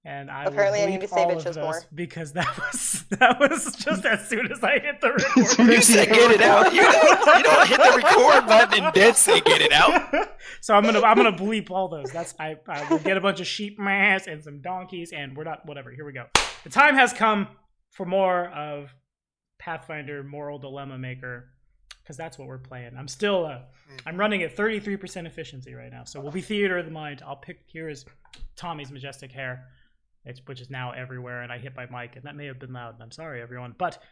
and I will Apparently I need bleep to save all it of just those more. because that was just as soon as I hit the record. You said get it out. You don't hit the record button and then say get it out. So I'm gonna bleep all those. I will get a bunch of sheep mass and some donkeys, and we're not whatever. Here we go. The time has come for more of Pathfinder Moral Dilemma Maker, because that's what we're playing. I'm still I'm running at 33% efficiency right now, so we'll be Theater of the Mind. I'll pick, here is Tommy's majestic hair, which is now everywhere, and I hit my mic, and that may have been loud, and I'm sorry, everyone. But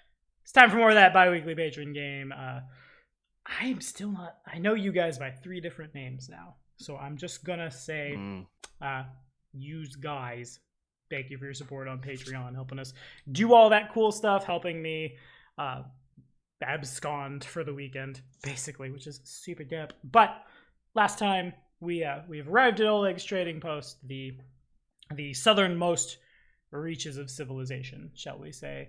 it's time for more of that bi-weekly patron game. I am still not, I know you guys by 3 different names now, so I'm just gonna say use guys. Thank you for your support on Patreon, helping us do all that cool stuff, helping me abscond for the weekend, basically, which is super dope. But last time we have arrived at Oleg's trading post, the southernmost reaches of civilization, shall we say,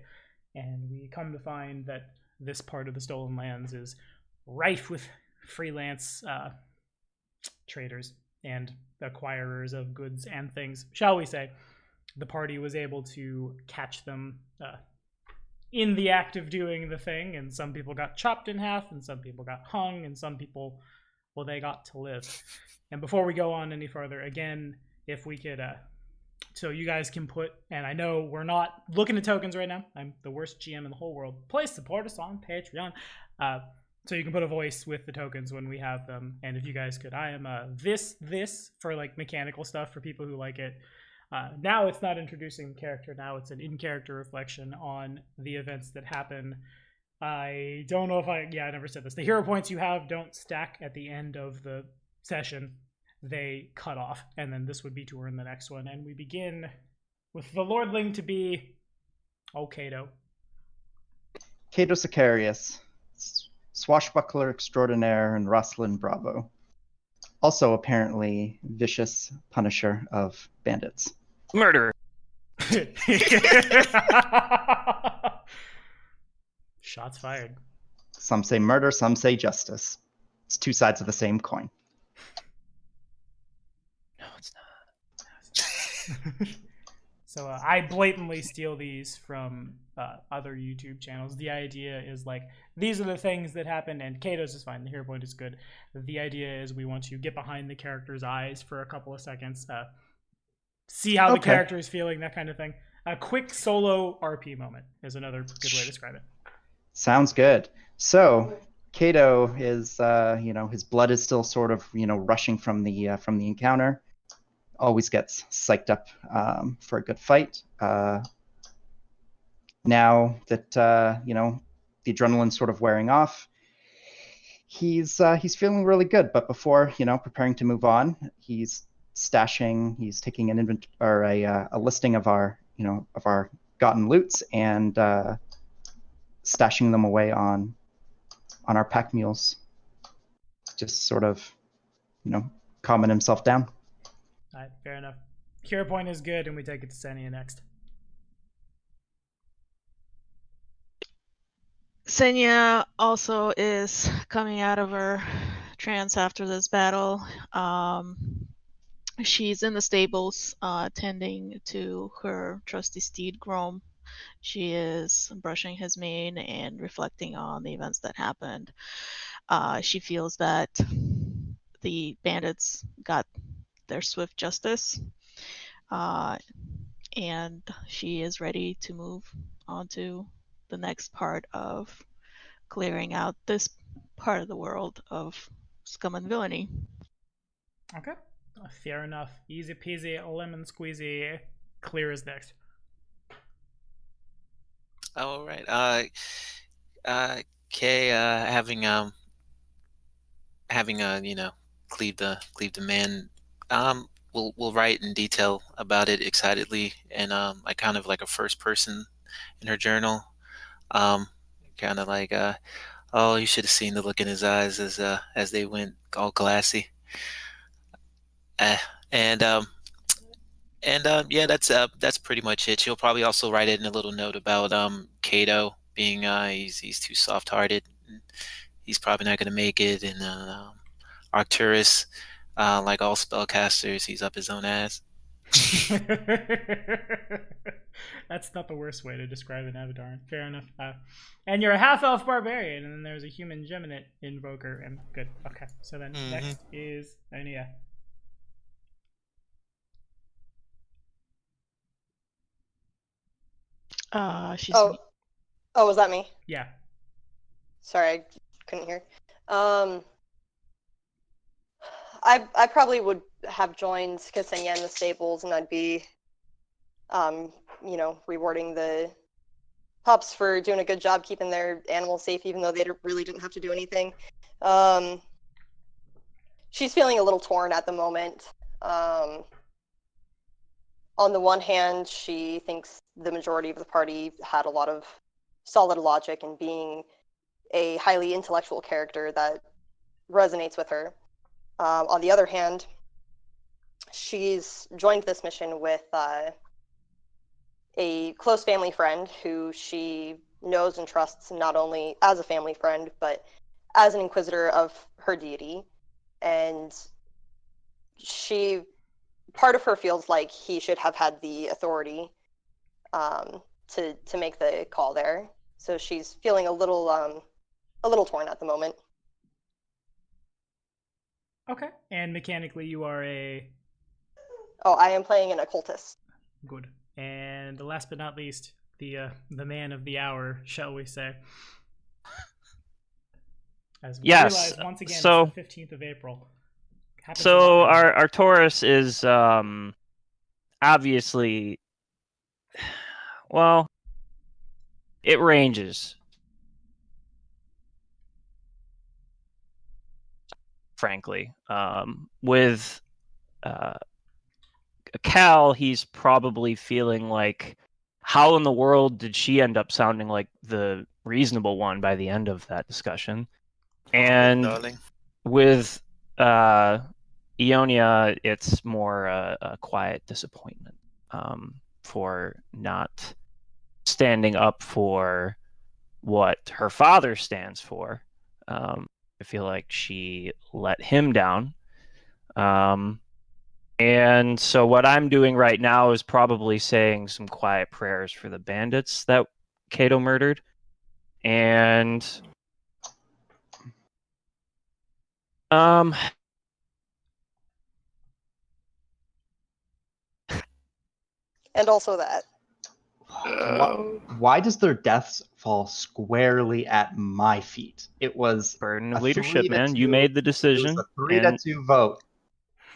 and we come to find that this part of the Stolen Lands is rife with freelance traders and acquirers of goods and things, shall we say. The party was able to catch them in the act of doing the thing, and some people got chopped in half, and some people got hung, and some people, well, they got to live. And before we go on any further, again, if we could, so you guys can put, and I know we're not looking at tokens right now, I'm the worst GM in the whole world, please support us on Patreon, so you can put a voice with the tokens when we have them, and if you guys could, I am this for like mechanical stuff for people who like it. Now it's not introducing character, now it's an in-character reflection on the events that happen. I don't know if I never said this. The hero points you have don't stack at the end of the session. They cut off, and then this would be to earn the next one. And we begin with the Lordling to be Cato. Cato Sicarius, swashbuckler extraordinaire and Rosalind Bravo. Also apparently vicious punisher of bandits. Murder. Shots fired. Some say murder, some say justice. It's 2 sides of the same coin. No, it's not. So I blatantly steal these from other YouTube channels. The idea is like, these are the things that happen, and Kato's is fine. The hero point is good. The idea is we want to get behind the character's eyes for a couple of seconds, see how the character is feeling, that kind of thing. A quick solo RP moment is another good way to describe it. Sounds good. So Cato is, his blood is still sort of, rushing from the encounter. Always gets psyched up for a good fight. Now that the adrenaline's sort of wearing off, he's feeling really good. But before preparing to move on, he's taking an inventory or a listing of our gotten loots and stashing them away on our pack mules. Just sort of calming himself down. All right, fair enough. Cure point is good, and we take it to Senia next. Senya also is coming out of her trance after this battle. She's in the stables tending to her trusty steed Grom. She is brushing his mane and reflecting on the events that happened. She feels that the bandits got their swift justice, and she is ready to move on to the next part of clearing out this part of the world of scum and villainy. Okay, fair enough. Easy peasy, lemon squeezy. Clear is next. All right. Kay, having cleave the man. We'll write in detail about it excitedly, and like kind of like a first person in her journal. Kind of like oh, you should have seen the look in his eyes as they went all glassy. Yeah, that's pretty much it. She'll probably also write it in a little note about Cato being he's too soft-hearted. He's probably not going to make it, and Arcturus, like all spellcasters, he's up his own ass. That's not the worst way to describe an Avatar. Fair enough. And you're a half-elf barbarian, and then there's a human geminate invoker. And good. Okay. So then next is Ania. She's Oh, was that me? Yeah. Sorry, I couldn't hear. I probably would have joined Ksenia in the stables, and I'd be, rewarding the pups for doing a good job keeping their animals safe, even though they really didn't have to do anything. She's feeling a little torn at the moment. On the one hand, she thinks the majority of the party had a lot of solid logic, and being a highly intellectual character that resonates with her. On the other hand, she's joined this mission with a close family friend who she knows and trusts not only as a family friend, but as an inquisitor of her deity. And part of her feels like he should have had the authority to make the call there. So she's feeling a little torn at the moment. Okay. And mechanically, you are a... Oh, I am playing an occultist. Good. And last but not least, the man of the hour, shall we say. As we realize, once again, it's the 15th of April. So our Taurus is obviously... Well, it ranges. Frankly, with Cal, he's probably feeling like, how in the world did she end up sounding like the reasonable one by the end of that discussion? And with Ionia, it's more a quiet disappointment for not standing up for what her father stands for. I feel like she let him down. And so what I'm doing right now is probably saying some quiet prayers for the bandits that Cato murdered. And And also that. Why does their deaths fall squarely at my feet? It was burden of leadership, man. You made the decision. It was a 3-2 vote.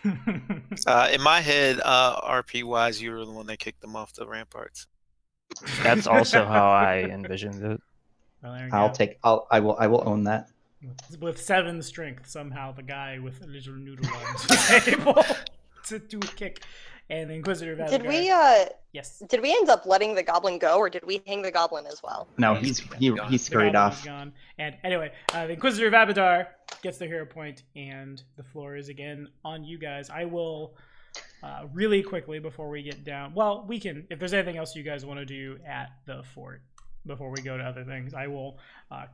In my head, RP wise, you were the one that kicked them off the ramparts. That's also how I envisioned it. Well, I will own that. With 7 strength, somehow the guy with little noodle arms was able to do a kick. And the Inquisitor of Asgard. Yes. Did we end up letting the goblin go, or did we hang the goblin as well? No, he scurried off. Gone. And anyway, the Inquisitor of Abadar gets the hero point, and the floor is again on you guys. I will really quickly before we get down. Well, we can, if there's anything else you guys want to do at the fort before we go to other things. I will.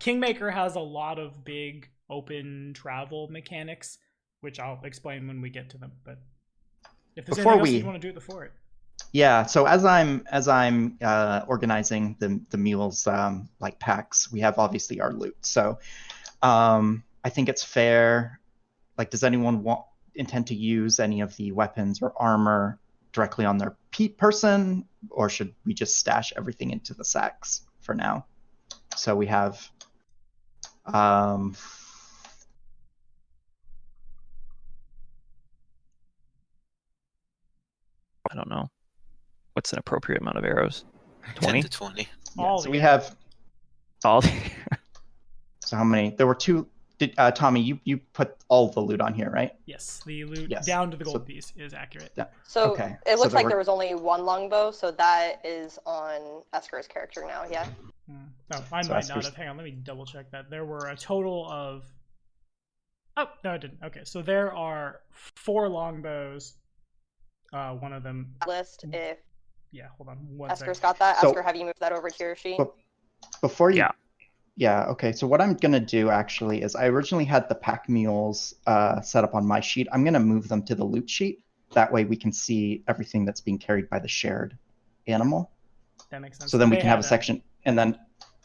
Kingmaker has a lot of big open travel mechanics, which I'll explain when we get to them. But if there's anything else you want to do at the fort. Yeah, so as I'm organizing the mules like packs, we have obviously our loot. So I think it's fair. Like, does anyone intend to use any of the weapons or armor directly on their person, or should we just stash everything into the sacks for now? So we have I don't know. What's an appropriate amount of arrows? 20? 10 to 20. Yeah, so we have all. So how many? There were 2. Tommy, you put all the loot on here, right? Yes, the loot down to the gold piece is accurate. Yeah. So okay. It looks like there was only 1 longbow, so that is on Esker's character now, yeah? No, I might not have. Hang on, let me double check that. There were a total of... Oh, no, I didn't. Okay, so there are 4 longbows. One of them... List, if... Yeah, hold on one Esker's second. got that. Esker, have you moved that over to your sheet? Before you... Yeah, okay. So what I'm going to do, actually, is I originally had the pack mules set up on my sheet. I'm going to move them to the loot sheet that way we can see everything that's being carried by the shared animal. That makes sense. So then we They can have a had section, and then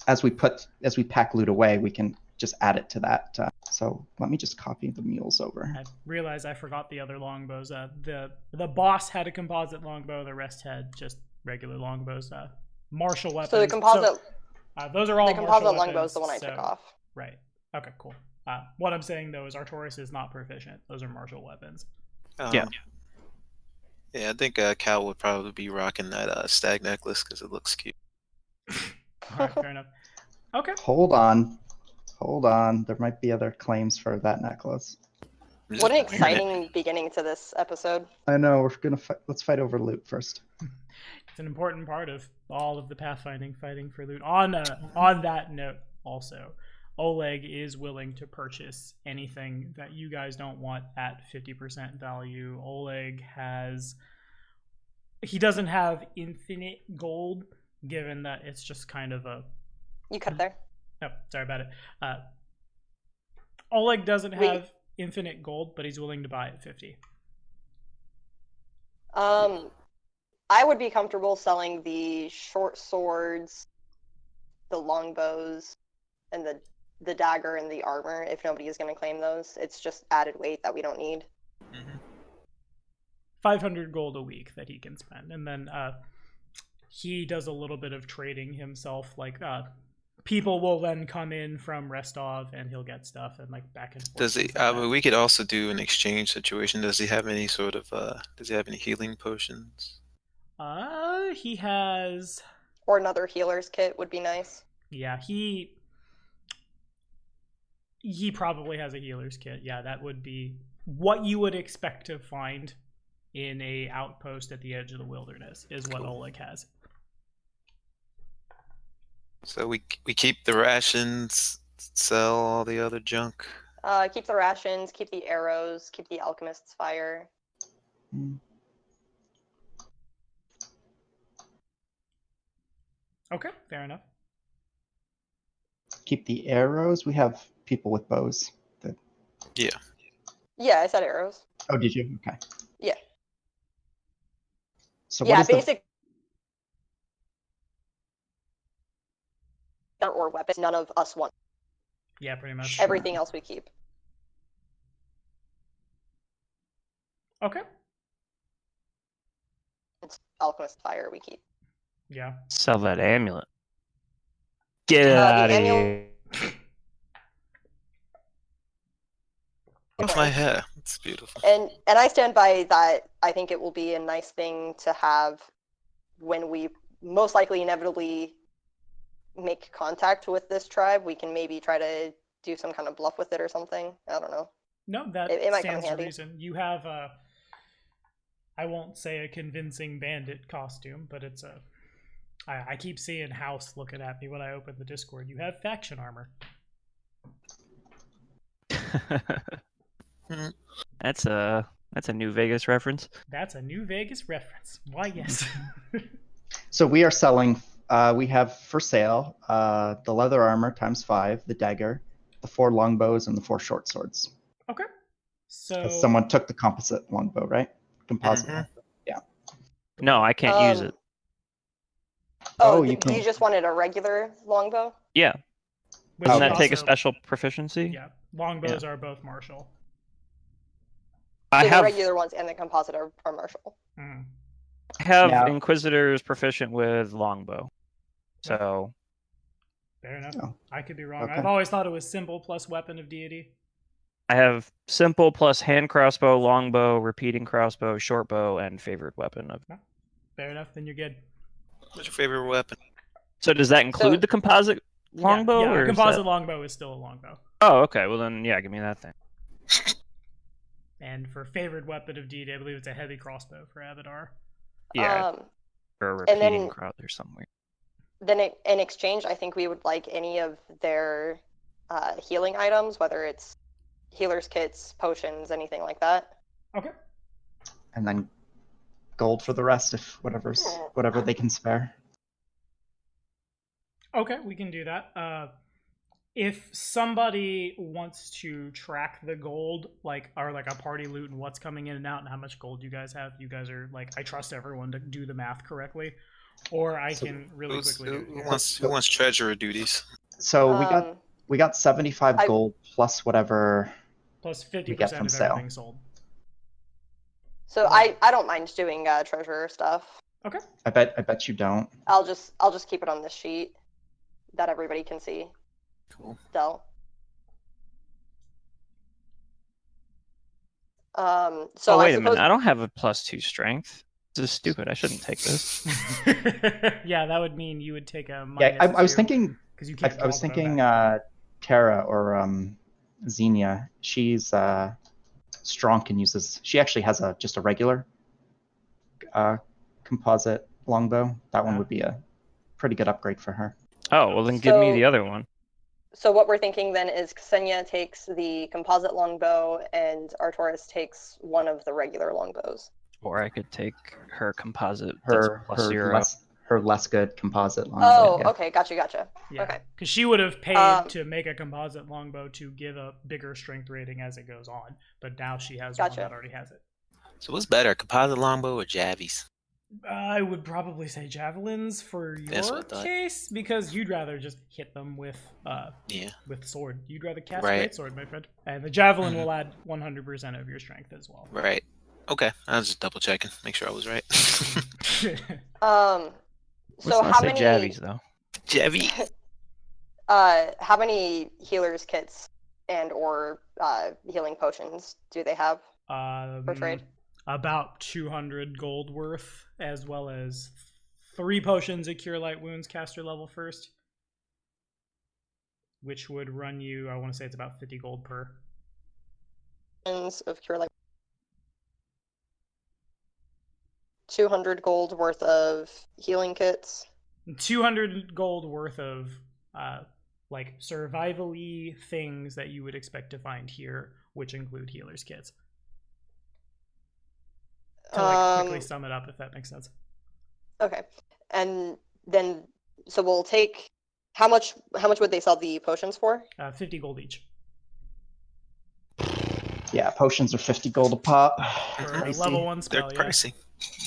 as we pack loot away, we can just add it to that. So let me just copy the mules over. I realized I forgot the other longbows. The boss had a composite longbow. The rest had just regular longbows. Martial weapons. So the composite. Those are all the composite martial longbow weapons, is the one I took off. Right. Okay. Cool. What I'm saying though is Arcturus is not proficient. Those are martial weapons. Yeah. Yeah, I think Cal would probably be rocking that stag necklace because it looks cute. All right. Fair enough. Okay. Hold on. There might be other claims for that necklace. What an exciting beginning to this episode. I know, we're gonna fight. Let's fight over loot first. It's an important part of all of the pathfinding, fighting for loot. On that note, also, Oleg is willing to purchase anything that you guys don't want at 50% value. Oleg he doesn't have infinite gold, given that it's just kind of a... You cut there. Oh, sorry about it. Oleg doesn't have infinite gold, but he's willing to buy at 50. I would be comfortable selling the short swords, the longbows, and the dagger and the armor if nobody is going to claim those. It's just added weight that we don't need. 500 gold a week that he can spend. And then he does a little bit of trading himself. Like people will then come in from Restov and he'll get stuff and like back and forth. Does he? We could also do an exchange situation. Does he have any sort of? Does he have any healing potions? He has. Or another healer's kit would be nice. Yeah, he probably has a healer's kit. Yeah, that would be what you would expect to find in a outpost at the edge of the wilderness is what Oleg has. So we keep the rations, sell all the other junk. Keep the rations, keep the arrows, keep the alchemist's fire. Okay, fair enough. Keep the arrows. We have people with bows. Yeah. Yeah, I said arrows. Oh, did you? Okay. Yeah. So Yeah, what is basic or weapons. None of us want. Yeah, pretty much. Everything else we keep. Okay. It's alchemist fire we keep. Yeah. Sell that amulet. Get it out of here. With my hair. It's beautiful. And I stand by that. I think it will be a nice thing to have when we most likely inevitably make contact with this tribe. We can maybe try to do some kind of bluff with it or something. I don't know. No, that It might come in stands to handy. reason. You have I won't say a convincing bandit costume, but it's I keep seeing House looking at me when I open the Discord. You have faction armor. That's a New Vegas reference. That's a New Vegas reference. Why, yes. So we are selling. We have for sale the leather armor ×5, the dagger, the 4 longbows, and the 4 short swords. Okay. So Someone took the composite longbow, right? Composite. Yeah. No, I can't use it. Oh, you you can. just wanted a regular longbow? Yeah. which Doesn't is that take a also- special proficiency? Yeah, longbows are both martial. I So the have regular ones and the composite are martial. Mm. Yeah. Inquisitors proficient with longbow. So Fair enough. Oh. I could be wrong. Okay. I've always thought it was symbol plus weapon of deity. I have simple plus hand crossbow, longbow, repeating crossbow, short bow, and favorite weapon of. Fair enough. Then you're good. What's your favorite weapon? So does that include So- the composite longbow? Yeah, or a is composite that- longbow is still a longbow. Oh, okay. Well then, yeah, give me that thing. And for favorite weapon of deity, I believe it's a heavy crossbow for Avidar. Yeah, or a and then- repeating cross or somewhere. Then in exchange, I think we would like any of their healing items, whether it's healer's kits, potions, anything like that. Okay. And then gold for the rest, if whatever they can spare. Okay, we can do that. if somebody wants to track the gold, or a party loot and what's coming in and out and how much gold you guys have, you guys are I trust everyone to do the math correctly, or I can really quickly do it. Who wants treasurer duties? So we got 75 gold plus whatever plus we 50% get from of sale. everything sold. So I don't mind doing treasurer stuff. Okay. I bet you don't. I'll just keep it on this sheet that everybody can see. Cool. So so wait a minute, I don't have a +2 strength. This is stupid. I shouldn't take this. Yeah, that would mean you would take a Yeah, I was -2, thinking. 'cause you can't I was roll them thinking back. Tara or Xenia. She's strong and uses. She actually has just a regular composite longbow. That one would be a pretty good upgrade for her. Oh, well then give me the other one. So what we're thinking then is Ksenia takes the composite longbow and Artoris takes one of the regular longbows. Or I could take her composite. Her less good composite longbow. Oh, yeah. okay, gotcha. Yeah, Okay. because she would have paid to make a composite longbow to give a bigger strength rating as it goes on, but now she has one that already has it. So what's better, composite longbow or javies? I would probably say javelins for your case, because you'd rather just hit them with sword. You'd rather cast great sword, my friend. And the javelin will add 100% of your strength as well. Right. Okay. I was just double checking, make sure I was right. So how many javies though? Javi. How many healers kits and or healing potions do they have for trade? About 200 gold worth, as well as 3 potions of Cure Light Wounds caster level first, which would run you, I want to say it's about 50 gold per. Of Cure Light. 200 gold worth of healing kits. 200 gold worth of survival-y things that you would expect to find here, which include healer's kits. To quickly sum it up, if that makes sense. Okay, and then so we'll take how much would they sell the potions for? 50 gold each. Yeah, potions are 50 gold a pop. For a level 1 spell. They're pricey.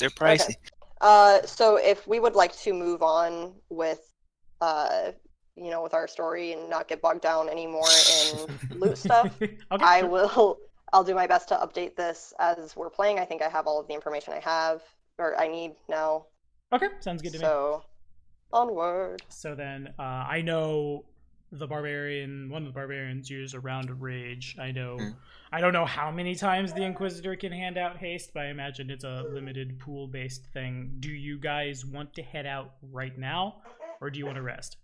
They're pricey. Okay. So if we would like to move on with with our story and not get bogged down anymore in loot stuff, okay, I'll do my best to update this as we're playing. I think I have all of the information I need now. Okay, sounds good to me. So, onward. So then, I know one of the barbarians used a round of rage. I don't know how many times the Inquisitor can hand out haste, but I imagine it's a limited pool-based thing. Do you guys want to head out right now, or do you want to rest?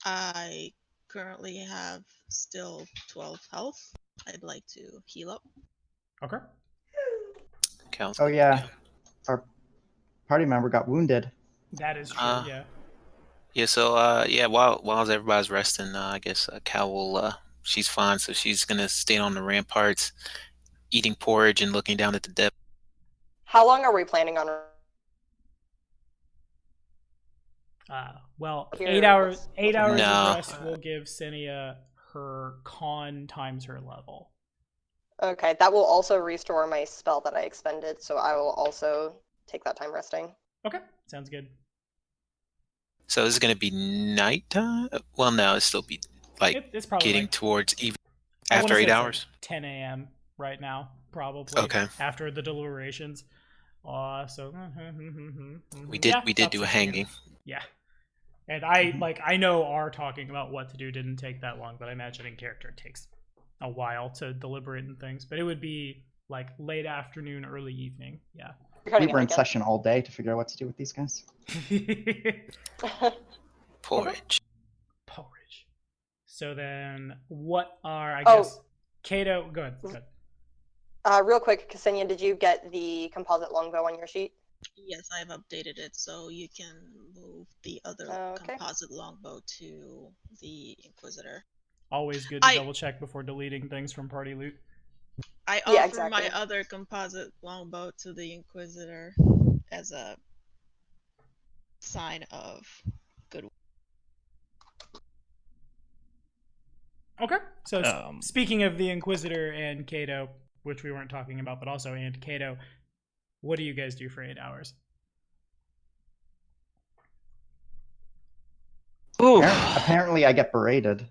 I currently have still 12 health. I'd like to heal up. Okay. Oh yeah, our party member got wounded. That is true. Yeah. Yeah. So while everybody's resting, I guess Cal will. She's fine, so she's gonna stay on the ramparts, eating porridge and looking down at the depth. How long are we planning on? 8 hours. 8 hours of rest will give Senia her con times her level. Okay, that will also restore my spell that I expended, so I will also take that time resting. Okay, sounds good. So is it going to be nighttime? Well, no, it'll still be it's probably getting towards even after 8 hours. 10 a.m. right now, probably. Okay. After the deliberations. So we did do a hanging. Yeah. And I know our talking about what to do didn't take that long, but I imagine in character it takes a while to deliberate and things. But it would be late afternoon, early evening. Yeah. We were in session all day to figure out what to do with these guys. Porridge. So then, what are, I guess, Kato, go ahead. Real quick, Ksenia, did you get the composite longbow on your sheet? Yes, I've updated it, so you can move the other composite longbow to the Inquisitor. Always good to double check before deleting things from party loot. I offer my other composite longbow to the Inquisitor as a sign of goodwill. Okay. So Um, speaking of the Inquisitor and Cato, which we weren't talking about, but also and Cato, what do you guys do for 8 hours? Ooh. Apparently, I get berated.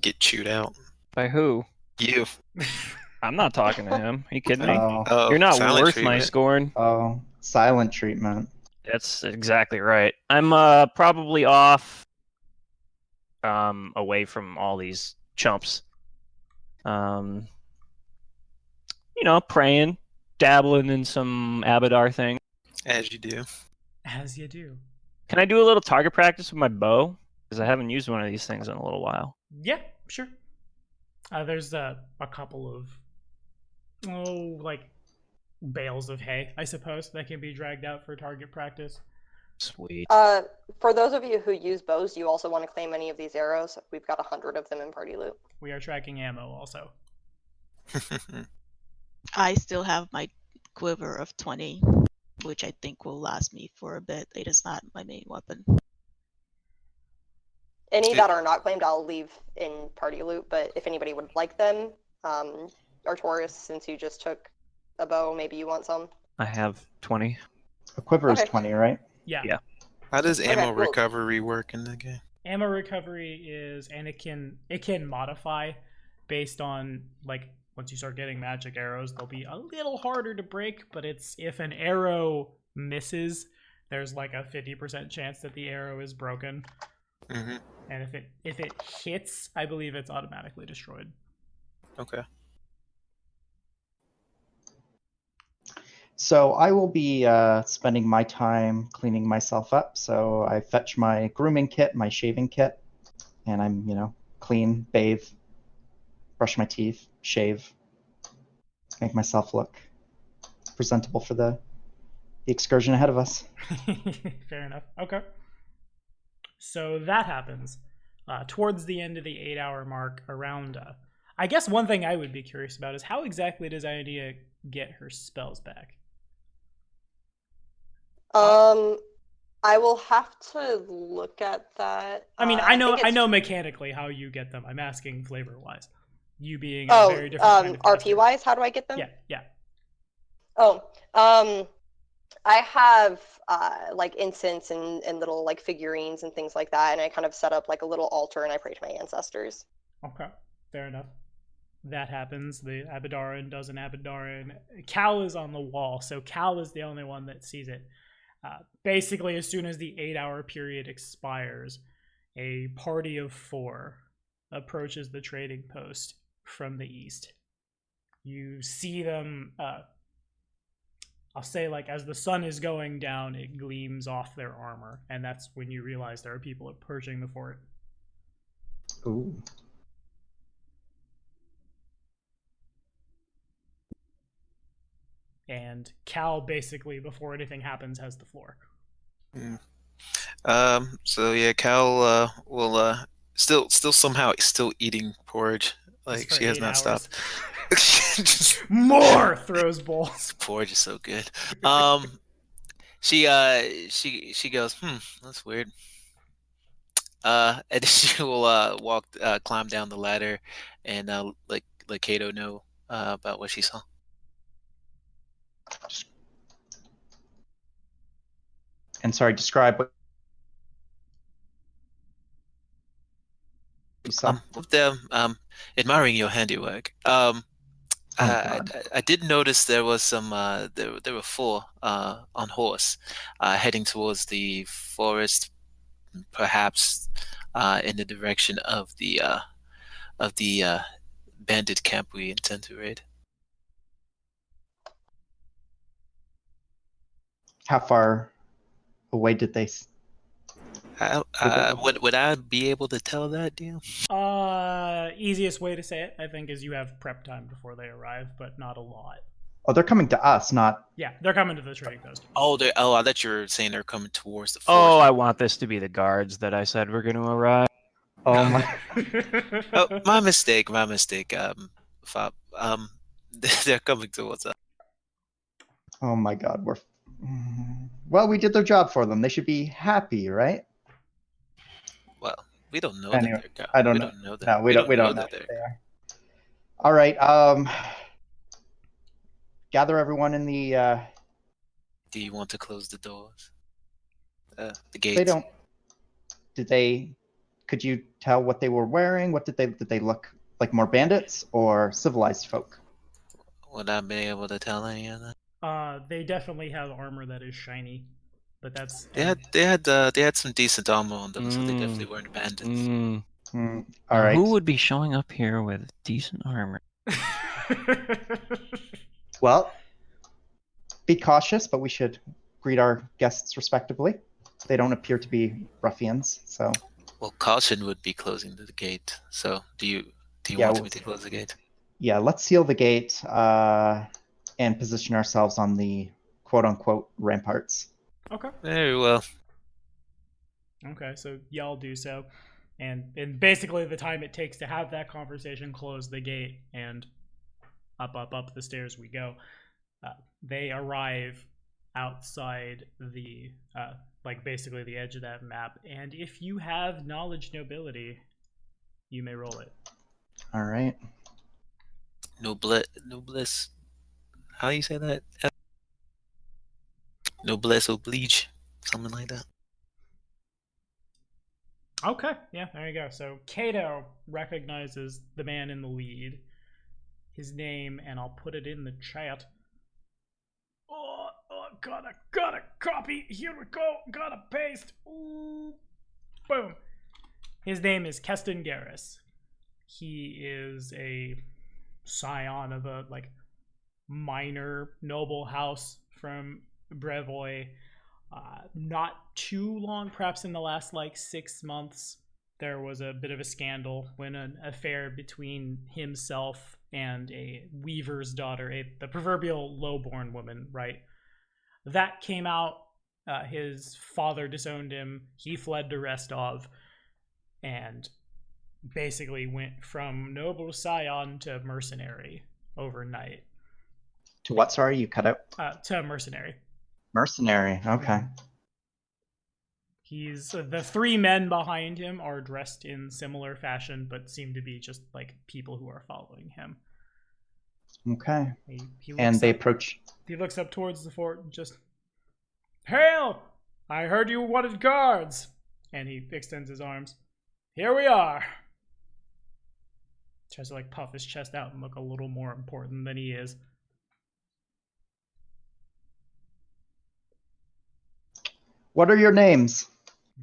Get chewed out. By who? You. I'm not talking to him. Are you kidding me? Oh, You're not silent worth my treatment. scorn. Oh, silent treatment. That's exactly right. I'm probably off away from all these chumps. Praying, dabbling in some Abadar thing. As you do. As you do. Can I do a little target practice with my bow? Because I haven't used one of these things in a little while. Yeah, sure. There's a couple of bales of hay, I suppose, that can be dragged out for target practice. Sweet. For those of you who use bows, do you also want to claim any of these arrows? We've got 100 of them in party loot. We are tracking ammo also. I still have my quiver of 20, which I think will last me for a bit. It is not my main weapon. Any that are not claimed, I'll leave in party loot, but if anybody would like them, Artorias, since you just took a bow, maybe you want some? I have 20. A quiver is Okay. 20, right? Yeah. Yeah. How does Okay, ammo well- recovery work in the game? Ammo recovery is, and it can modify based on, like, once you start getting magic arrows, they'll be a little harder to break, but it's if an arrow misses, there's like a 50% chance that the arrow is broken. Mm-hmm. And if it hits, I believe it's automatically destroyed. Okay. So I will be spending my time cleaning myself up. So I fetch my grooming kit, my shaving kit, and I'm, clean, bathe, brush my teeth, shave, make myself look presentable for the excursion ahead of us. Fair enough. Okay. So that happens towards the end of the 8-hour mark. Around, I guess one thing I would be curious about is how exactly does Iodea get her spells back? I will have to look at that. I mean, I know mechanically how you get them. I'm asking flavor-wise. You being a very different kind of caster. RP-wise, how do I get them? Yeah. Oh, I have like incense and little like figurines and things like that, and I kind of set up like a little altar and I pray to my ancestors. Okay, fair enough. That happens. The Abadaran does an Abadaran. Cal is on the wall, so Cal is the only one that sees it. Basically, as soon as the 8-hour period expires, a party of 4 approaches the trading post from the east. You see them, I'll say, like, as the sun is going down, it gleams off their armor, and that's when you realize there are people approaching the fort. Ooh. And Cal, basically, before anything happens, has the floor. So yeah, Cal will still somehow still eating porridge. Like For she has 8 not hours. stopped. Just, More throws bowls. this porridge is so good. She goes, that's weird. And then she will climb down the ladder and let Kato know about what she saw. And sorry, describe what you saw. With them admiring your handiwork. I did notice there was some. There were 4 on horse, heading towards the forest, perhaps in the direction of the bandit camp we intend to raid. How far away did they? Would I be able to tell that, deal? Easiest way to say it, I think, is you have prep time before they arrive, but not a lot. Oh, they're coming to us, not. Yeah, they're coming to the trading post. I thought you were saying they're coming towards the Oh, forest. I want this to be the guards that I said were going to arrive. Oh my. Oh, my mistake. Fob. They're coming towards us. Oh my God, we're. Well, we did their job for them. They should be happy, right? Well, We don't know Anyway, that they're God. I don't we know. Don't know that. No, we don't know that what they are. All right. Gather everyone in the. Do you want to close the doors? The gates. They don't. Did they? Could you tell what they were wearing? What did they look like? More bandits or civilized folk? Would I be able to tell any of that? They definitely have armor that is shiny, but that's They had some decent armor on them, so they definitely weren't bandits. All right. Who would be showing up here with decent armor? Well, be cautious, but we should greet our guests respectably. They don't appear to be ruffians, so. Well, caution would be closing the gate. So, do you Yeah, want me to close the gate? Yeah, let's seal the gate and position ourselves on the quote-unquote ramparts. Okay. Very well. Okay, so y'all do so. And basically the time it takes to have that conversation, close the gate, and up the stairs we go. They arrive outside the, basically the edge of that map. And if you have knowledge nobility, you may roll it. All right. Noblesse. How do you say that? Noblesse oblige. Something like that. Okay, yeah, there you go. So Kato recognizes the man in the lead. His name, and I'll put it in the chat. Oh, gotta copy. Here we go. Gotta paste. Ooh, boom. His name is Kesten Garris. He is a scion of a minor noble house from Brevoy. Not too long, perhaps in the last 6 months, there was a bit of a scandal when an affair between himself and a weaver's daughter, the proverbial lowborn woman, right? That came out. His father disowned him. He fled to Restov and basically went from noble scion to mercenary overnight. To what, sorry? You cut out? To mercenary. Mercenary, okay. He's the three men behind him are dressed in similar fashion, but seem to be just people who are following him. Okay. He and they approach. He looks up towards the fort and just, "Hail! I heard you wanted guards." And he extends his arms. "Here we are." Tries to puff his chest out and look a little more important than he is. What are your names?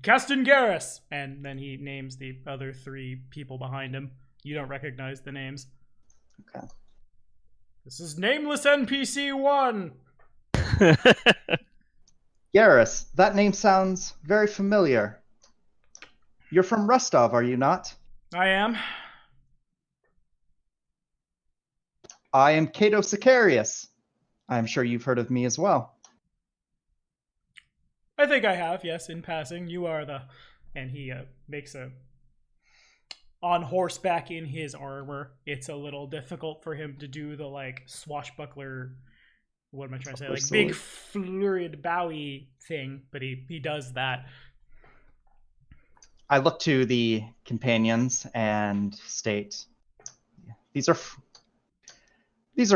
Kesten Garris. And then he names the other three people behind him. You don't recognize the names. Okay. This is Nameless NPC 1. Garris, that name sounds very familiar. You're from Rostov, are you not? I am. I am Cato Sicarius. I'm sure you've heard of me as well. I think I have, yes, in passing. You are the... And he makes a... On horseback in his armor, it's a little difficult for him to do the, swashbuckler... What am I trying to say? Big flurried bowy thing, but he does that. I look to the companions and state, these are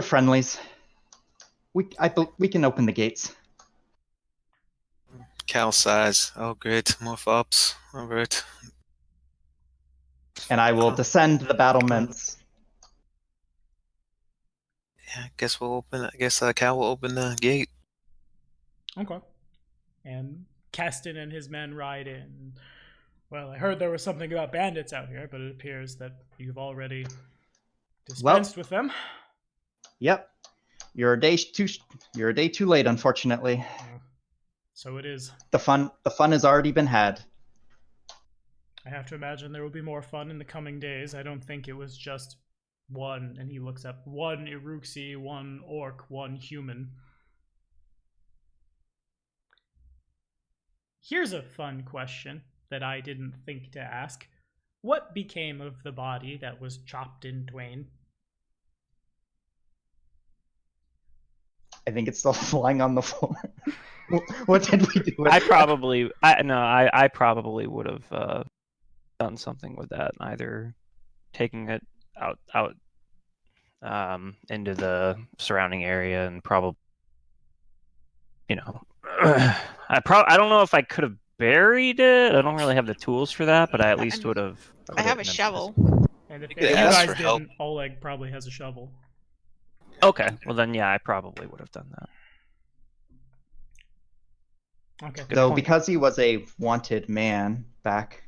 friendlies. We can open the gates. Cal size. Oh, great. More fops. All right. And I will descend the battlements. Yeah, I guess Cal will open the gate. Okay. And Kesten and his men ride in. Well, I heard there was something about bandits out here, but it appears that you've already dispensed with them. Yep. You're a day too late, unfortunately. So it is. The fun has already been had. I have to imagine there will be more fun in the coming days. I don't think it was just one, and he looks up, one Iruxi, one orc, one human. Here's a fun question that I didn't think to ask. What became of the body that was chopped in twain? I think it's still lying on the floor. What did we do with I probably would have done something with that, either taking it out into the surrounding area and probably, I don't know if I could have buried it. I don't really have the tools for that, but I at least would have. I have a shovel. And if could you ask guys for help. didn't, Oleg probably has a shovel. Okay, well then, yeah, I probably would have done that. Okay. Good Though point. because he was a wanted man back,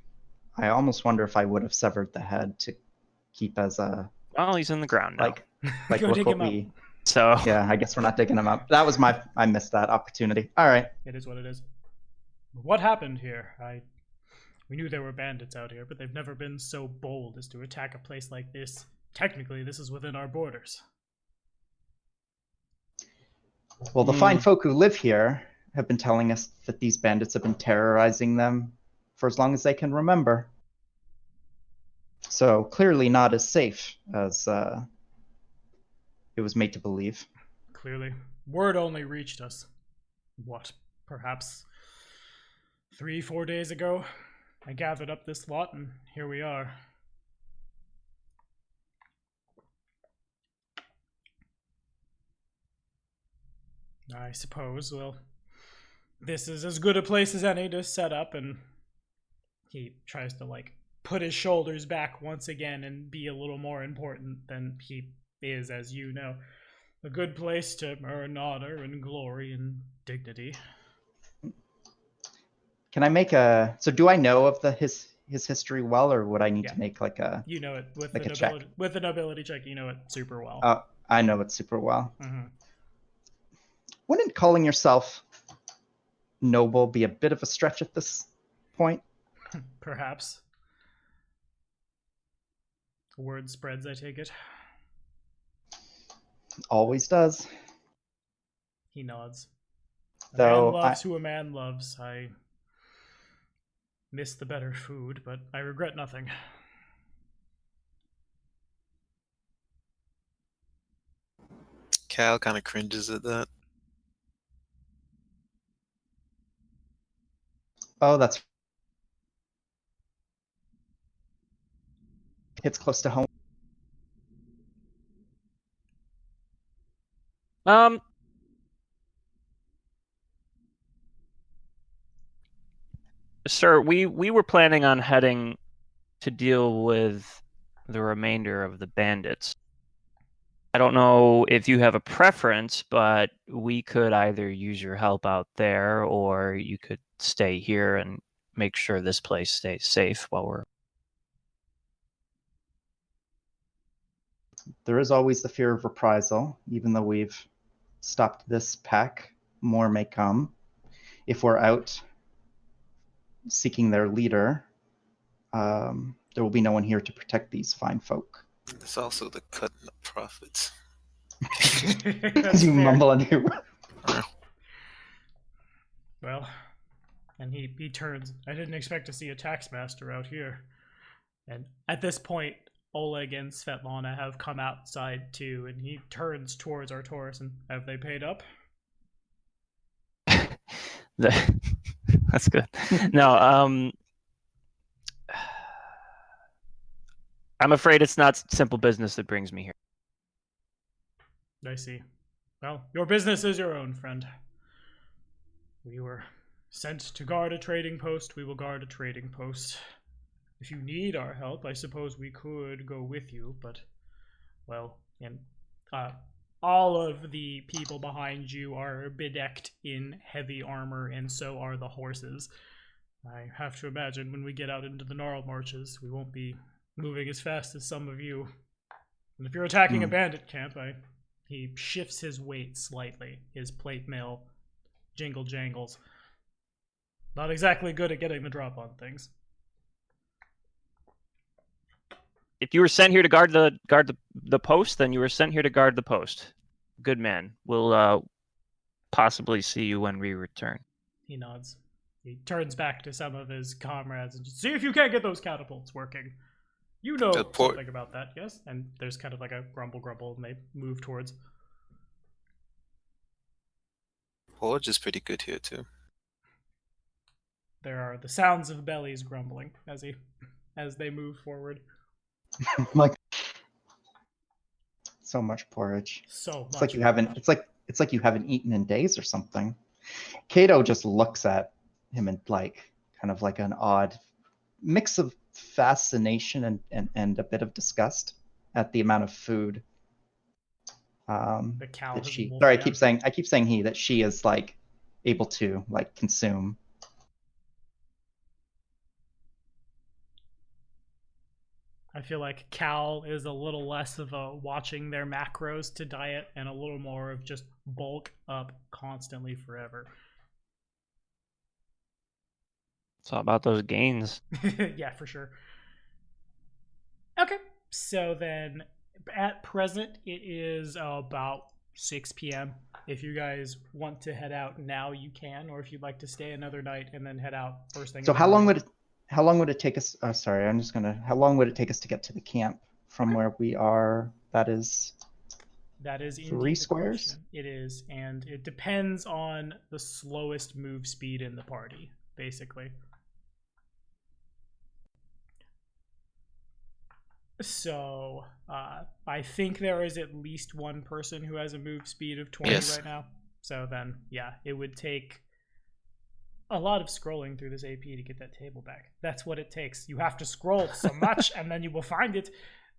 I almost wonder if I would have severed the head to keep as a Well, he's in the ground now. like Go look dig what him up. we. So Yeah, I guess we're not digging him up. That was I missed that opportunity. All right. It is what it is. What happened here? We knew there were bandits out here, but they've never been so bold as to attack a place like this. Technically, this is within our borders. Well, the fine folk who live here have been telling us that these bandits have been terrorizing them for as long as they can remember. So clearly not as safe as it was made to believe. Clearly. Word only reached us. What? Perhaps 3-4 days ago? I gathered up this lot, and here we are. I suppose, well, this is as good a place as any to set up, and he tries to, put his shoulders back once again and be a little more important than he is, as you know. A good place to earn honor and glory and dignity. Can I make a? So do I know of his history well, or would I need to make a? You know it with like the a check. nobility, with the nobility check. You know it super well. I know it super well. Mm-hmm. Wouldn't calling yourself noble be a bit of a stretch at this point? Perhaps. Word spreads, I take it. Always does. He nods. A Though man loves who a man loves. I miss the better food, but I regret nothing. Cal kind of cringes at that. Oh, that's hits close to home. Sir, we were planning on heading to deal with the remainder of the bandits. I don't know if you have a preference, but we could either use your help out there, or you could stay here and make sure this place stays safe while we're... There is always the fear of reprisal. Even though we've stopped this pack, more may come. If we're out seeking their leader, there will be no one here to protect these fine folk. There's also the cutting the profits. That's You fair. mumble and you. Well, and he turns. I didn't expect to see a taxmaster out here. And at this point, Oleg and Svetlana have come outside too, and he turns towards Artoris and have they paid up? That's good. No, I'm afraid it's not simple business that brings me here. I see. Well, your business is your own, friend. We were sent to guard a trading post. We will guard a trading post. If you need our help, I suppose we could go with you, but, well, and all of the people behind you are bedecked in heavy armor, and so are the horses. I have to imagine when we get out into the gnarled marches, we won't be moving as fast as some of you. And if you're attacking a bandit camp, he shifts his weight slightly. His plate mail jingle jangles. Not exactly good at getting the drop on things. If you were sent here to guard the post, then you were sent here to guard the post. Good man. We'll possibly see you when we return. He nods. He turns back to some of his comrades and just see if you can't get those catapults working. You know something about that, yes? And there's kind of like a grumble, and they move towards. Forge is pretty good here too. There are the sounds of bellies grumbling as as they move forward. Like so much porridge. So much. It's like you haven't. It's like you haven't eaten in days or something. Kato just looks at him and like kind of like an odd mix of fascination and a bit of disgust at the amount of food. The cow That has she. wolfed Sorry, down. I keep saying he that she is like able to like consume. I feel like Cal is a little less of a watching their macros to diet and a little more of just bulk up constantly forever. It's all about those gains. Yeah, for sure. Okay, so then at present it is about 6 p.m. If you guys want to head out now, you can, or if you'd like to stay another night and then head out first thing. So how long would it take us? Sorry, How long would it take us to get to the camp from where we are? That is indeed 3 the squares. question. It is, and it depends on the slowest move speed in the party, basically. So I think there is at least one person who has a move speed of 20 Yes. right now. So then, yeah, it would take a lot of scrolling through this AP to get that table back. That's what it takes. You have to scroll so much, and then you will find it.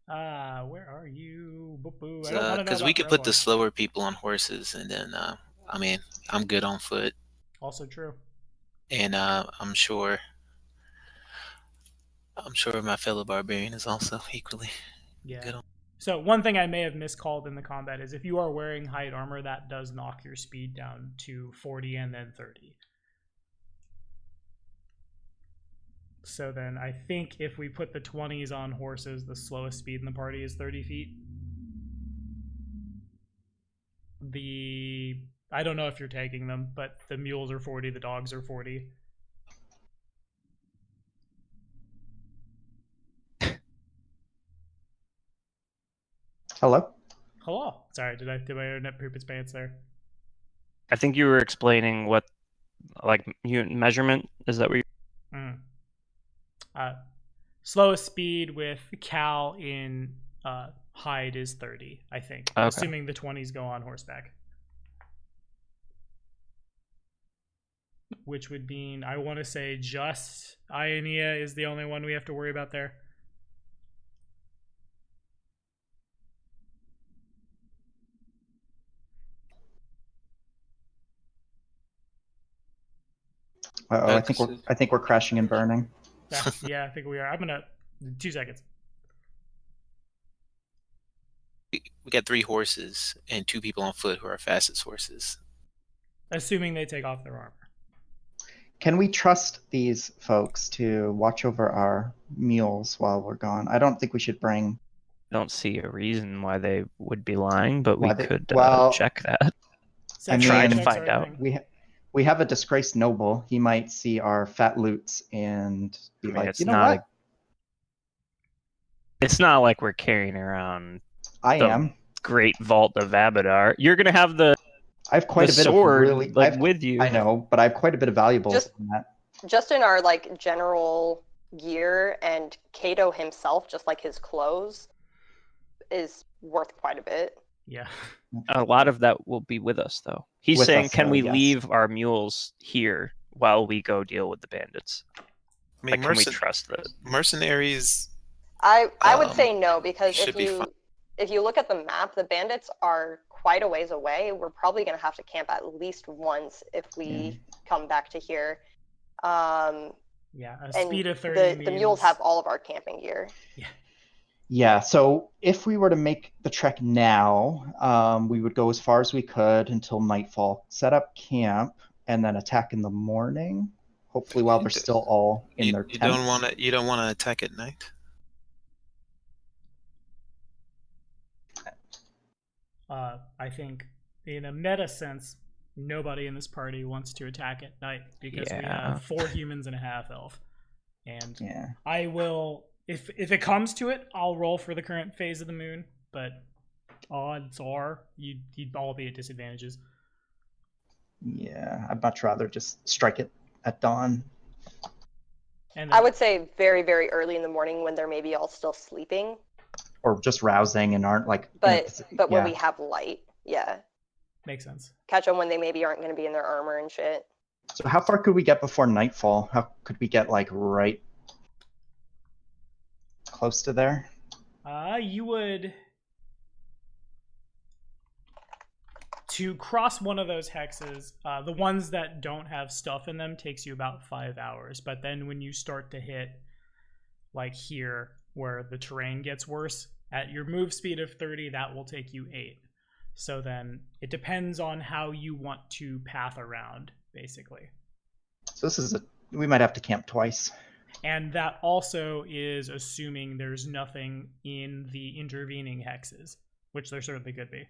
Where are you? Boo-boo. I don't want to know Because about we could put the Revoir. slower people on horses, and then I mean, I'm good on foot, Also true. and I'm sure my fellow barbarian is also equally Yeah. good on. So one thing I may have miscalled in the combat is if you are wearing height armor, that does knock your speed down to 40 and then 30. So then I think if we put the 20s on horses, the slowest speed in the party is 30 feet. I don't know if you're taking them, but the mules are 40, the dogs are 40. Hello. Hello. Sorry, did my internet poop its pants there? I think you were explaining what, like, unit measurement. Is that what you? Slowest speed with Cal in hide is 30, I think. Okay. Assuming the 20s go on horseback. Which would mean, I want to say just Ionia is the only one we have to worry about there. I think we're crashing and burning. Yeah, I think we are. I'm gonna 2 seconds. We got 3 horses and 2 people on foot who are fastest horses. Assuming they take off their armor. Can we trust these folks to watch over our mules while we're gone? I don't think we should bring. I don't see a reason why they would be lying, but we could check that. I Try to mean, find out. We have a disgraced noble. He might see our fat loots and be like, it's you know not what? It's not like we're carrying around I the am. Great Vault of Abadar. You're gonna have the I have quite a bit sword, of really with you. I know, but I have quite a bit of valuables in that. Just in our like general gear, and Kato himself, just like his clothes, is worth quite a bit. Yeah. A lot of that will be with us, though. He's With saying, us, can though, we yes. leave our mules here while we go deal with the bandits? I mean, Can we trust that? mercenaries? I would say no, because should be fine. if you look at the map, the bandits are quite a ways away. We're probably going to have to camp at least once if we come back to here. Yeah, a speed of 30 the means... mules have all of our camping gear. Yeah. Yeah, so if we were to make the trek now, we would go as far as we could until nightfall, set up camp, and then attack in the morning. Hopefully, while they're still all in their tents. You don't want to attack at night. I think, in a meta sense, nobody in this party wants to attack at night because we have 4 humans and a half elf, and I will. If it comes to it, I'll roll for the current phase of the moon, but odds are you'd all be at disadvantages. Yeah, I'd much rather just strike it at dawn. And I then, would say very, very early in the morning when they're maybe all still sleeping, Or just rousing and aren't like. but when yeah. we have light, yeah. makes sense. Catch them when they maybe aren't going to be in their armor and shit. So how far could we get before nightfall? How could we get like right close to there? You would, to cross one of those hexes, the ones that don't have stuff in them takes you about 5 hours. But then when you start to hit like here where the terrain gets worse, at your move speed of 30, that will take you 8. So then it depends on how you want to path around, basically. So this is we might have to camp twice. And that also is assuming there's nothing in the intervening hexes, which there certainly could be.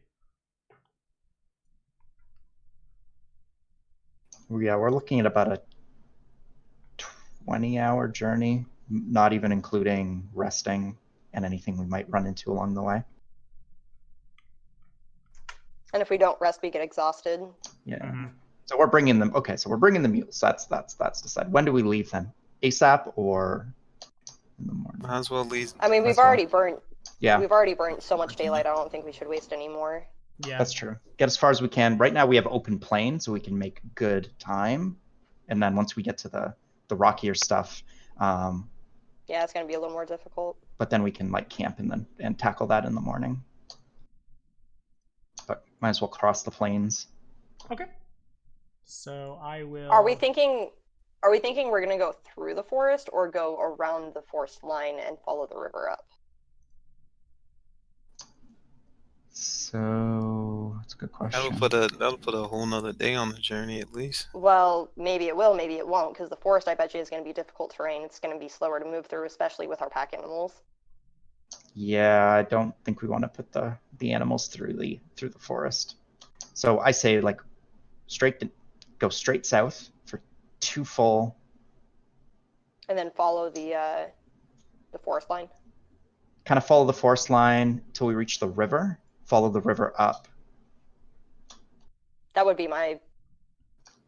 Yeah, we're looking at about a 20-hour journey, not even including resting and anything we might run into along the way. And if we don't rest, we get exhausted. Yeah. Mm-hmm. So we're bringing them. Okay, so we're bringing the mules. That's decided. When do we leave then? ASAP or in the morning? Might as well leave. I mean, We've already burnt so much daylight. I don't think we should waste any more. Yeah, That's true. Get as far as we can. Right now we have open plain, so we can make good time. And then once we get to the rockier stuff, Yeah, it's going to be a little more difficult. but then we can like camp and tackle that in the morning. But might as well cross the plains. Okay. So I will. Are we thinking we're going to go through the forest or go around the forest line and follow the river up? So that's a good question. That'll put a whole nother day on the journey at least. Well, maybe it will, maybe it won't, because the forest, I bet you, is going to be difficult terrain. It's going to be slower to move through, especially with our pack animals. Yeah, I don't think we want to put the animals through the forest. So I say like go straight south for 2 full. And then follow the forest line. Kind of follow the forest line till we reach the river. Follow the river up, That would be my...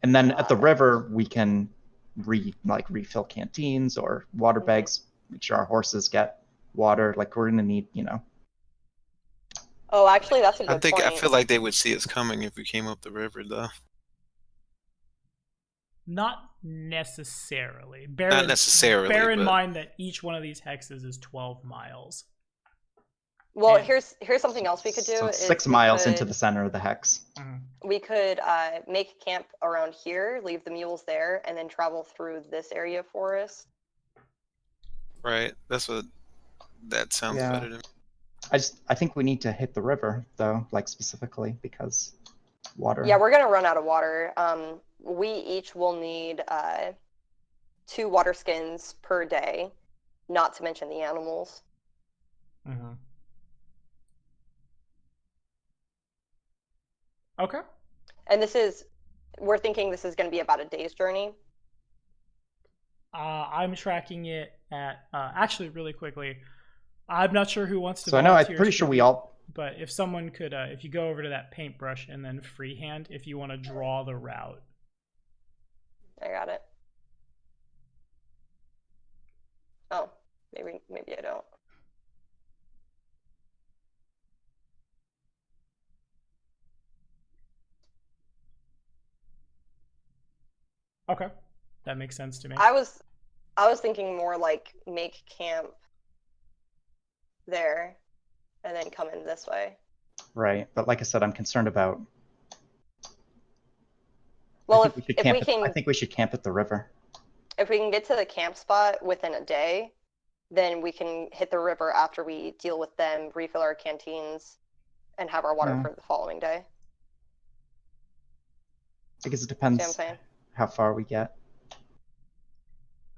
and then at the river we can refill canteens or water bags. Make sure our horses get water. Like we're gonna need, Oh, actually, that's a good point. I feel like they would see us coming if we came up the river, though. Not necessarily. Not necessarily. Bear in but mind that each one of these hexes is 12 miles. Well, Yeah. here's something else we could do. So is 6 we miles could- into the center of the hex. We could make camp around here, leave the mules there, and then travel through this area of forest. Right. That sounds Yeah. better to me. I think we need to hit the river though, like specifically because water. Yeah, we're gonna run out of water. We each will need 2 water skins per day, not to mention the animals. Mm-hmm. Okay. And we're thinking this is going to be about a day's journey. I'm tracking it at actually really quickly. I'm not sure who wants to. So I know I'm volunteer pretty sure we all. But if someone could, if you go over to that paintbrush and then freehand, if you want to draw the route. I got it. Oh, maybe I don't. Okay, that makes sense to me. I was thinking more like make camp there and then come in this way. Right, but like I said, I'm concerned about. Well, I think we should camp at the river. If we can get to the camp spot within a day, then we can hit the river after we deal with them, refill our canteens, and have our water Yeah. for the following day. Because it See what I'm depends saying? how far we get.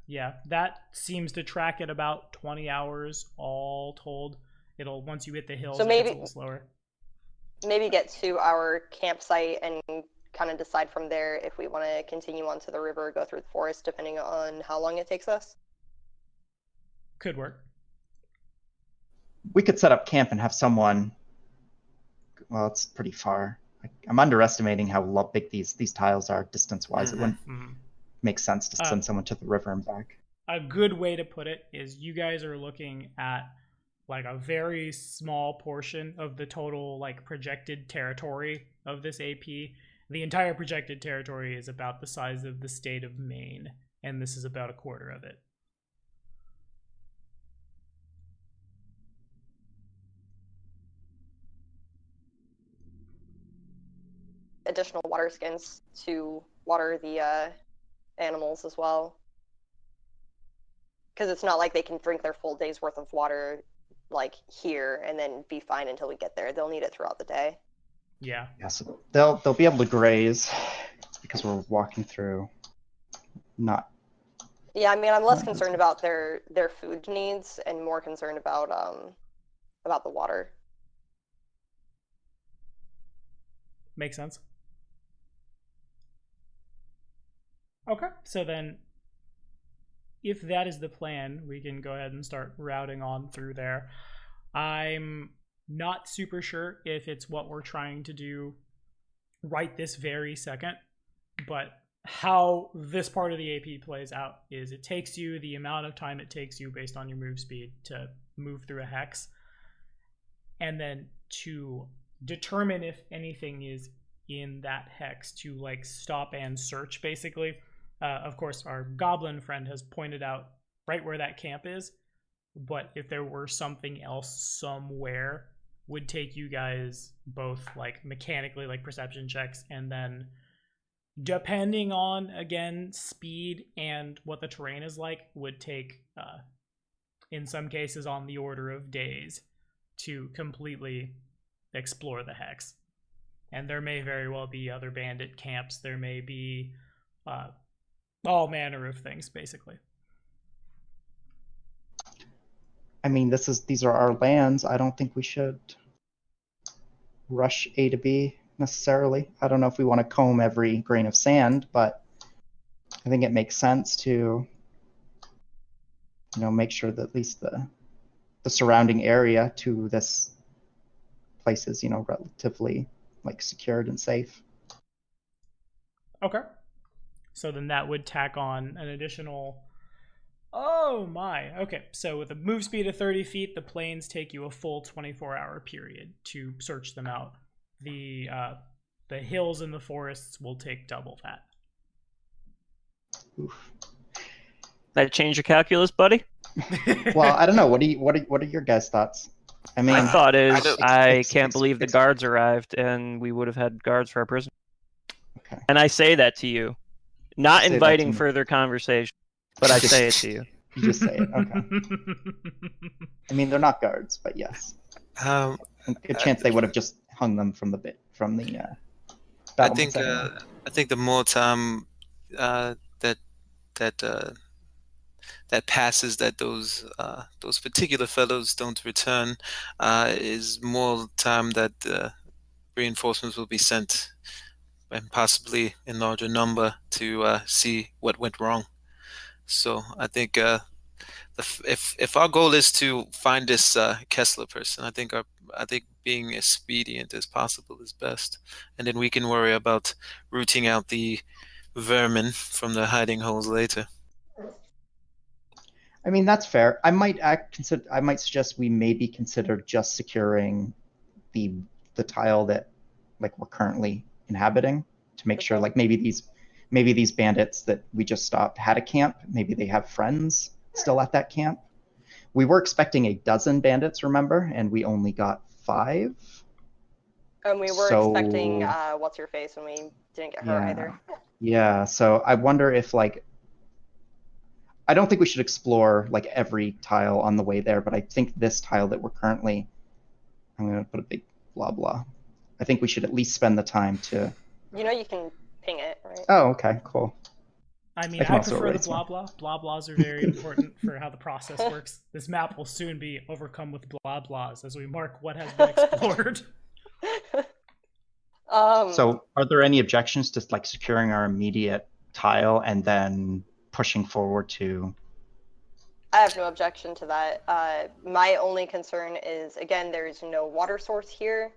Yeah, that seems to track at about 20 hours all told. It'll once you hit the hills, So it gets maybe- a little slower. Maybe get to our campsite and kind of decide from there if we want to continue on to the river or go through the forest, depending on how long it takes us. Could work. We could set up camp and have someone. Well, it's pretty far. I'm underestimating how big these tiles are distance-wise. It wouldn't Mhm. make sense to send someone to the river and back. a good way to put it is you guys are looking at like a very small portion of the total like projected territory of this AP. The entire projected territory is about the size of the state of Maine, and this is about a quarter of it. Additional water skins to water the animals as well. Because it's not like they can drink their full day's worth of water like here and then be fine until we get there. They'll need it throughout the day. Yeah. Yeah, so they'll be able to graze because we're walking through. Not. Yeah, I mean, I'm less concerned about their food needs and more concerned about the water. Makes sense. Okay, so then if that is the plan, we can go ahead and start routing on through there. I'm not super sure if it's what we're trying to do right this very second, but how this part of the AP plays out is it takes you the amount of time it takes you based on your move speed to move through a hex, and then to determine if anything is in that hex to like stop and search basically. Of course, our goblin friend has pointed out right where that camp is, but if there were something else somewhere, would take you guys both like mechanically like perception checks, and then depending on again speed and what the terrain is like, would take in some cases on the order of days to completely explore the hex. And there may very well be other bandit camps. There may be all manner of things, basically. I mean, these are our lands. I don't think we should rush A to B necessarily. I don't know if we want to comb every grain of sand, but I think it makes sense to, make sure that at least the surrounding area to this place is, relatively like secured and safe. Okay. So then that would tack on an additional... Oh my. Okay, so with a move speed of 30 feet, the plains take you a full 24-hour period to search them out. The hills and the forests will take double that. Oof. That change your calculus, buddy? Well, I don't know. What are your guys' thoughts? I mean, My thought is, I can't it's- believe the guards arrived, and we would have had guards for our prison. Okay. And I say that to you, not Say that inviting to me. further conversation, but I say it to you. You just say it. Okay. I mean, they're not guards, but yes. Um, A good chance they would have just hung them from the I battlements think anyway. I think the more time that passes that those particular fellows don't return, is more time that reinforcements will be sent, and possibly in larger number, to see what went wrong. So I think if our goal is to find this Kessler person, I think being as expedient as possible is best, and then we can worry about rooting out the vermin from the hiding holes later. I mean, that's fair. I might suggest we maybe consider just securing the tile that like we're currently inhabiting to make sure like maybe these bandits that we just stopped had a camp. Maybe they have friends still at that camp. We were expecting a dozen bandits, remember, and we only got 5. And we were expecting what's her face, and we didn't get her either. Yeah, so I wonder if like I don't think we should explore like every tile on the way there, but I think this tile that we're currently, I'm going to put a big blah blah. I think we should at least spend the time to... You can ping it, right? Oh, okay, cool. I mean, I prefer the blah blah. Blah blahs are very important for how the process works. This map will soon be overcome with blah blahs as we mark what has been explored. So are there any objections to like securing our immediate tile and then pushing forward to... I have no objection to that. My only concern is, again, there's no water source here,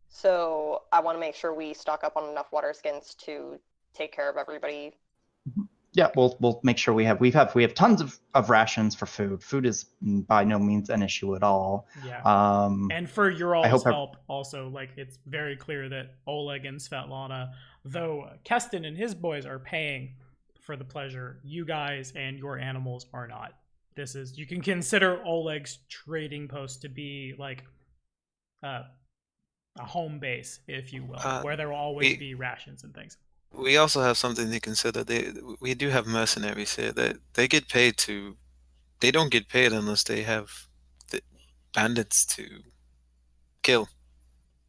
so I want to make sure we stock up on enough water skins to take care of everybody Yeah, we'll make sure we have tons of rations for food. Food is by no means an issue at all. Yeah. Um, And for your all's hope help, also, like, it's very clear that Oleg and Svetlana, though Kesten and his boys are paying for the pleasure, you guys and your animals are not. This is, you can consider Oleg's trading post to be like a home base, if you will, where there will always be rations and things. We also have something to consider. We do have mercenaries here that they get paid to. They don't get paid unless they have the bandits to kill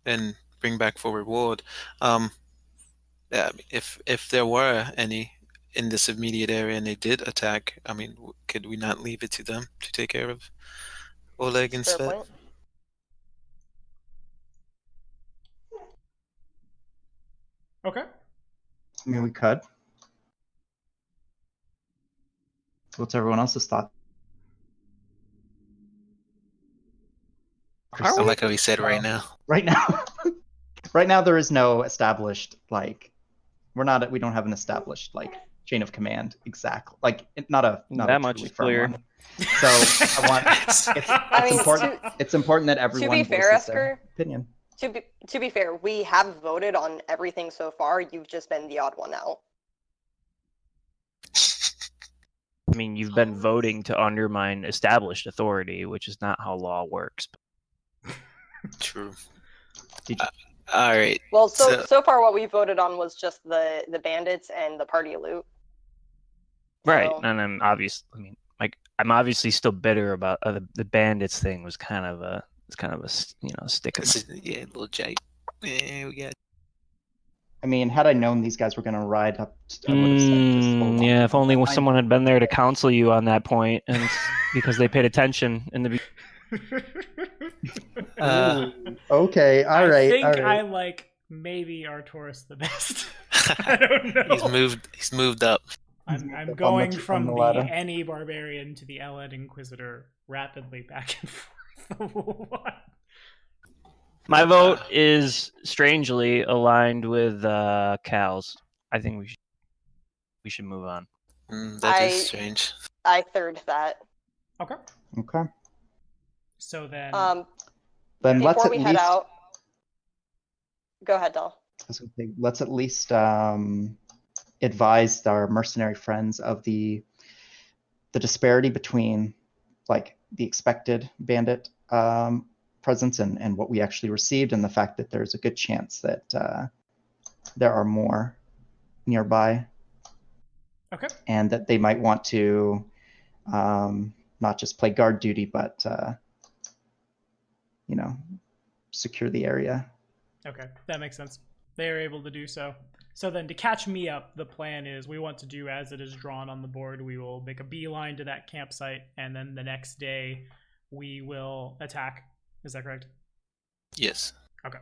and bring back for reward. Yeah, if there were any in this immediate area and they did attack, I mean, could we not leave it to them to take care of Oleg and Fair Svet? point. Okay. I mean, we could. What's everyone else's thought? I like how he said right now. Right now, right now there is no established we don't have an established chain of command exactly not a That much truly is firm clear. one. So I want important. It's important that everyone to be fair, voices their Esker, opinion. To be fair, we have voted on everything so far. You've just been the odd one out. I mean, you've been voting to undermine established authority, which is not how law works. True. Did you- All right. Well, so far what we voted on was just the bandits and the party loot. Right, So- and I'm I'm obviously still bitter about the bandits thing. Was kind of a stick in the Yeah, a little jake. Yeah, we got. I mean, had I known these guys were going to ride up, I would have said just hold on. Yeah, if only I- someone had been there to counsel you on that point, and because they paid attention in the beginning. Okay, all right. I think all right. I like maybe Artoris the best. I don't know. He's moved up. I'm going from the the ladder. any barbarian to the Eled Inquisitor rapidly back and forth. What? My vote is strangely aligned with Cal's. I think we should move on. That is strange. I third that. Okay. Okay. So then, Then let's Before at we least head out, go ahead, Del. I was gonna say, let's at least advise our mercenary friends of the disparity between the expected bandit presence and what we actually received, and the fact that there's a good chance that there are more nearby. Okay. And that they might want to not just play guard duty, but secure the area. Okay, that makes sense. They are able to do so. So then, to catch me up, the plan is we want to do as it is drawn on the board. We will make a beeline to that campsite, and then the next day we will attack. Is that correct? Yes. Okay.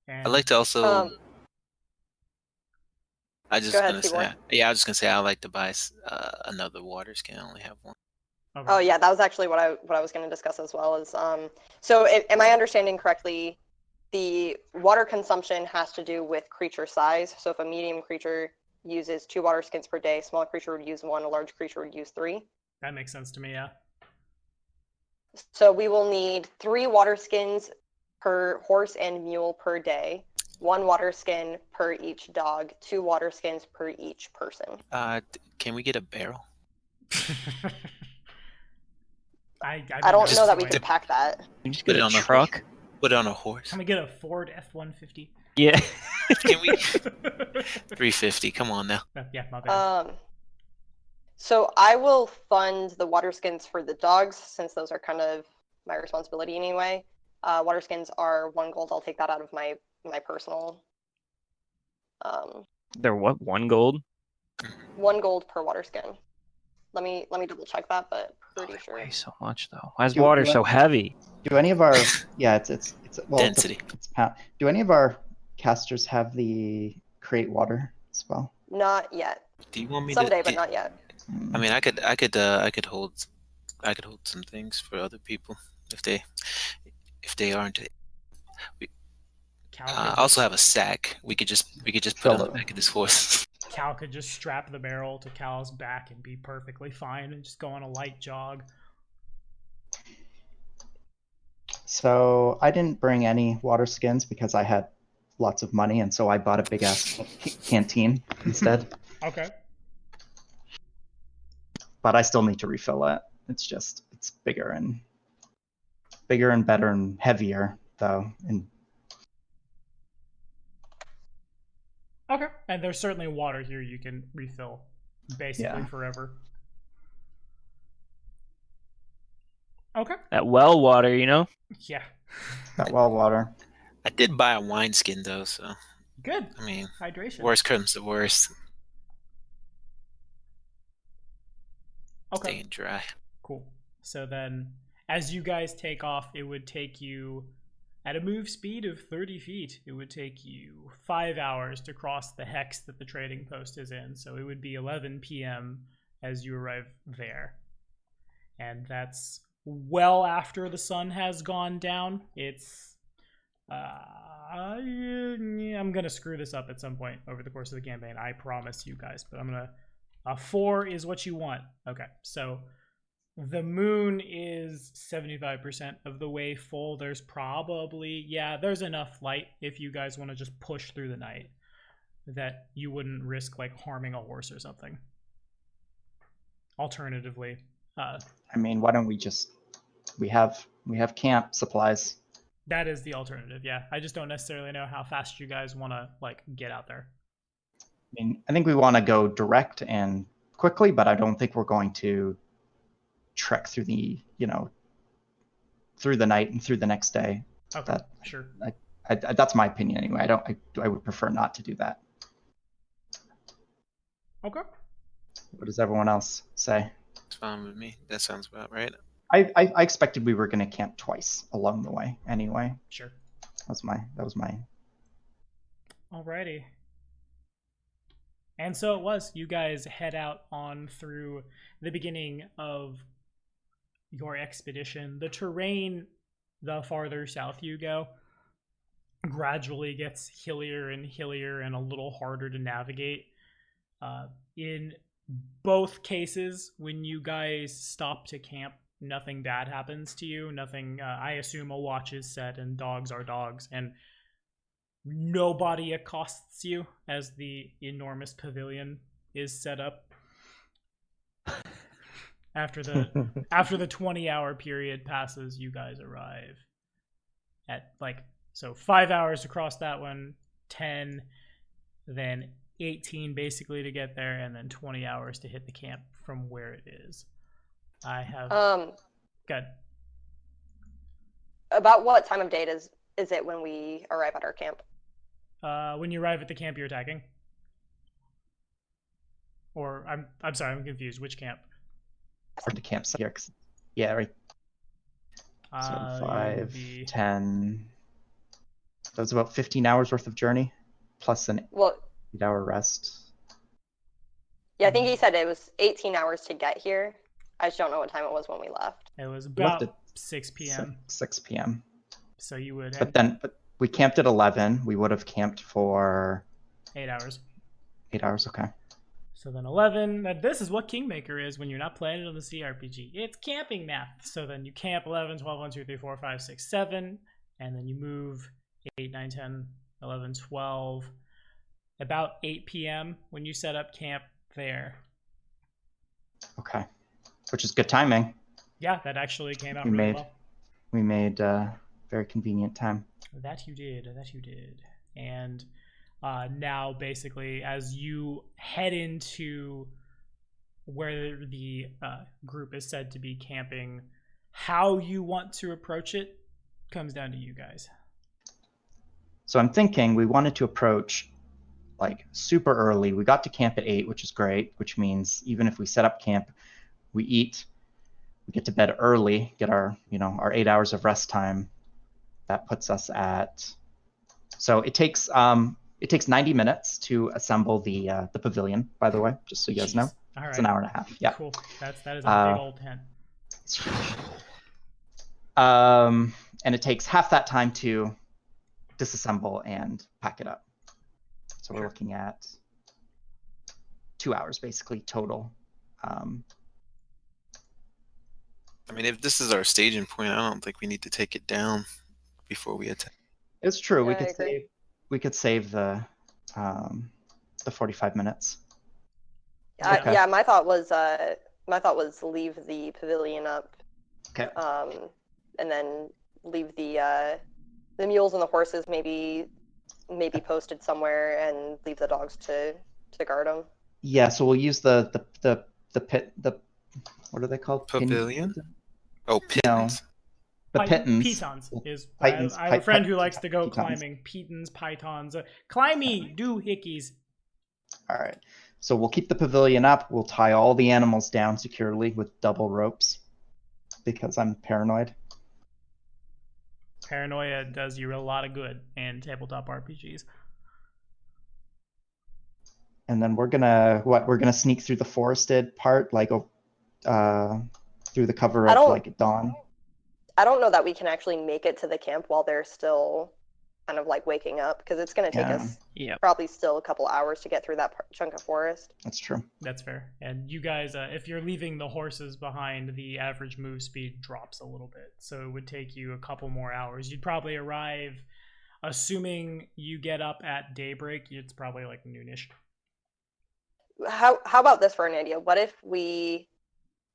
And I'd like to also. I just Go ahead, gonna say. Tibor. Yeah, I was just gonna say I'd like to buy another water skin. I only have one. okay. Oh yeah, that was actually what I was going to discuss as well. Is so am I understanding correctly? The water consumption has to do with creature size. So if a medium creature uses 2 water skins per day, small creature would use 1, a large creature would use 3. That makes sense to me. Yeah. So we will need 3 water skins per horse and mule per day, 1 water skin per each dog, 2 water skins per each person. Can we get a barrel? I don't know that we can could pack that. You just Put get it a on a truck. Put it on a horse. Can we get a Ford F-150? Yeah. Can we? 350. Come on now. Yeah, my bad. So I will fund the water skins for the dogs, since those are kind of my responsibility anyway. Water skins are 1 gold. I'll take that out of my personal. They're what? 1 gold? 1 gold per water skin. Let me double check that, but pretty They sure. weigh so much though. Why is Do- water do so I- heavy? Do any of our it's Density. It's pound. Do any of our casters have the create water spell? Not yet. Do you want me Someday, to? but not yet. I mean, I could hold some things for other people if they aren't. I also have a sack. We could just put Fill on the it. back of this horse. Cal could just strap the barrel to Cal's back and be perfectly fine and just go on a light jog. So I didn't bring any water skins because I had lots of money, and so I bought a big ass canteen instead. Okay. But I still need to refill it. It's bigger and better and heavier though. And Okay. And there's certainly water here you can refill basically forever. Okay. That well water, you know? Yeah. that well water. I did buy a wineskin though, so Good. I mean, Hydration. worst comes to worst, Okay. staying dry. Cool. So then, as you guys take off, it would take you, at a move speed of 30 feet, it would take you 5 hours to cross the hex that the trading post is in. So it would be 11 p.m. as you arrive there. And that's well after the sun has gone down. It's... I'm going to screw this up at some point over the course of the campaign. I promise you guys. But I'm going to... 4 is what you want. Okay, so... The moon is 75% of the way full. There's probably, there's enough light if you guys want to just push through the night that you wouldn't risk like harming a horse or something. Alternatively, I mean, why don't we have camp supplies. That is the alternative. Yeah, I just don't necessarily know how fast you guys want to like get out there. I mean, I think we want to go direct and quickly, but I don't think we're going to trek through the through the night and through the next day. Okay, sure. That's my opinion anyway. I would prefer not to do that. Okay. What does everyone else say? It's fine with me. That sounds about right. I expected we were going to camp twice along the way anyway. Sure. That was my Alrighty. And so it was. You guys head out on through the beginning of your expedition. The terrain, the farther south you go, gradually gets hillier and hillier and a little harder to navigate. In both cases, when you guys stop to camp, nothing bad happens to you. Nothing, I assume a watch is set and dogs are dogs, and nobody accosts you as the enormous pavilion is set up. After the 20-hour period passes, you guys arrive at 5 hours to cross that one, 10, then 18 basically to get there, and then 20 hours to hit the camp from where it is. I have good. About what time of day is it when we arrive at our camp? When you arrive at the camp you're attacking? Or I'm sorry, I'm confused. Which camp? Hard to camp here. Yeah, right. So 5, 10. That was about 15 hours worth of journey, plus an 8-hour rest. Yeah, I think he said it was 18 hours to get here. I just don't know what time it was when we left. It was about 6 p.m. 6 p.m. So you would. But we camped at 11. We would have camped for 8 hours. 8 hours, okay. So then 11, this is what Kingmaker is when you're not playing it on the CRPG. It's camping math. So then you camp 11, 12, 1, 2, 3, 4, 5, 6, 7, and then you move 8, 9, 10, 11, 12. About 8 p.m. when you set up camp there. Okay. Which is good timing. Yeah, that actually came out really well. We made very convenient time. That you did. And now basically as you head into where the group is said to be camping, how you want to approach it comes down to you guys. So I'm thinking we wanted to approach super early. We got to camp at 8, which is great, which means even if we set up camp, we eat, we get to bed early, get our 8 hours of rest time. That puts us at, so it takes 90 minutes to assemble the pavilion, by the way, just so you guys know. All right. It's an hour and a half. Yeah. Cool. That is a big old tent. And it takes half that time to disassemble and pack it up. So we're looking at 2 hours basically total. I mean, if this is our staging point, I don't think we need to take it down before we attack. It's true. Yeah, I agree. We could save the 45 minutes. Okay. Yeah, my thought was leave the pavilion up. Okay. And then leave the mules and the horses maybe posted somewhere, and leave the dogs to guard them. Yeah, so we'll use the pit, what are they called? Pavilion? Oh, No. pitons. The pitons. Pitons is. Pitons, I have a friend who pit- likes to go pitons. climbing. Pitons, pythons, climby, do hickeys. All right. So we'll keep the pavilion up. We'll tie all the animals down securely with double ropes because I'm paranoid. Paranoia does you a lot of good in tabletop RPGs. And then we're gonna sneak through the forested part, like through the cover of like dawn. I don't know that we can actually make it to the camp while they're still kind of like waking up, because it's going to take us probably still a couple hours to get through that chunk of forest. That's true. That's fair. And you guys, if you're leaving the horses behind, the average move speed drops a little bit. So it would take you a couple more hours. You'd probably arrive, assuming you get up at daybreak, it's probably like noonish. How about this for an idea? What if we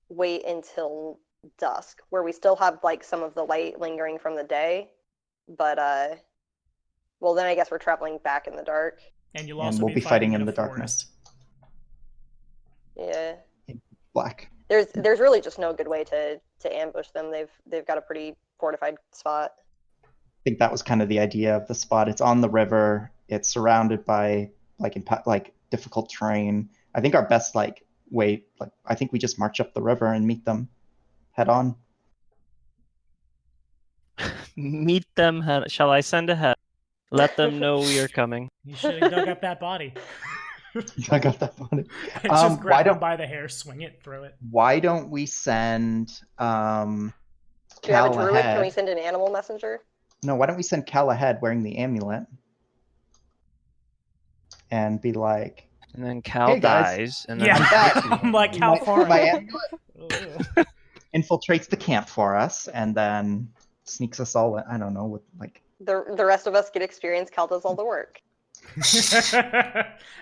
wait until dusk, where we still have like some of the light lingering from the day, but well, then I guess we're traveling back in the dark. And you'll also we'll be fighting in the forest. Darkness. Yeah. Black. There's really just no good way to ambush them. They've got a pretty fortified spot. I think that was kind of the idea of the spot. It's on the river. It's surrounded by like difficult terrain. I think our best way, I think we just march up the river and meet them head on. Meet them head. Shall I send ahead? Let them know we are coming. You should have dug up that body. I got that funny. Just grab him by the hair, swing it, throw it. Why don't we send Do you have a druid? Can we send an animal messenger? No, why don't we send Cal ahead wearing the amulet? And be like... And then Cal hey guys. dies. And then I'm like, how far? My amulet infiltrates the camp for us, and then sneaks us all in. I don't know, with like... The rest of us get experience. Cal does all the work.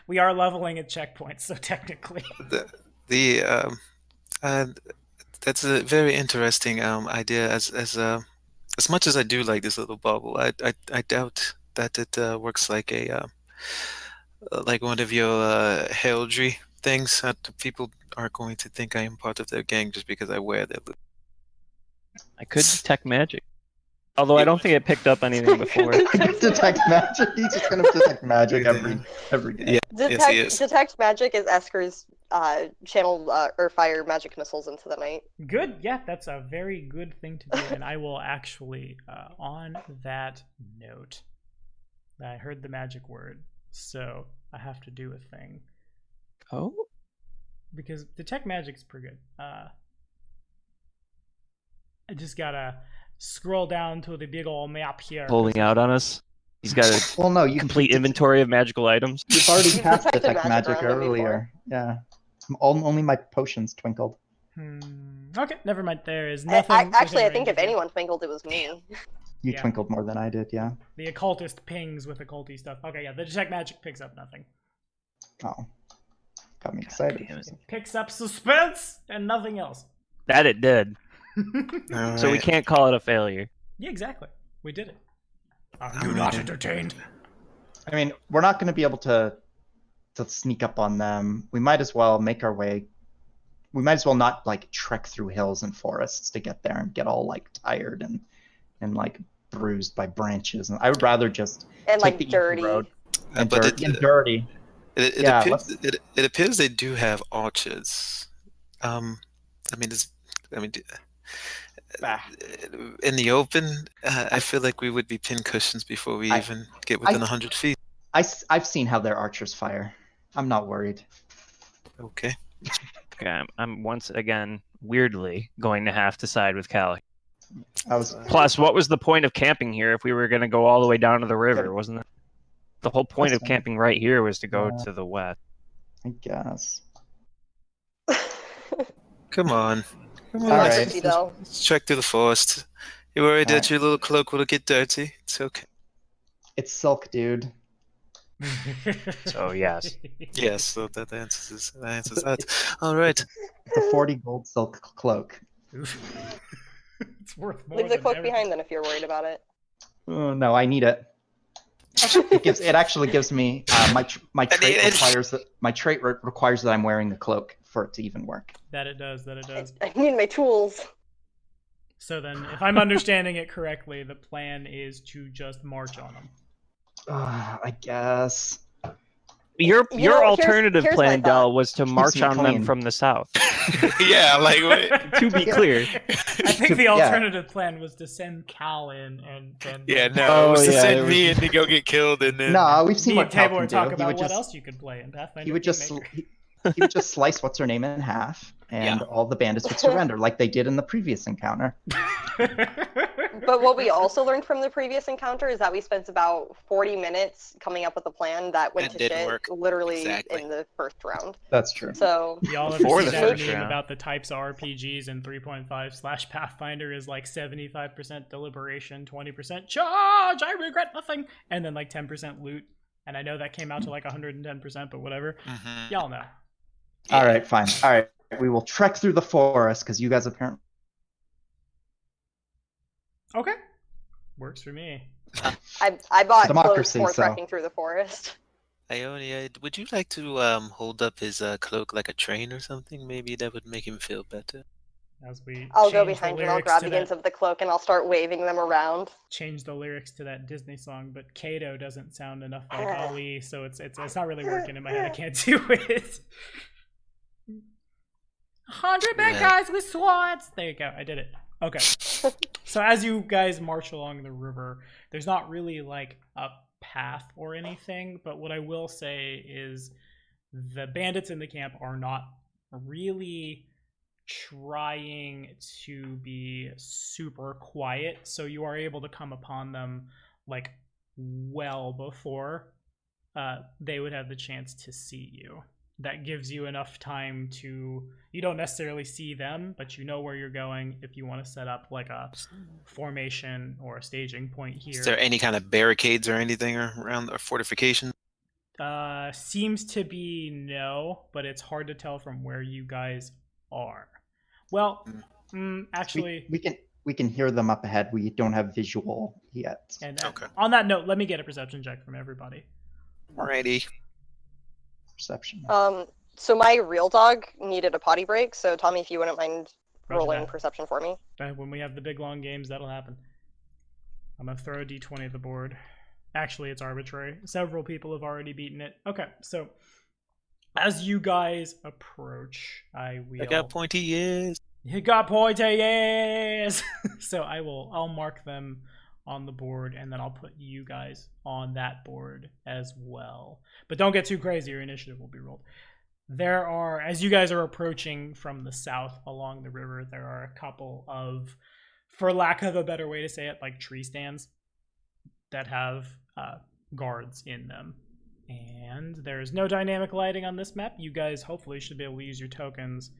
We are leveling at checkpoints, so technically. That's a very interesting idea. As much as I do like this little bubble, I doubt that it works like a like one of your heraldry things. People aren't going to think I am part of their gang just because I wear their look. I could detect magic. Although I don't think it picked up anything before. Detect magic? He's just going to detect magic every day. Yeah, yes, he is. Detect magic is Esker's channel or fire magic missiles into the night. Good, yeah, that's a very good thing to do. And I will actually, on that note, I heard the magic word, so I have to do a thing. Oh? Because detect magic's pretty good. I just gotta scroll down to the big old map here. Pulling out on us. He's got a complete inventory of magical items. You've already cast detect magic earlier. Yeah. Only my potions twinkled. Okay, never mind. There is nothing. I think if anyone twinkled, it was me. You twinkled more than I did, yeah. The occultist pings with occulty stuff. Okay, yeah, the detect magic picks up nothing. Oh. Got me excited. It picks up suspense and nothing else. That it did. Right. So we can't call it a failure. Yeah, exactly. We did it. Are you not entertained? I mean, we're not going to be able to sneak up on them. We might as well make our way. We might as well not trek through hills and forests to get there and get all tired and bruised by branches. And I would rather just take the dirty. easy road. And dirty. Dirty. It appears they do have archers. In the open, I feel like we would be pincushions before we even get within 100 feet. I've seen how their archers fire. I'm not worried. Okay. Okay, I'm once again weirdly going to have to side with Callie. Plus, what was the point of camping here if we were going to go all the way down to the river? Wasn't it? The whole point of camping right here was to go to the west. I guess. Come on. Come on. All Like right. a Fidel. Let's trek through the forest. You worried All that right. your little cloak will get dirty? It's okay. It's silk, dude. So, yes. Yes, so that answers that. All right. It's a 40 gold silk cloak. It's worth more Leave the than cloak everything. behind then if you're worried about it. Oh, no, I need it. It actually gives me my trait requires that I'm wearing the cloak for it to even work. That it does. I need my tools. So then, if I'm understanding it correctly, the plan is to just march on them. I guess. Your You know, alternative here's my plan, thought. Del, was to march me on them clean. from the south. Yeah, like wait. To be clear. I think the alternative plan was to send Cal in and Yeah, no, Oh, it was to yeah, send it me in to go get killed and then No, we've seen me what and Cal Tabor can talk do. about what else you could play in Pathfinder. He would just Kingmaker. he would just slice what's her name in half, and all the bandits would surrender, like they did in the previous encounter. But what we also learned from the previous encounter is that we spent about 40 minutes coming up with a plan that went That to didn't shit work. literally Exactly. in the first round. That's true. So Y'all ever Before see the that first meme round. about the types of RPGs in 3.5/Pathfinder is like 75% deliberation, 20% charge, I regret nothing, and then like 10% loot. And I know that came out to like 110%, but whatever. Y'all know. All right, fine. All right, we will trek through the forest because you guys apparently. Okay. Works for me. I bought clothes Democracy, for so. trekking through the forest. Ionia, would you like to hold up his cloak like a train or something? Maybe that would make him feel better. As we I'll go change behind the you and I'll lyrics grab to the ends that, of the cloak and I'll start waving them around. change the lyrics to that Disney song, but Kato doesn't sound enough like Ali, so it's not really working in my head. I can't do it. 100 bad guys with swords. There you go. I did it. Okay. So as you guys march along the river, there's not really like a path or anything, but what I will say is the bandits in the camp are not really trying to be super quiet, so you are able to come upon them like well before they would have the chance to see you. That gives you enough time to, you don't necessarily see them, but you know where you're going if you want to set up like a formation or a staging point here. Is there any kind of barricades or anything around or fortification? Seems to be no, but it's hard to tell from where you guys are. Well, actually, we can hear them up ahead. We don't have visual yet. and Okay. on that note, let me get a perception check from everybody. Alrighty. Perception. So my real dog needed a potty break, so Tommy, if you wouldn't mind Roger rolling that. perception for me. When we have the big long games, that'll happen. I'm gonna throw a d20 at the board. Actually, it's arbitrary. Several people have already beaten it. Okay, so as you guys approach, I got pointy ears. You got pointy ears. So I'll mark them on the board, and then I'll put you guys on that board as well. But don't get too crazy, your initiative will be rolled. There are, as you guys are approaching from the south along the river, there are a couple of, for lack of a better way to say it, like tree stands that have guards in them. And there's no dynamic lighting on this map. You guys hopefully should be able to use your tokens.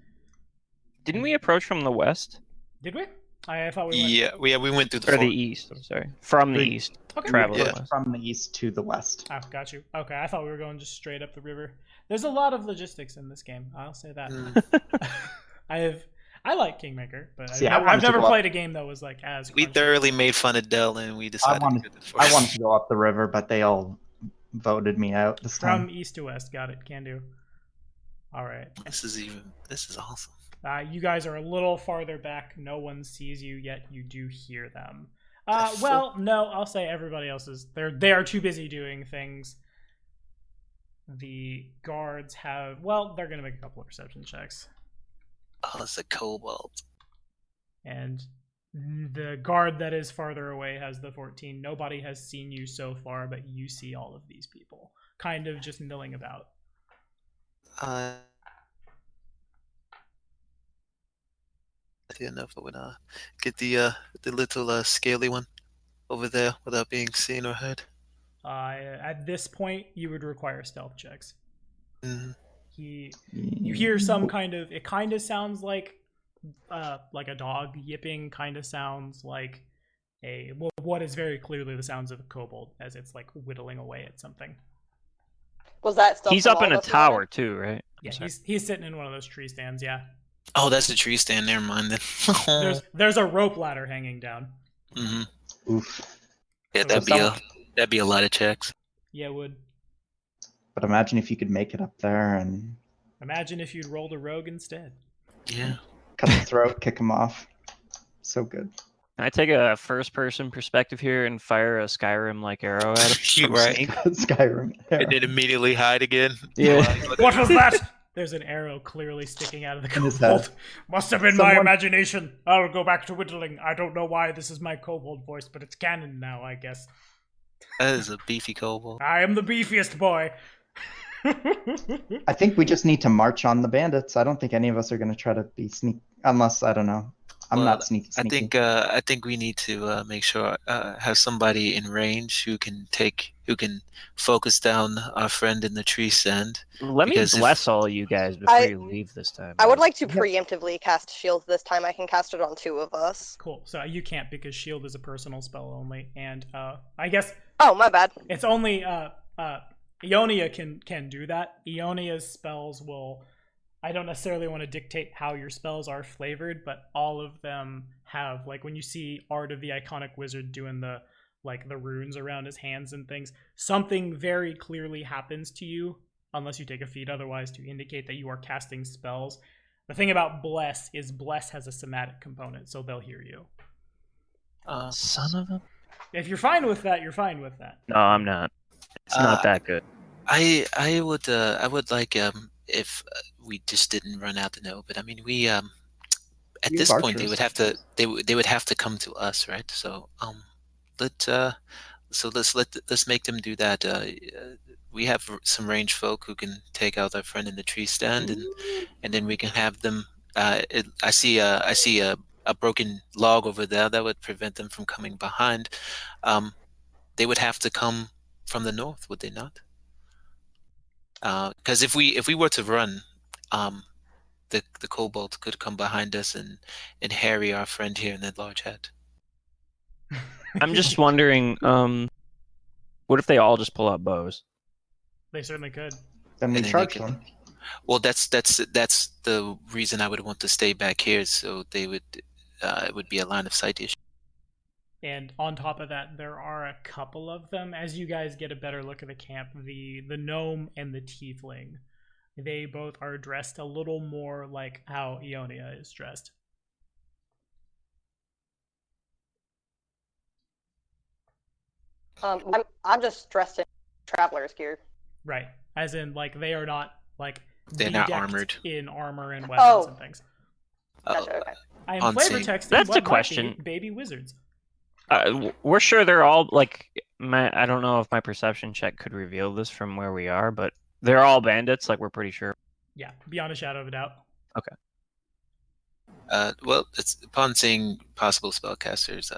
Didn't we approach from the west? Did we? I thought we went. Yeah, we went through the Or the fort. east, sorry. From the The- east. Okay. Traveling Yeah. west. From the east to the west. Oh, got you. Okay, I thought we were going just straight up the river. There's a lot of logistics in this game. I'll say that. I like Kingmaker, but See, I've never go up- played a game that was like as. We crunchy. thoroughly made fun of Dell, and we decided to go to the fort. I wanted to go up the river, but they all voted me out this From time. east to west. Got it. Can do. All right. This is awesome. You guys are a little farther back. No one sees you yet. You do hear them. Well, no, I'll say everybody else is. They are too busy doing things. The guards have. Well, they're gonna make a couple of perception checks. Oh, it's a cobalt. And the guard that is farther away has the 14. Nobody has seen you so far, but you see all of these people kind of just milling about. Enough would get the little scaly one over there without being seen or heard. At this point, you would require stealth checks. Mhm. You hear some kind of, it kind of sounds like a dog yipping, kind of sounds like what is very clearly the sounds of a kobold as it's like whittling away at something. Was that still He's from up in all a of us tower too, right? Yeah, he's sitting in one of those tree stands. Yeah. Oh, that's a tree stand. Never mind then. There's a rope ladder hanging down. Mm-hmm. Oof. Yeah, So that'd be a lot of checks. Yeah, it would. But imagine if you could make it up there and Imagine if you'd rolled a rogue instead. Yeah. cut the throat, kick him off. So good. Can I take a first-person perspective here and fire a Skyrim-like arrow at him? Shoot, from right. Sneak? Skyrim. And then immediately hide again. Yeah. What was that? There's an arrow clearly sticking out of the In his kobold. head. Must have been my imagination. I'll go back to whittling. I don't know why this is my kobold voice, but it's canon now, I guess. That is a beefy kobold. I am the beefiest boy. I think we just need to march on the bandits. I don't think any of us are going to try to be unless, I don't know. I'm Well, not sneaky. I think we need to make sure have somebody in range who can focus down our friend in the tree stand. Let me Because bless all you guys before you leave this time. I would like to preemptively cast shields this time. I can cast it on 2 of us. Cool. So you can't because shield is a personal spell only, and I guess Oh, my bad. it's only Ionia can do that. Ionia's spells will. I don't necessarily want to dictate how your spells are flavored, but all of them have, like, when you see Art of the Iconic Wizard doing the runes around his hands and things, something very clearly happens to you, unless you take a feat otherwise, to indicate that you are casting spells. The thing about Bless is Bless has a somatic component, so they'll hear you. Son of a... If you're fine with that, you're fine with that. No, I'm not. It's not that good. I would like if we just didn't run out the no, but I mean we at You this have point they archers. would have to come to us, right? So let's make them do that. We have some range folk who can take out our friend in the tree stand, and then we can have them. I see a broken log over there that would prevent them from coming behind. They would have to come from the north, would they not? Because if we were to run, the kobold could come behind us and harry our friend here in that large hat. I'm just wondering, what if they all just pull out bows? They certainly could. Then we And then charge they can- them. Well, that's the reason I would want to stay back here, so they would it would be a line of sight issue. And on top of that, there are a couple of them. As you guys get a better look at the camp, the gnome and the tiefling, they both are dressed a little more like how Ionia is dressed. I'm just dressed in traveler's gear. Right. As in, like, they are not, like, They're not bedecked armored. in armor and weapons and things. Gotcha, okay. I am On flavor scene. texting That's what the might question. be baby wizards. We're sure they're all, like, I don't know if my perception check could reveal this from where we are, but they're all bandits, like, we're pretty sure. Yeah, beyond a shadow of a doubt. Okay. Well, it's upon seeing possible spellcasters,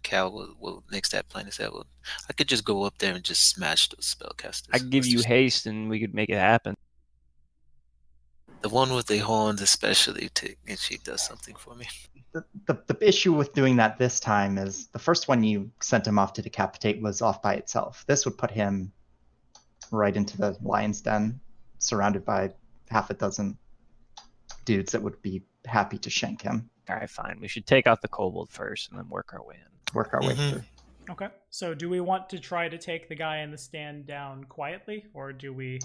Cal will next that plan is that I could just go up there and just smash those spellcasters. I could give you haste and we could make it happen. The one with the horns, especially, if she does something for me. The issue with doing that this time is the first one you sent him off to decapitate was off by itself. This would put him right into the lion's den, surrounded by half a dozen dudes that would be happy to shank him. All right, fine. We should take out the kobold first and then work our way in. Work our way Mhm. through. Okay, so do we want to try to take the guy in the stand down quietly, or do we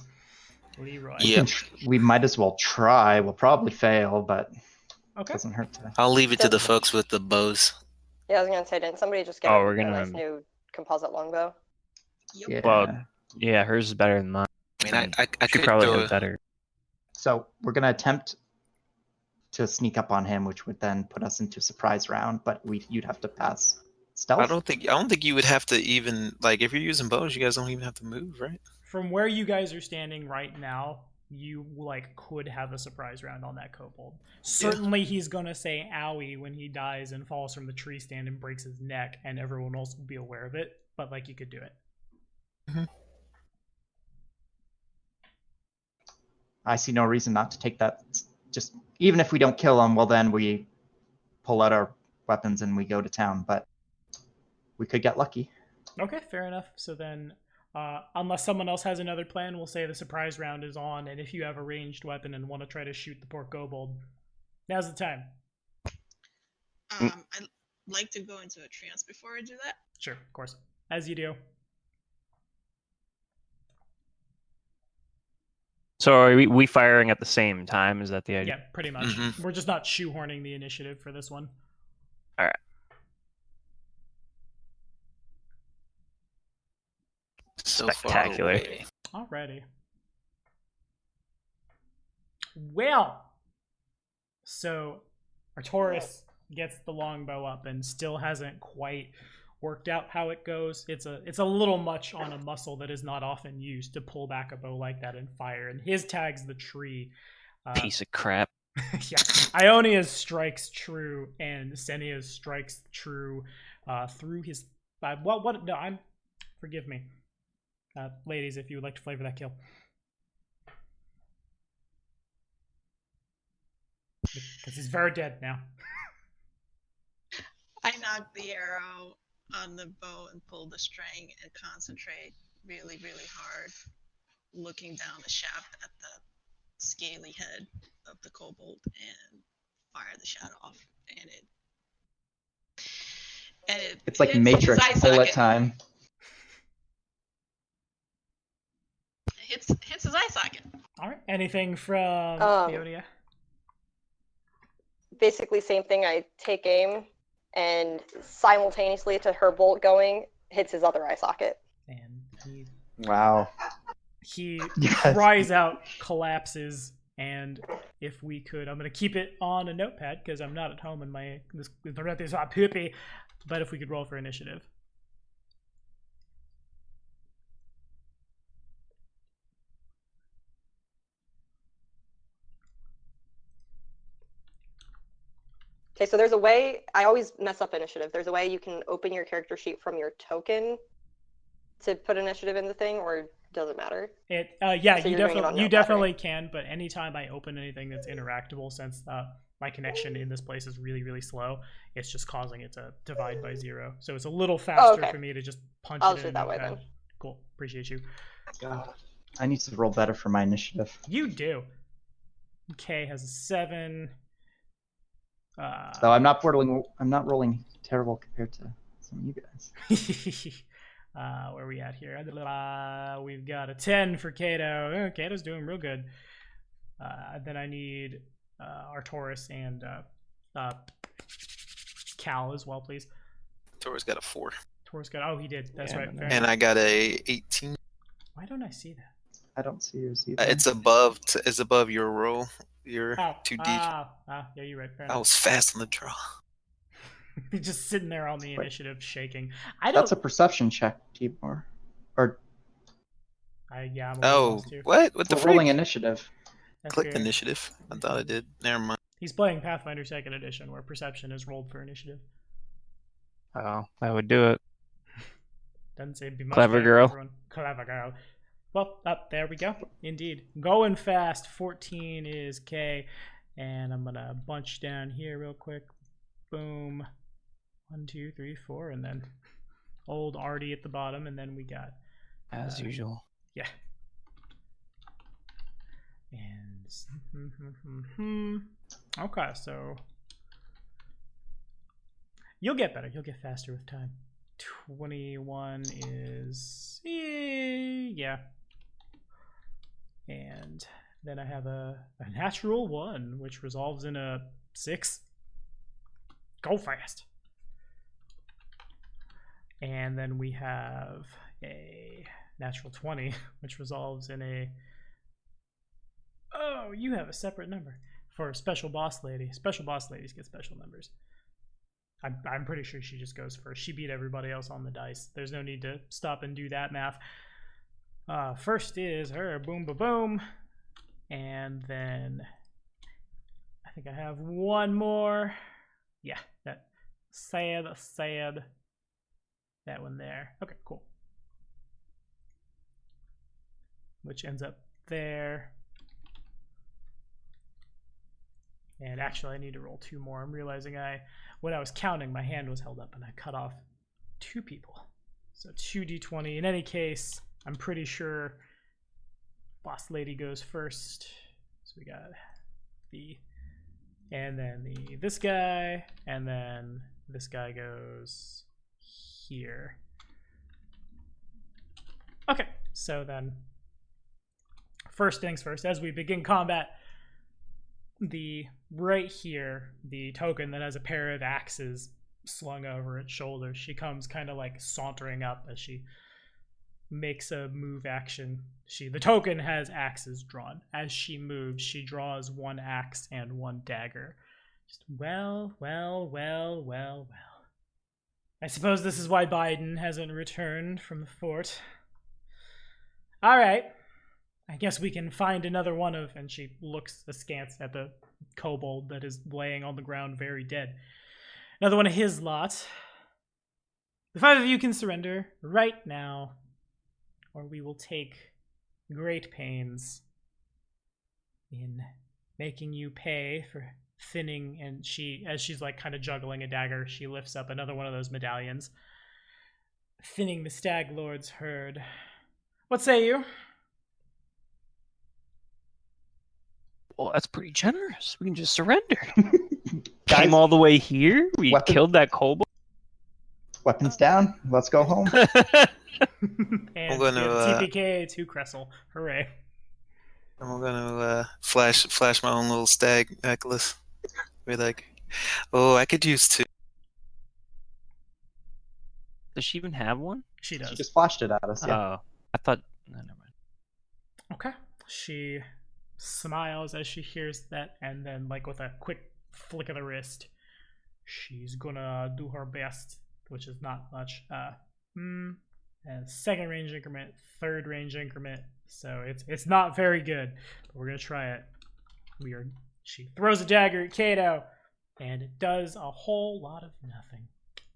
Leroy? Yeah. We might as well try. We'll probably fail, but it Okay. doesn't hurt to. I'll leave it to the folks with the bows. Yeah, I was gonna say, didn't somebody just get Oh, a we're gonna- nice new composite longbow? Yeah. Well, yeah, hers is better than mine. I mean, I She could probably throw have better. So we're going to attempt to sneak up on him, which would then put us into a surprise round, but you'd have to pass stealth. I don't think you would have to even, like, if you're using bows, you guys don't even have to move, right? From where you guys are standing right now, you could have a surprise round on that kobold. Certainly he's gonna say owie when he dies and falls from the tree stand and breaks his neck, and everyone else will be aware of it, but you could do it. I see no reason not to take that. Just even if we don't kill him, well, then we pull out our weapons and we go to town. But we could get lucky. Okay, fair enough. So then, unless someone else has another plan, we'll say the surprise round is on, and if you have a ranged weapon and want to try to shoot the poor kobold, now's the time. I'd like to go into a trance before I do that. Sure, of course. As you do. So are we firing at the same time? Is that the idea? Yeah, pretty much. Mhm. We're just not shoehorning the initiative for this one. All right. So Spectacular. far away. Alrighty. Well, so Arcturus gets the longbow up and still hasn't quite worked out how it goes. It's a little much on a muscle that is not often used to pull back a bow like that and fire. And his tag's the tree. Piece of crap. Yeah, Ionia's strikes true, and Senia's strikes true through his. What? No, forgive me, ladies, if you would like to flavor that kill. Because he's very dead now. I knock the arrow on the bow and pull the string and concentrate really, really hard, looking down the shaft at the scaly head of the kobold and fire the shot off. And it It's like hits Matrix his eye bullet socket. time. Hits his eye socket. All right. Anything from Ionia? Basically, same thing. I take aim, and simultaneously to her bolt going, hits his other eye socket. And Wow. he Yes. cries out, collapses, and if we could, I'm going to keep it on a notepad because I'm not at home and this is not poopy, but if we could roll for initiative. Okay, so there's a way, I always mess up initiative. There's a way you can open your character sheet from your token to put initiative in the thing, or does it matter? Yeah, So you you're doing it on definitely Notepad, right? can, but anytime I open anything that's interactable, since my connection in this place is really, really slow, it's just causing it to divide by 0. So it's a little faster okay. for me to just punch I'll it do in it that way Notepad. then. Cool, appreciate you. I need to roll better for my initiative. You do. K has a 7. So I'm not rolling terrible compared to some of you guys. Where are we at here? We've got a 10 for Kato. Oh, Kato's doing real good. Then I need Arcturus and Cal as well, please. Tor's got a 4. Taurus got. Oh, he did. That's right. Fair And enough. I got a 18. Why don't I see that? I don't see yours either. It's above your roll. Your 2D. Yeah, you're right. Fair I enough. was fast on the draw. He's just sitting there on the Wait. initiative, shaking. I don't. That's a perception check, Tibor. Or Yeah. I'm Oh, too. what? What the we're freak? rolling initiative. That's Clicked fair. initiative. I thought I did. Never mind. He's playing Pathfinder 2nd Edition, where perception is rolled for initiative. Oh, that would do it. Doesn't seem to be much Clever better for girl. everyone. Clever girl. Well, there we go. Indeed. Going fast. 14 is K. And I'm going to bunch down here real quick. Boom. 1, 2, 3, 4. And then old Artie at the bottom. And then we got... As usual. Yeah. And... Okay, so... You'll get better. You'll get faster with time. 21 is... Yeah. And then I have a natural 1, which resolves in a 6. Go fast. And then we have a natural 20, which resolves in a... Oh, you have a separate number for special boss lady. Special boss ladies get special numbers. I'm pretty sure she just goes first. She beat everybody else on the dice. There's no need to stop and do that math. First is her. Boom, ba boom. And then I think I have one more. Yeah, that sad. That one there. Okay, cool. Which ends up there. And actually, I need to roll 2 more. I'm realizing when I was counting, my hand was held up and I cut off 2 people. So 2d20. In any case, I'm pretty sure Boss Lady goes first. So we got this guy, and then this guy goes here. Okay, so then first things first, as we begin combat, right here, the token that has a pair of axes slung over its shoulder, she comes kind of like sauntering up as she makes a move action. The token has axes drawn. As she moves, she draws 1 axe and 1 dagger. Just well. I suppose this is why Biden hasn't returned from the fort. All right. I guess we can find another one of, and she looks askance at the kobold that is laying on the ground very dead. Another one of his lot. The 5 of you can surrender right now, or we will take great pains in making you pay for thinning. And as she's like kind of juggling a dagger, she lifts up another one of those medallions. Thinning the Stag Lord's herd. What say you? Well, that's pretty generous. We can just surrender. Guys, Came all the way here. We weapon- killed that kobold. Weapons down. Let's go home. And I'm gonna, TPK to Kressel. Hooray. I'm gonna flash my own little stag necklace. Be like, oh, I could use 2. Does she even have one? She does. She just flashed it at us. Yeah. Oh, I thought. No, never mind. Okay. She smiles as she hears that, and then, like, with a quick flick of the wrist, she's gonna do her best, which is not much. And second range increment, third range increment, so it's not very good, but we're gonna try it. She throws a dagger at Kato, and it does a whole lot of nothing.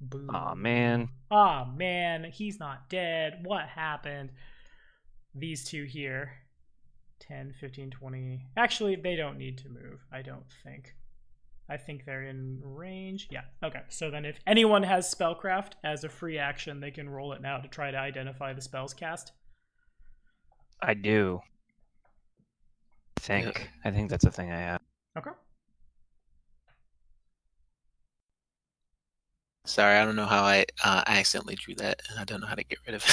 Boom. Aw, man. Aw, man, he's not dead. What happened? These two here, 10, 15, 20. Actually, they don't need to move, I don't think. I think they're in range. Yeah, okay. So then if anyone has Spellcraft as a free action, they can roll it now to try to identify the spells cast. I do. I think that's a thing I have. Okay. Sorry, I don't know how I accidentally drew that, and I don't know how to get rid of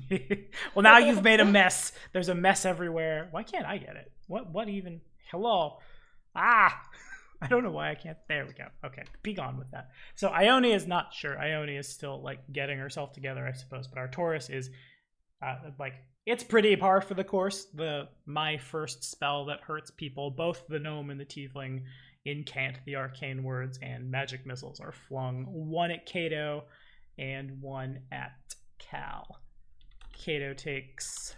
it. Well, now you've made a mess. There's a mess everywhere. Why can't I get it? What even? Hello? I don't know why I can't. There we go. Okay, be gone with that. So Ione is not sure. Ione is still like getting herself together, I suppose. But Arcturus is it's pretty par for the course. My first spell that hurts people, both the gnome and the tiefling, incant the arcane words, and magic missiles are flung. 1 at Kato and 1 at Cal. Kato takes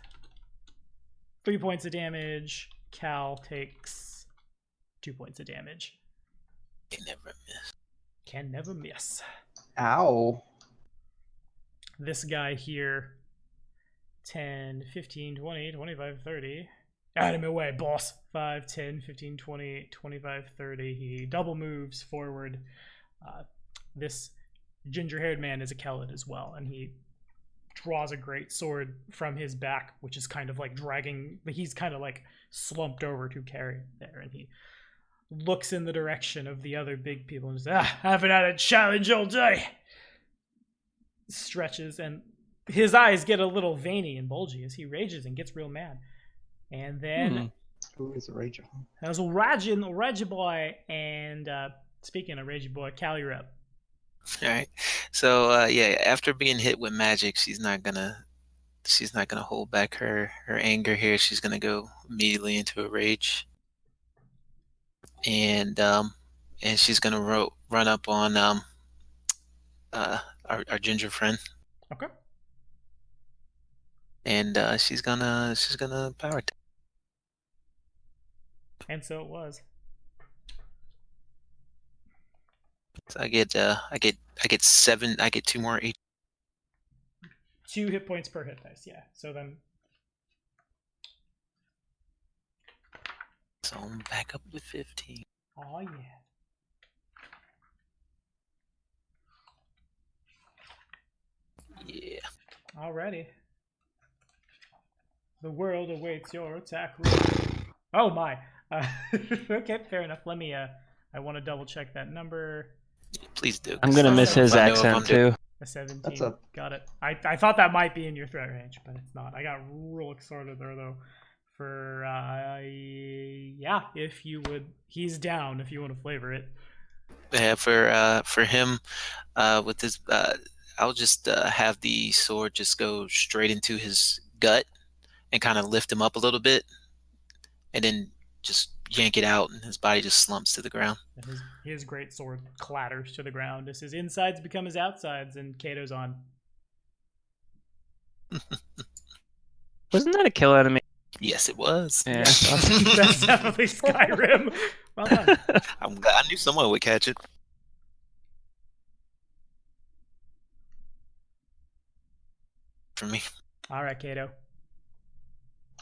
3 points of damage. Cal takes 2 points of damage. Can never miss. Ow. This guy here, 10, 15, 20, 25, 30. Out of my way, boss. 5, 10, 15, 20, 25, 30. He double moves forward. This ginger-haired man is a Kelid as well, and he draws a great sword from his back, which is kind of like dragging. He's kind of like slumped over to carry it there, and he looks in the direction of the other big people and says, haven't had a challenge all day. Stretches, and his eyes get a little veiny and bulgy as he rages and gets real mad. And then Who is a rager? that was Ragey Boy, and speaking of Ragey Boy, Cal, you're up. All right. So after being hit with magic, she's not gonna hold back her anger here. She's gonna go immediately into a rage. And she's gonna run up on our ginger friend. Okay. And she's gonna power attack. And so it was. So I get 7. I get 2 more HP. 2 hit points per hit dice, yeah. So then So I'm back up to 15. Oh, yeah. Yeah. Alrighty. The world awaits your attack roll. Oh my. Okay, fair enough. Let me, I want to double check that number. Please do. I'm gonna miss his I know if accent I'm doing- too. A 17. That's a- Got it. I thought that might be in your threat range, but it's not. I got real excited there, though. For, yeah, if you would. He's down if you want to flavor it. Yeah, for him, with this, I'll just have the sword just go straight into his gut and kind of lift him up a little bit, and then just yank it out, and his body just slumps to the ground. And his great sword clatters to the ground as his insides become his outsides, and Kato's on. Wasn't that a kill enemy? Yes, it was. Yeah. That's definitely Skyrim. Well done. I'm glad I knew someone would catch it. For me. All right, Kato.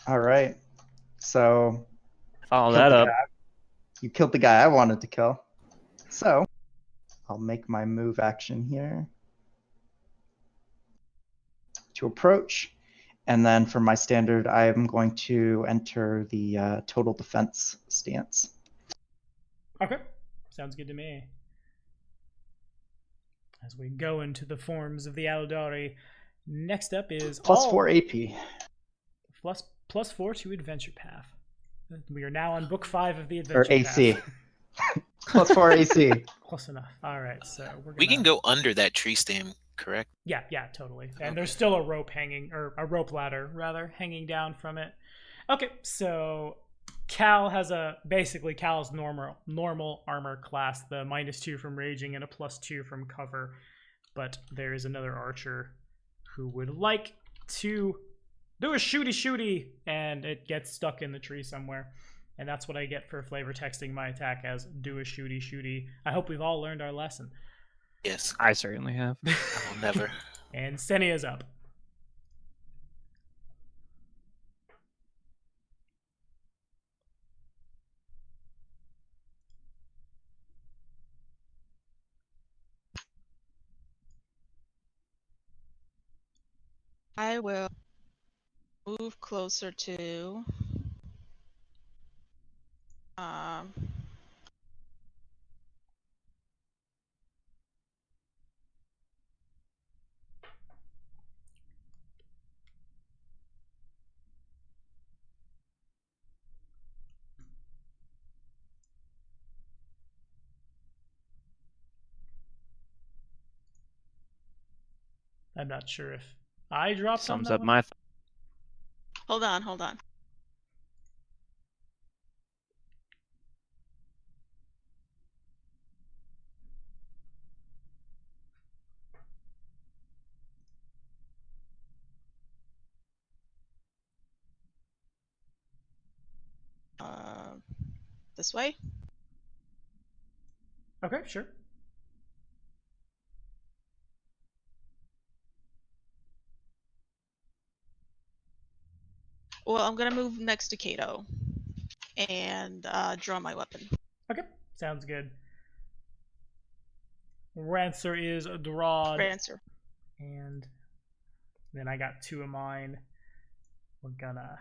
All right. So Follow killed that the up. guy. You killed the guy I wanted to kill. So I'll make my move action here to approach. And then for my standard, I am going to enter the total defense stance. Okay. Sounds good to me. As we go into the forms of the Aldari, next up is Plus 4 AP. Plus 4 to Adventure Path. We are now on book 5 of the Or Adventure AC. Path. Plus 4 AC. Close enough. All right, so we're gonna... We can go under that tree stem, correct? Yeah, totally. And there's still a rope hanging, or a rope ladder, rather, hanging down from it. Okay, so Cal has basically Cal's normal armor class, the -2 from raging and a +2 from cover. But there is another archer who would like to do a shooty, and it gets stuck in the tree somewhere. And that's what I get for flavor texting my attack as do a shooty. I hope we've all learned our lesson. Yes. I certainly have. I will never. And Senia's up. I will move closer to I'm not sure if I dropped on Sums that up one. my. hold on. This way? Okay, sure. Well, I'm gonna move next to Kato and draw my weapon. Okay, sounds good. Rancer is drawn. Rancer. And then I got 2 of mine. We're gonna...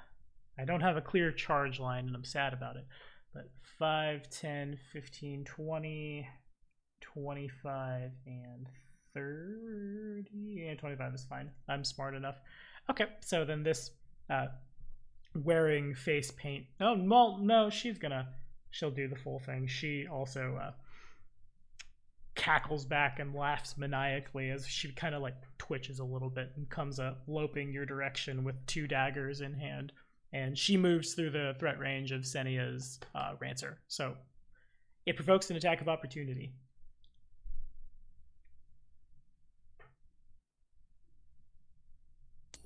I don't have a clear charge line, and I'm sad about it. But 5, 10, 15, 20, 25, and 30. Yeah, 25 is fine. I'm smart enough. Okay, so then this wearing face paint. Oh, no, she'll do the full thing. She also cackles back and laughs maniacally as she kind of like twitches a little bit and comes up loping your direction with 2 daggers in hand. And she moves through the threat range of Senia's Rancer. So it provokes an attack of opportunity.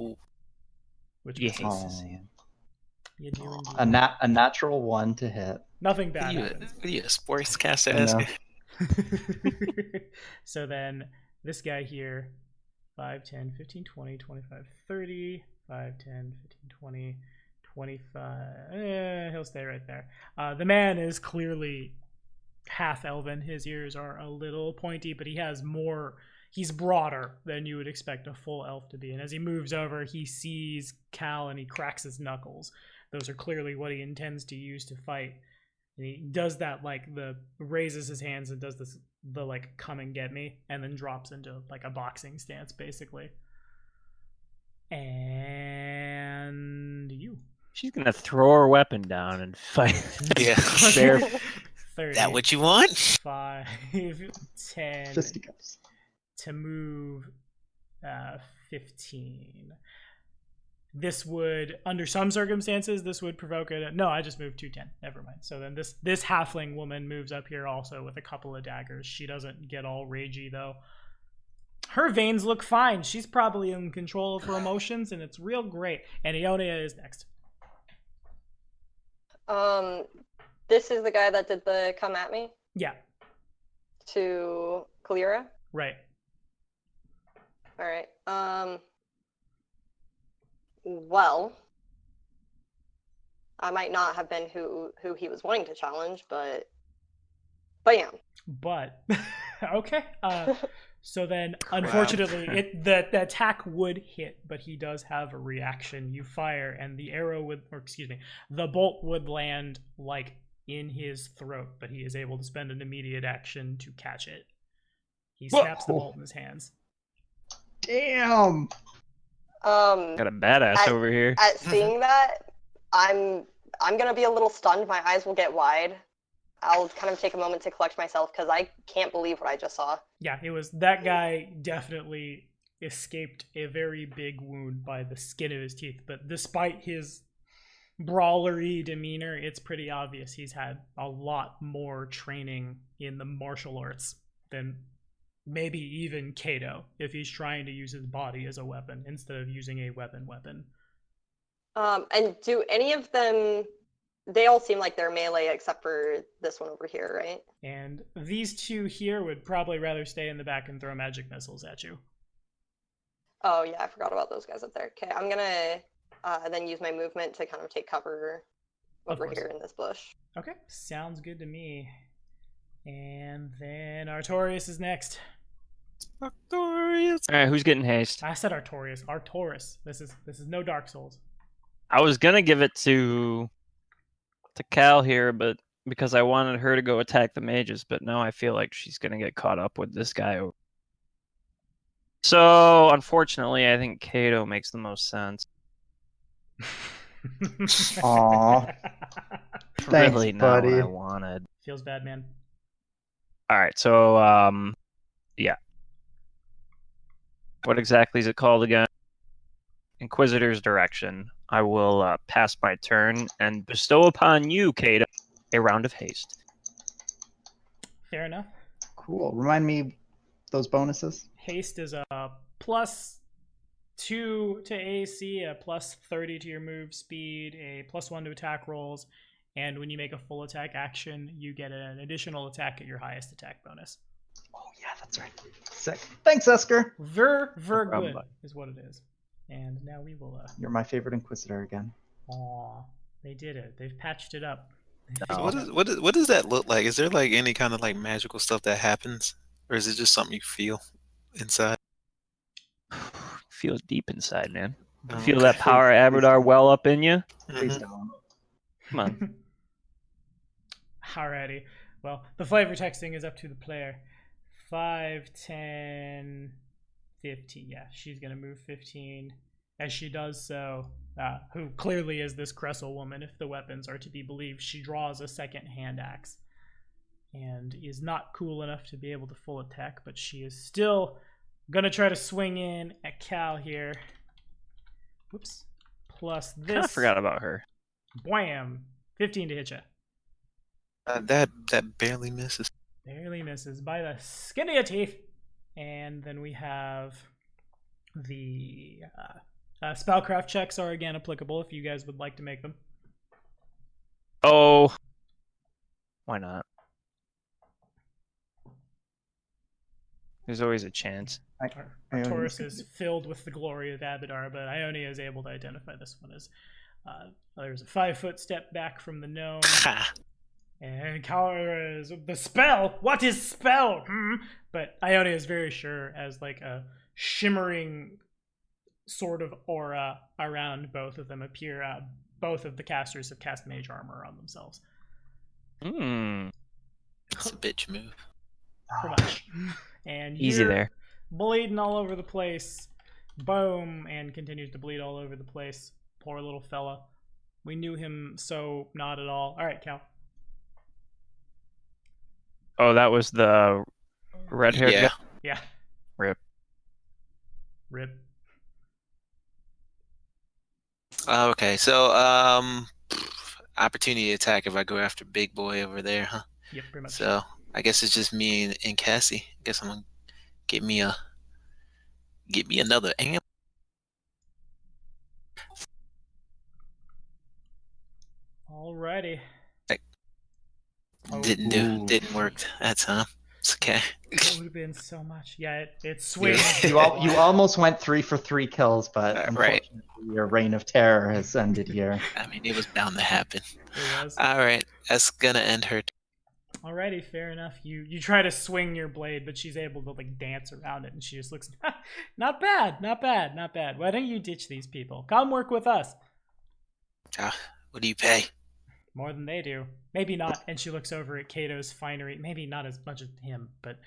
Ooh. Which You was hate to see it. you do indeed. A natural 1 to hit. Nothing What bad are happens. you, a sports cast I ass? know. So then this guy here, 5, 10, 15, 20, 25, 30, 5, 10, 15, 20, 25. He'll stay right there. The man is clearly half elven. His ears are a little pointy, but he has more. He's broader than you would expect a full elf to be. And as he moves over, he sees Cal and he cracks his knuckles. Those are clearly what he intends to use to fight. And he does that, like, raises his hands and does the like, come and get me, and then drops into like a boxing stance, basically. And you. She's gonna throw her weapon down and fight. Yeah. There. 30, That what you want? 5, 10, Fisticuffs. to move 15. This would, under some circumstances, this would provoke a... No, I just moved 210. Never mind. So then this halfling woman moves up here also with a couple of daggers. She doesn't get all ragey, though. Her veins look fine. She's probably in control of her emotions, and it's real great. And Ionia is next. This is the guy that did the come at me Yeah, to Kalira. right. All right. Well, I might not have been who he was wanting to challenge, but yeah. But, okay. So then, unfortunately, the attack would hit, but he does have a reaction. You fire, and the arrow would, or excuse me, the bolt would land like in his throat, but he is able to spend an immediate action to catch it. He snaps the bolt in his hands. Damn. Got a badass over here. At seeing that, I'm gonna be a little stunned. My eyes will get wide. I'll kind of take a moment to collect myself because I can't believe what I just saw. Yeah, it was that guy definitely escaped a very big wound by the skin of his teeth, but despite his brawlery demeanor, it's pretty obvious he's had a lot more training in the martial arts than maybe even Kato, if he's trying to use his body as a weapon instead of using a weapon. And do any of them... They all seem like they're melee except for this one over here, right? And these two here would probably rather stay in the back and throw magic missiles at you. Oh yeah, I forgot about those guys up there. Okay, I'm gonna then use my movement to kind of take cover over here in this bush. Okay, sounds good to me. And then Artorias is next. Artorias. All right, who's getting haste? I said Artorias. Artoris. This is no Dark Souls. I was gonna give it to Cal here, but because I wanted her to go attack the mages, but now I feel like she's gonna get caught up with this guy. So unfortunately, I think Kato makes the most sense. Aw. Really Thanks, not buddy. what I wanted. Feels bad, man. All right, so yeah. What exactly is it called again? Inquisitor's Direction. I will pass my turn and bestow upon you, Kato, a round of haste. Fair enough. Cool. Remind me those bonuses. Haste is a +2 to AC, a +30 to your move speed, a +1 to attack rolls, and when you make a full attack action, you get an additional attack at your highest attack bonus. Oh yeah, that's right. Sick. Thanks, Esker. Ver problem, good bud. is what it is. And now we will. You're my favorite Inquisitor again. Aw, they did it. They've patched it up. No. What does that look like? Is there like any kind of like magical stuff that happens, or is it just something you feel inside? Feel deep inside, man. Oh, Feel that power Abradar well up in you? Please Mhm. don't. Come on. Alrighty. Well, the flavor texting is up to the player. 5, 10, 15. Yeah, she's going to move 15. As she does so, who clearly is this Cressel woman, if the weapons are to be believed, she draws a second hand axe and is not cool enough to be able to full attack, but she is still going to try to swing in at Cal here. Whoops. Plus I this. forgot about her. Wham! 15 to hit you. That barely misses. Barely misses by the skin of your teeth. And then we have the spellcraft checks are again applicable if you guys would like to make them. Oh, why not? There's always a chance. Taurus is filled with the glory of Abadar, but Ionia is able to identify this one as there's a 5-foot step back from the gnome. Ha! And Kara is the spell. What is spell? But Ione is very sure, as like a shimmering sort of aura around both of them appear. Both of the casters have cast mage armor on themselves. That's a bitch move. Pretty much. And Easy you're there. bleeding all over the place. Boom, and continues to bleed all over the place. Poor little fella. We knew him so not at all. All right, Cal. Oh, that was the red-haired Yeah. guy? Yeah. Rip. Okay, so opportunity attack if I go after big boy over there, huh? Yep, pretty much. So I guess it's just me and Cassie. I guess I'm gonna get me another amp. Alrighty. Didn't work that time. It's okay. It would have been so much. Yeah, it swings. You almost went 3 for 3 kills, but Right. unfortunately your reign of terror has ended here. I mean, it was bound to happen. It was. All right, that's gonna end her. Alrighty, fair enough. You try to swing your blade, but she's able to like dance around it, and she just looks, not bad. Why don't you ditch these people? Come work with us. What do you pay? More than they do. Maybe not. And she looks over at Kato's finery. Maybe not as much as him, but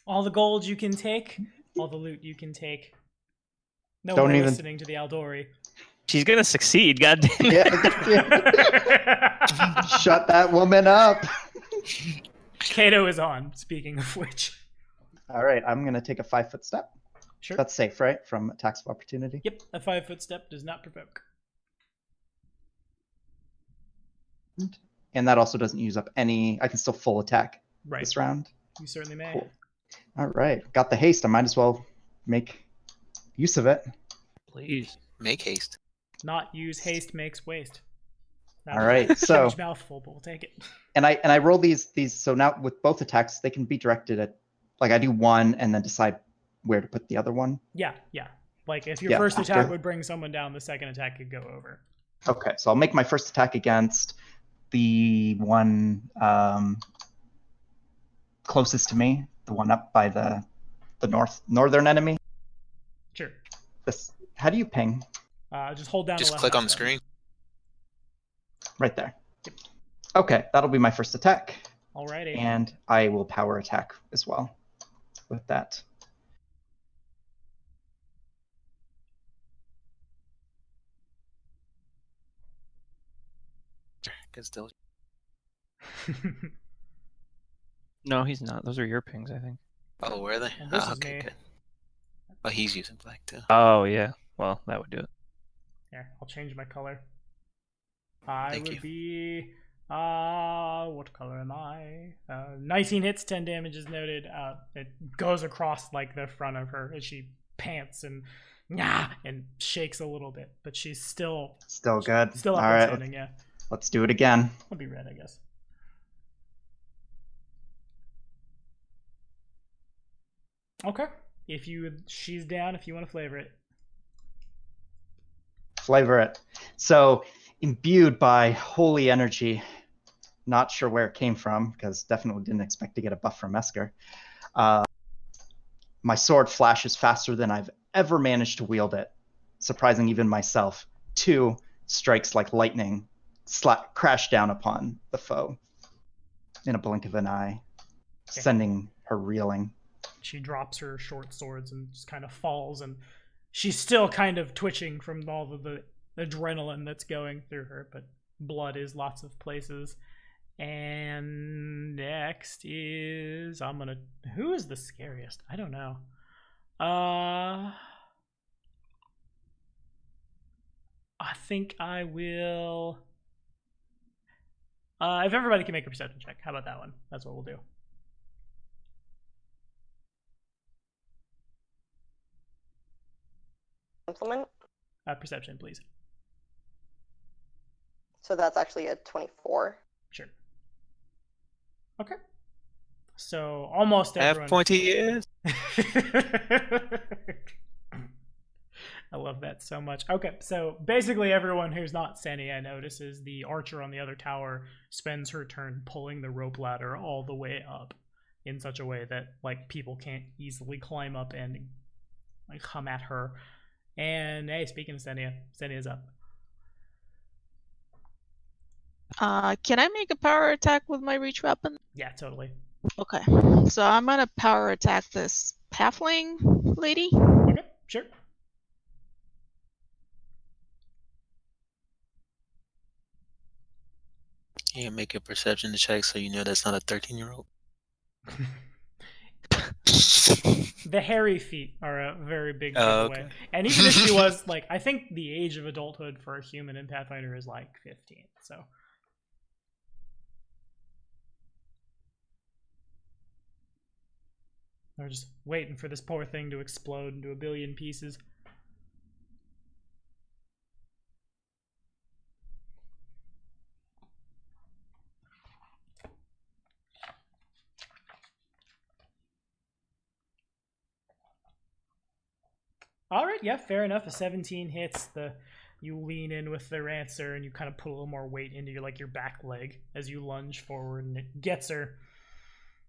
all the gold you can take, all the loot you can take. No Don't more even- listening to the Aldori. She's gonna succeed, goddamn. Yeah. Shut that woman up. Kato is on, speaking of which. All right, I'm going to take a 5-foot step. Sure. That's safe, right? From attacks of opportunity? Yep, a 5-foot step does not provoke. And that also doesn't use up any... I can still full attack Right. this round. You certainly may. Cool. All right. Got the haste. I might as well make use of it. Please. Make haste. Not use haste makes waste. All right, so- Huge mouthful, but we'll take it. And I roll these so now with both attacks they can be directed at, like, I do one and then decide where to put the other one. Yeah. Like if your Yeah, first attack after. would bring someone down, the second attack could go over. Okay, so I'll make my first attack against the one closest to me, the one up by the northern enemy. Sure. This, how do you ping? Just hold down. Just the left click on the mouse button. screen. Right there. Okay, that'll be my first attack, Alrighty. and I will power attack as well with that. Cause they'll- No, he's not. Those are your pings, I think. Oh, were they? Well, this Oh, is okay, me. good. Oh, he's using black too. Oh, yeah. Well, that would do it. Here, I'll change my color. I Thank would you. be what color am I? 19 hits, 10 damage is noted. It goes across like the front of her as she pants and shakes a little bit, but she's still Good. up All and right, standing. Yeah, let's do it again. I'll be red, I guess. Okay, she's down. If you want to flavor it. Flavor it. So, imbued by holy energy, not sure where it came from, because definitely didn't expect to get a buff from Esker. My sword flashes faster than I've ever managed to wield it, surprising even myself. 2 strikes like lightning crash down upon the foe in a blink of an eye, sending her reeling. She drops her short swords and just kind of falls, and she's still kind of twitching from all of the adrenaline that's going through her, but blood is lots of places. And next is who is the scariest? I don't know. I think I will. If everybody can make a perception check, how about that one? That's what we'll do. Implement. Perception, please. So that's actually a 24. Sure. Okay. So almost Half everyone. pointy ears. I love that so much. Okay, so basically everyone who's not Senia notices the archer on the other tower spends her turn pulling the rope ladder all the way up in such a way that like people can't easily climb up and like come at her. And hey, speaking of Senia, Senia's up. Can I make a power attack with my reach weapon? Yeah, totally. Okay, so I'm gonna power attack this halfling lady. Okay, sure. Yeah, make a perception check so you know that's not a 13-year-old. The hairy feet are a very big giveaway. Okay. And even if she was, like, I think the age of adulthood for a human in Pathfinder is like 15, so. They're just waiting for this poor thing to explode into a billion pieces. All right, yeah, fair enough. A 17 hits. You lean in with the rancer and you kind of put a little more weight into your back leg as you lunge forward, and it gets her.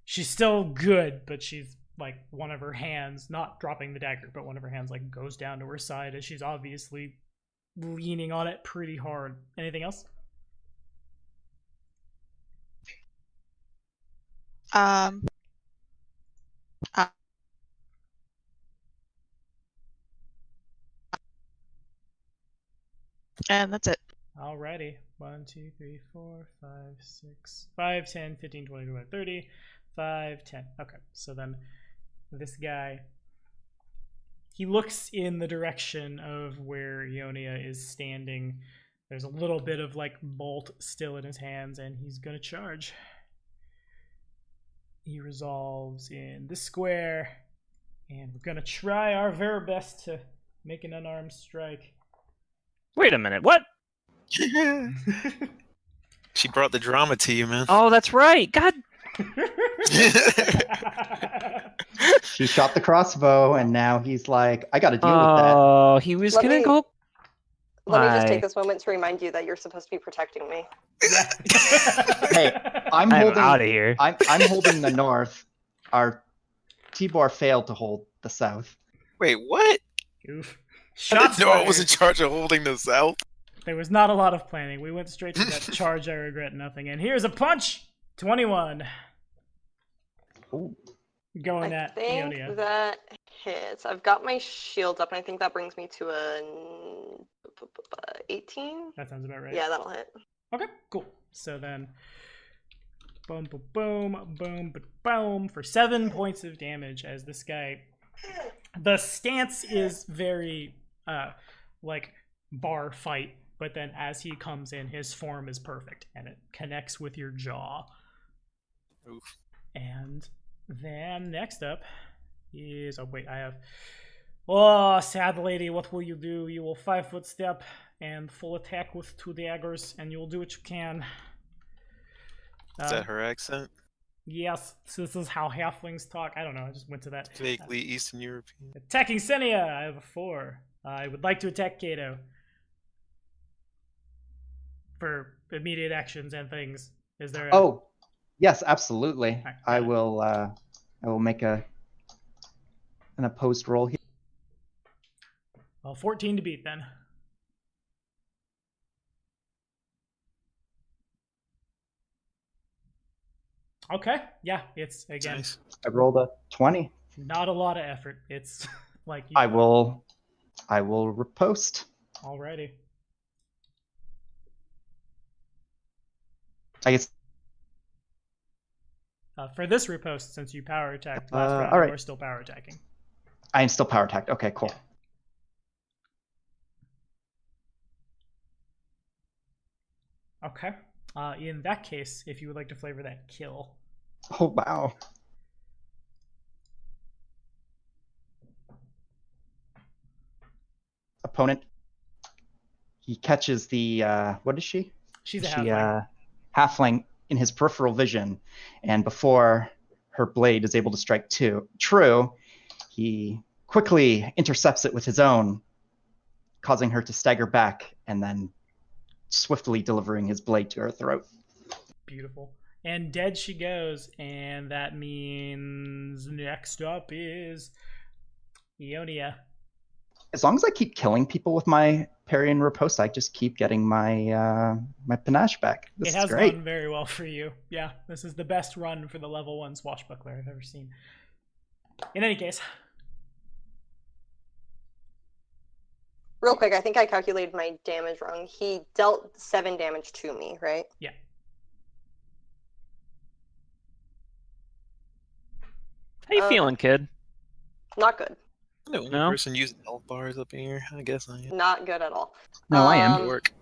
She's still good, but she's like one of her hands, not dropping the dagger, but one of her hands like goes down to her side as she's obviously leaning on it pretty hard. Anything else? And that's it. Alrighty. 1, 2, 3, 4, 5, 6, 5, 10, 15, 20, 25, 30, 5, 10. Okay, so then this guy, he looks in the direction of where Ionia is standing. There's a little bit of like bolt still in his hands, and he's gonna charge. He resolves in this square, and we're gonna try our very best to make an unarmed strike. Wait a minute, what? She brought the drama to you, man. Oh, that's right. God. She shot the crossbow, and now he's like, I got to deal with that. Oh, he was Let gonna me- go. Let me just Why? take this moment to remind you that you're supposed to be protecting me. Hey, I'm I'm holding. out of here. I'm holding the north. Our Tibor failed to hold the south. Wait, what? Oof. I Shots didn't know I fired. was in charge of holding this out. There was not a lot of planning. We went straight to that charge. I regret nothing. And here's a punch. 21. Ooh. Going I at think Ionia. that hits. I've got my shield up, and I think that brings me to an 18. That sounds about right. Yeah, that'll hit. Okay, cool. So then, boom, boom, boom, boom, boom, for 7 points of damage as this guy. The stance is very, like, bar fight, but then as he comes in, his form is perfect, and it connects with your jaw. Oof. And then next up is, oh wait, I have, oh, sad lady, what will you do? You will 5-foot step and full attack with 2 daggers, and you will do what you can. Is that her accent? Yes, so this is how halflings talk. I don't know, I just went to that. Vaguely Eastern European. Attacking Senia, I have a 4. I would like to attack Kato. For immediate actions and things. Is there a... Oh, yes, absolutely. Alright, I got it. will make an opposed roll here. Well, 14 to beat then. Okay, yeah, it's, again, Nice. I rolled a 20. not a lot of effort. It's like... I will riposte. Alrighty. I guess. For this riposte, since you power attacked last round, alright. you are still power attacking. I am still power attacked. Okay, cool. Yeah. Okay. In that case, if you would like to flavor that kill. Oh, wow. Opponent. He catches the, what is she? She's a She, halfling. halfling in his peripheral vision. And before her blade is able to strike true, he quickly intercepts it with his own causing her to stagger back and then swiftly delivering his blade to her throat. Beautiful. And dead she goes, and that means next up is Ionia. As long as I keep killing people with my parry and riposte, I just keep getting my my panache back. This It has is great. gone very well for you. Yeah, this is the best run for the level 1 swashbuckler I've ever seen. In any case. Real quick, I think I calculated my damage wrong. He dealt 7 damage to me, right? Yeah. How you feeling, kid? Not good. I'm the only No? person using health bars up in here. I guess I am. Not good at all. No, I am. Work.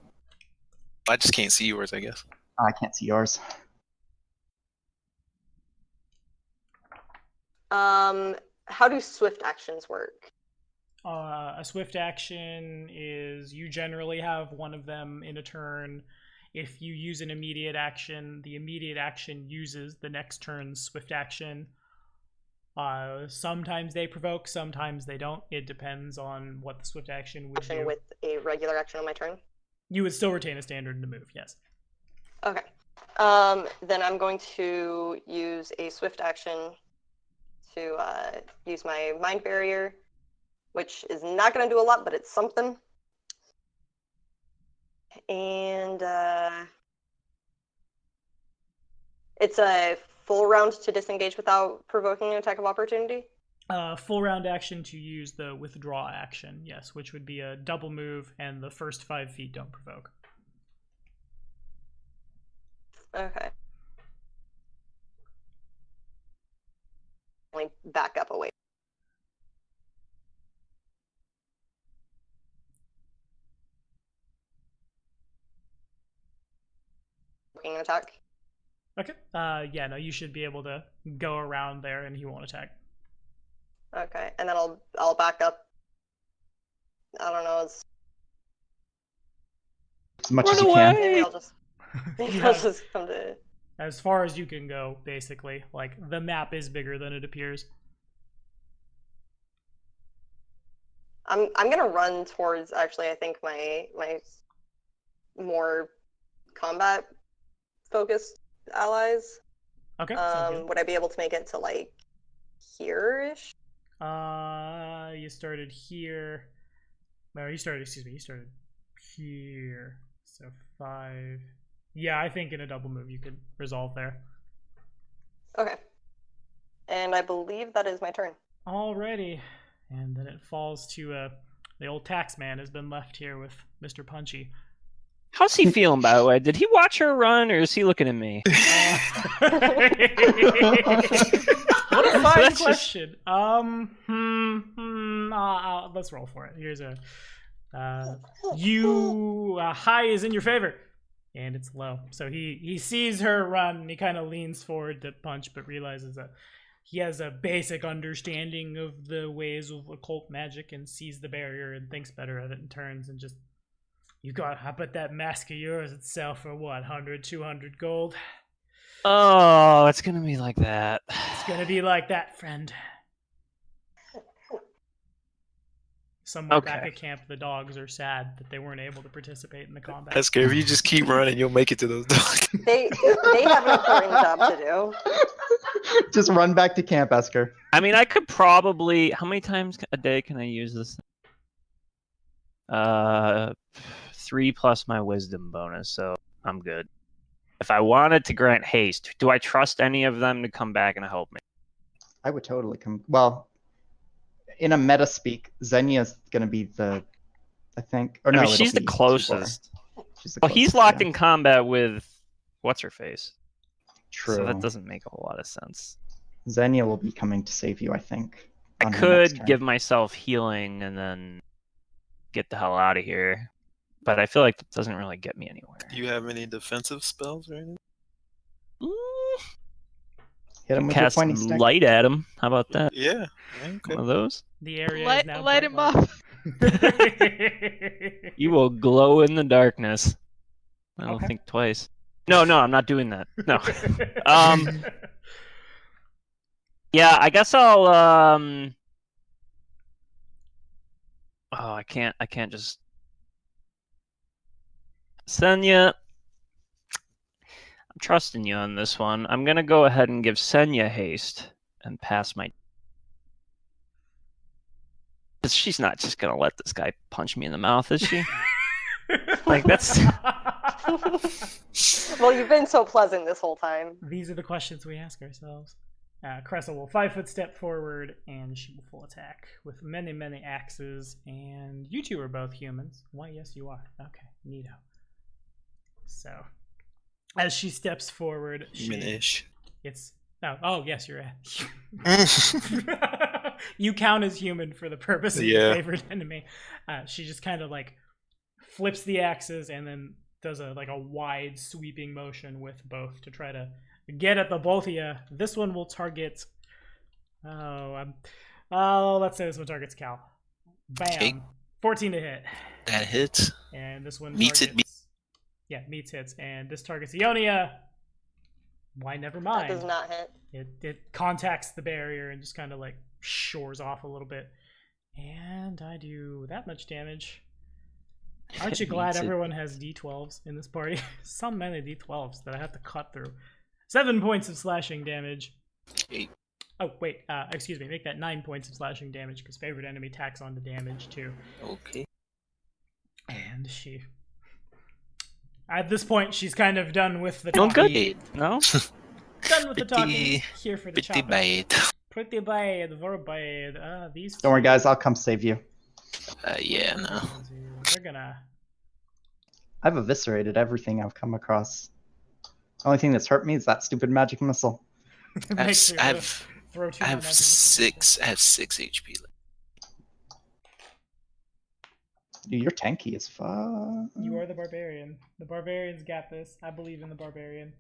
I just can't see yours, I guess. I can't see yours. How do swift actions work? A swift action is you generally have one of them in a turn. If you use an immediate action, the immediate action uses the next turn's swift action. Sometimes they provoke, sometimes they don't. It depends on what the swift action would do. With a regular action on my turn? You would still retain a standard in the move, yes. Okay. Then I'm going to use a swift action to use my mind barrier, which is not going to do a lot, but it's something. And it's a full round to disengage without provoking an attack of opportunity. Full round action to use the withdraw action, yes, which would be a double move, and the first 5 feet don't provoke. Okay. Only back up away. An attack. Okay. Yeah, no, you should be able to go around there, and he won't attack. Okay, and then I'll back up. I don't know. As much Run as you away! can. Maybe I'll just. Maybe I'll Yeah. just come to. As far as you can go, basically. Like, the map is bigger than it appears. I'm gonna run towards actually I think my more combat focused allies. Okay, sounds good. Would I be able to make it to like here-ish? You started here. No, you started here. So 5. Yeah, I think in a double move you could resolve there. Okay. And I believe that is my turn. Alrighty. And then it falls to the old tax man has been left here with Mr. Punchy. How's he feeling, by the way? Did he watch her run, or is he looking at me? What a fine That's question. Let's roll for it. Here's a high is in your favor, and it's low. So he sees her run, and he kind of leans forward to punch, but realizes that he has a basic understanding of the ways of occult magic and sees the barrier and thinks better of it and turns and just, I bet that mask of yours would sell for what, 100, 200 gold? Oh, it's gonna be like that. It's gonna be like that, friend. Somewhere back Okay. at camp, the dogs are sad that they weren't able to participate in the combat. That's scary. If you just keep running, you'll make it to those dogs. They have an important job to do. Just run back to camp, Esker. I mean, I could probably. How many times a day can I use this? 3 plus my wisdom bonus, so I'm good. If I wanted to grant haste, do I trust any of them to come back and help me? I would totally come. Well, in a meta speak, Xenia's gonna be the, I think. Or no, I mean, it'll she's the be closest. She's the Well, he's closest, locked yeah. in combat with what's her face. True. So that doesn't make a whole lot of sense. Xenia will be coming to save you, I think. I on her next could turn. give myself healing and then get the hell out of here, but I feel like it doesn't really get me anywhere. Do you have any defensive spells or anything? Hit him with your Cast pointy stick. light at him. How about that? Yeah. Okay. One of those. The area Light, is now light him bright up. light. You will glow in the darkness. I don't Okay. think twice. No, I'm not doing that. No. Yeah, I guess I'll Oh, I can't just Senya, I'm trusting you on this one. I'm gonna go ahead and give Senya haste and pass my. Because she's not just gonna let this guy punch me in the mouth, is she? Like that's. Well, you've been so pleasant this whole time. These are the questions we ask ourselves. Cressa will 5-foot step forward, and she will full attack with many, many axes. And you two are both humans. Why, yes, you are. Okay, neato. So, as she steps forward, Human-ish. it's oh yes, you're a you count as human for the purpose of your favorite enemy. She just kind of like flips the axes and then does a wide sweeping motion with both to try to get at the both of you. This one will target. Let's say this one targets Cal. Bam. Okay. 14 to hit. That hits. And this one Meets targets. it. Yeah, meets hits. And this targets Ionia. Why, never mind. That does not hit. It contacts the barrier and just kind of like shores off a little bit. And I do that much damage. Aren't you glad everyone has D12s in this party? So many D12s that I have to cut through. 7 points of slashing damage. 8. Oh, wait. Excuse me. Make that 9 points of slashing damage because favorite enemy tacks on the damage too. Okay. And she... At this point, she's kind of done with the Feeling talking. good? No? Done with the talking. Pretty- Here for the Pretty chopping. bad. Pretty bad. Very bad. These Don't worry, guys. I'll come save you. Yeah, no. They're gonna... I've eviscerated everything I've come across. The only thing that's hurt me is that stupid magic missile. Make sure to I throw two have more magic missiles. I have 6 HP left. Dude, you're tanky as fuck. You are the barbarian. The barbarian's got this. I believe in the barbarian.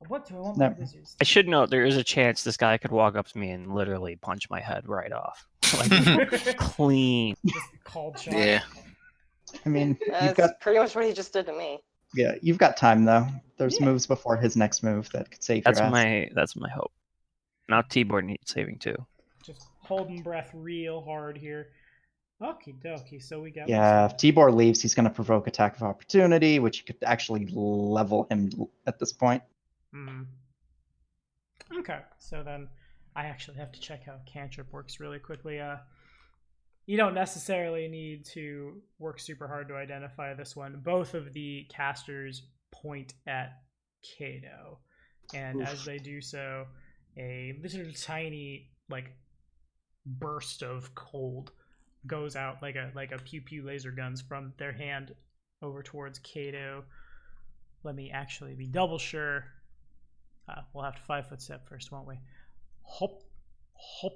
What do I want No. my wizards? I should note there is a chance this guy could walk up to me and literally punch my head right off. Like, clean. Just cold shot. Yeah. I mean, you've That's got pretty much what he just did to me. you've got time though. There's Yeah. moves before his next move that could save That's your ass. that's my hope. Now T-board needs saving too. Just holding breath real hard here. Okie dokie. So we got. Yeah, if Tibor leaves, he's going to provoke attack of opportunity, which could actually level him at this point. Okay. So then I actually have to check how cantrip works really quickly. You don't necessarily need to work super hard to identify this one. Both of the casters point at Kato, and as they do so, a little tiny burst of cold goes out like a pew pew laser guns from their hand over towards Kato. Let me actually be double sure. We'll have to 5-foot step first, won't we? Hop, hop.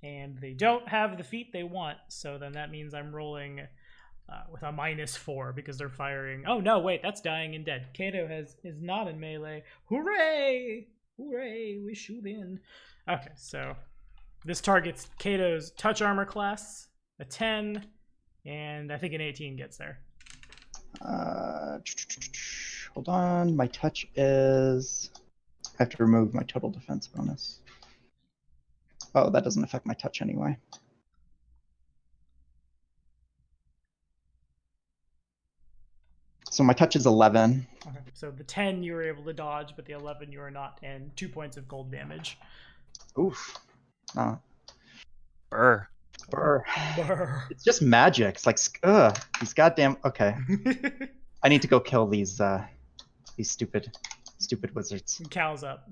And they don't have the feat they want, so then that means I'm rolling with a -4 because they're firing. Oh no, wait, that's dying and dead. Kato is not in melee. Hooray! Hooray! We shoot in. Okay, so this targets Kato's touch armor class, a 10, and I think an 18 gets there. Hold on, my touch is... I have to remove my total defense bonus. Oh, that doesn't affect my touch anyway. So my touch is 11. Okay, so the 10 you were able to dodge, but the 11 you are not, and 2 points of cold damage. Oof. Brr. Brr. Brr. It's just magic. It's like, these goddamn... Okay. I need to go kill these stupid wizards. Cal's up.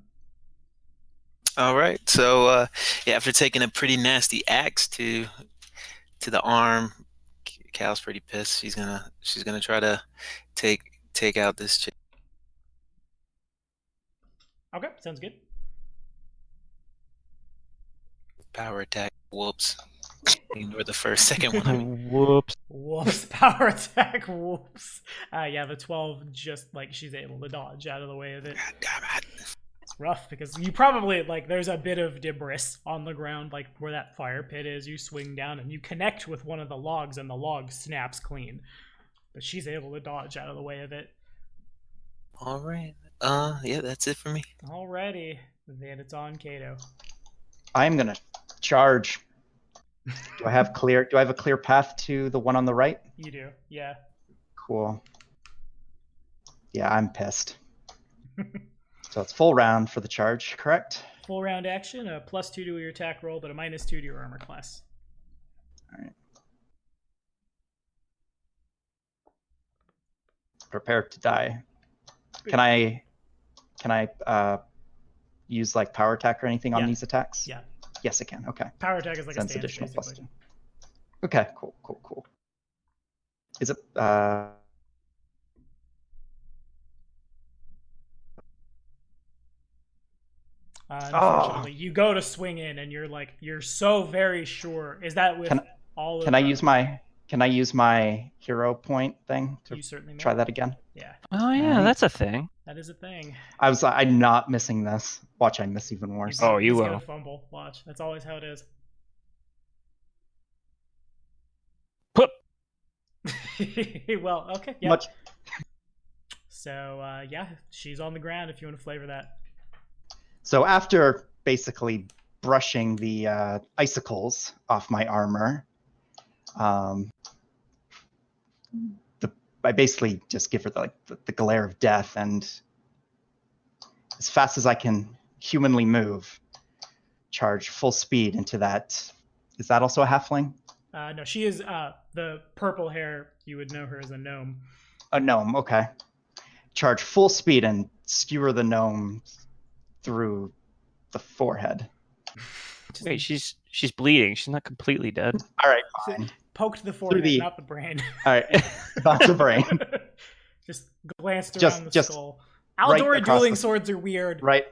All right. So yeah, after taking a pretty nasty axe to the arm, Cal's pretty pissed. She's gonna try to take out this chick. Okay, sounds good. Power attack. Whoops. Ignore the second one. Whoops. Whoops, power attack, whoops. Yeah, the 12 just, she's able to dodge out of the way of it. God damn it. It's rough because you probably, there's a bit of debris on the ground, where that fire pit is. You swing down and you connect with one of the logs and the log snaps clean. But she's able to dodge out of the way of it. All right. Yeah, that's it for me. Alrighty, then it's on Kato. I'm gonna charge. Do I have a clear path to the one on the right? You do, yeah. Cool. Yeah, I'm pissed. So it's full round for the charge, correct? Full round action, a +2 to your attack roll, but a -2 to your armor class. All right. Prepare to die. Can I use like power attack or anything on Yeah. these attacks? Yeah. Yes, I can. Okay. Power attack is like Sense a stance, additional basically. +2. Okay, cool. Is it Unfortunately, you go to swing in, and you're so very sure. Is that with all of? Can I use my hero point thing to You certainly may. try that again? Yeah. Oh yeah, Right. that's a thing. That is a thing. I'm not missing this. Watch, I miss even worse. He's Oh, you gonna will. fumble. Watch. That's always how it is. Whoop. Well, okay. Yeah. Much. So yeah, she's on the ground. If you want to flavor that. So after basically brushing the icicles off my armor, I basically just give her the glare of death, and as fast as I can humanly move, charge full speed into that. Is that also a halfling? No, she is the purple hair. You would know her as a gnome. A gnome, okay. Charge full speed and skewer the gnome through the forehead. Wait, she's bleeding. She's not completely dead. All right, fine. Poked the forehead, not the brain. All right, not the brain. Just glanced around the skull. Right Aldori across dueling the- swords are weird. Right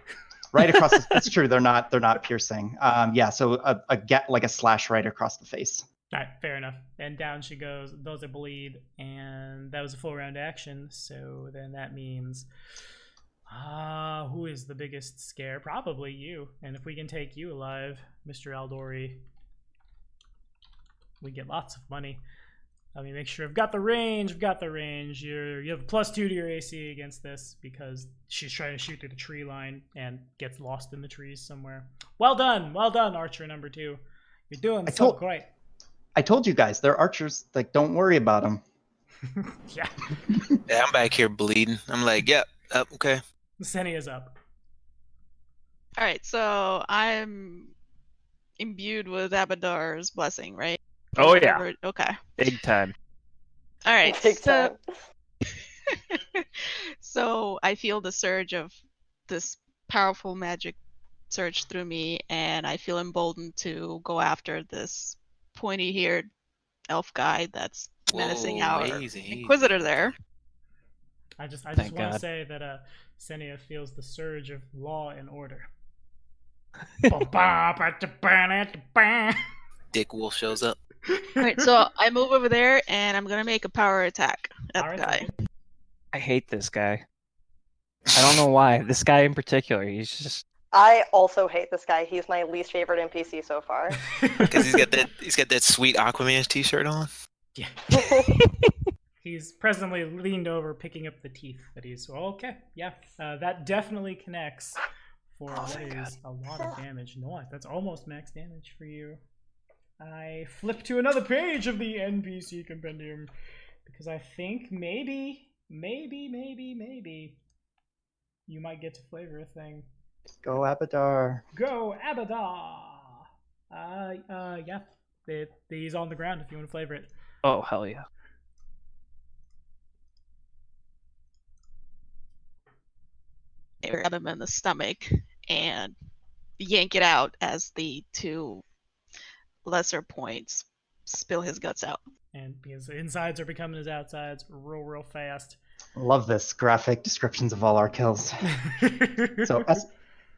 across. That's true. They're not piercing. Yeah. So like a slash right across the face. All right, fair enough. And down she goes. Those are bleed, and that was a full round action. So then that means, who is the biggest scare? Probably you. And if we can take you alive, Mr. Aldori, we get lots of money. Let me make sure I've got the range. You have a +2 to your AC against this because she's trying to shoot through the tree line and gets lost in the trees somewhere. Well done, Archer number 2. You're doing great. I told you guys, they're archers. Like, don't worry about them. Yeah. Yeah, I'm back here bleeding. I'm like, yep, okay. Senia's up. All right, so I'm imbued with Abadar's blessing, right? Oh yeah, Okay. big time. All right. Big time. So I feel the surge of this powerful magic surge through me, and I feel emboldened to go after this pointy-haired elf guy that's menacing our Inquisitor there. I just Thank want to God. say that Senia feels the surge of law and order. Dick Wolf shows up. All right, so I move over there, and I'm gonna make a power attack at the guy. I hate this guy. I don't know why. This guy in particular, he's just. I also hate this guy. He's my least favorite NPC so far. Because he's got that sweet Aquaman t-shirt on. Yeah. He's presently leaned over, picking up the teeth that he's. Okay, yeah, that definitely connects for what is a lot of damage. No, that's almost max damage for you. I flip to another page of the NPC compendium because I think maybe you might get to flavor a thing. Go Abadar. Go Abadar. Yeah, he's on the ground if you want to flavor it. Oh hell yeah! Grab him in the stomach and yank it out as the 2 lesser points spill his guts out. And his insides are becoming his outsides real fast. Love this graphic descriptions of all our kills. So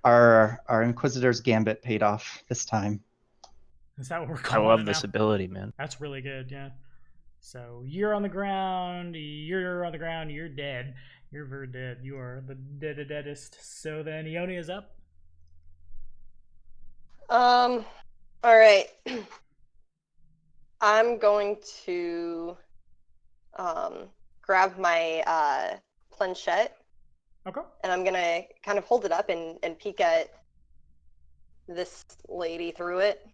our Inquisitor's Gambit paid off this time. Is that what we're I calling love it this now? ability, man. That's really good, yeah. So you're on the ground, you're dead. You're very dead. You are the deadest. So then Ionia's up. All right. I'm going to grab my planchette. Okay. And I'm gonna kind of hold it up and peek at this lady through it.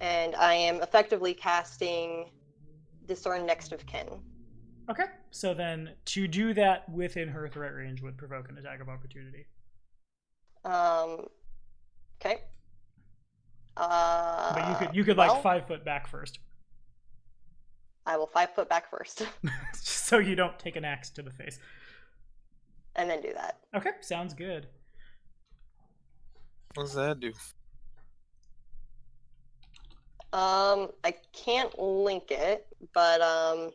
And I am effectively casting Discern Next of Kin. Okay, so then to do that within her threat range would provoke an attack of opportunity. Okay. But you could well, like 5 foot back first, I will 5 foot back first, so you don't take an axe to the face. and then do that. Okay, sounds good. What does that do? I can't link it, but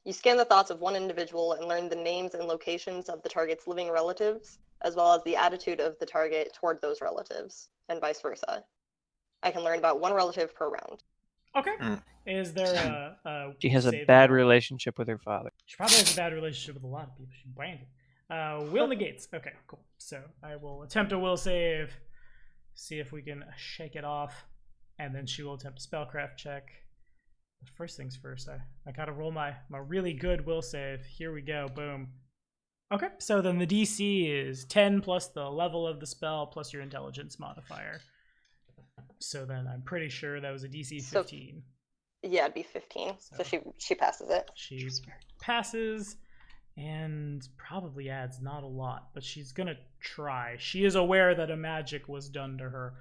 you scan the thoughts of one individual and learn the names and locations of the target's living relatives, as well as the attitude of the target toward those relatives, and vice versa. I can learn about one relative per round. Okay. Is there a She has a save bad involved? relationship with her father. She probably has a bad relationship with a lot of people. She's branded. Will negates. Okay, cool. So I will attempt a will save, see if we can shake it off, and then she will attempt a spellcraft check. But first things first, I gotta roll my really good will save. Here we go. Boom. Okay, so then the DC is 10 plus the level of the spell plus your intelligence modifier. So then I'm pretty sure that was a DC 15. Yeah, it'd be 15. So she passes it. She passes and probably adds not a lot, but she's gonna try. She is aware that a magic was done to her.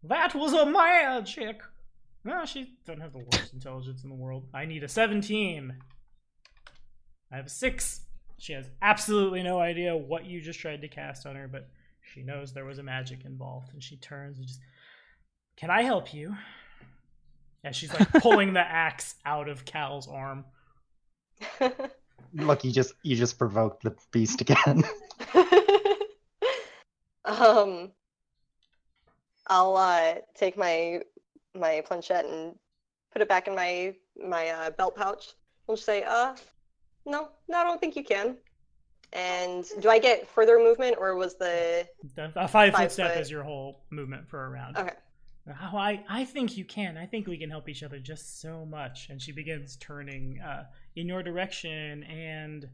That was a magic! No, she doesn't have the worst intelligence in the world. I need a 17. I have a 6. She has absolutely no idea what you just tried to cast on her, but she knows there was a magic involved, and she turns and just... Can I help you? And she's like pulling the axe out of Cal's arm. Look, you just provoked the beast again. I'll take my planchette and put it back in my belt pouch. I'll just say, no, I don't think you can. And do I get further movement, or was the a 5 foot step is your whole movement for a round? Okay. Oh, I think you can. I think we can help each other just so much. And she begins turning in your direction, and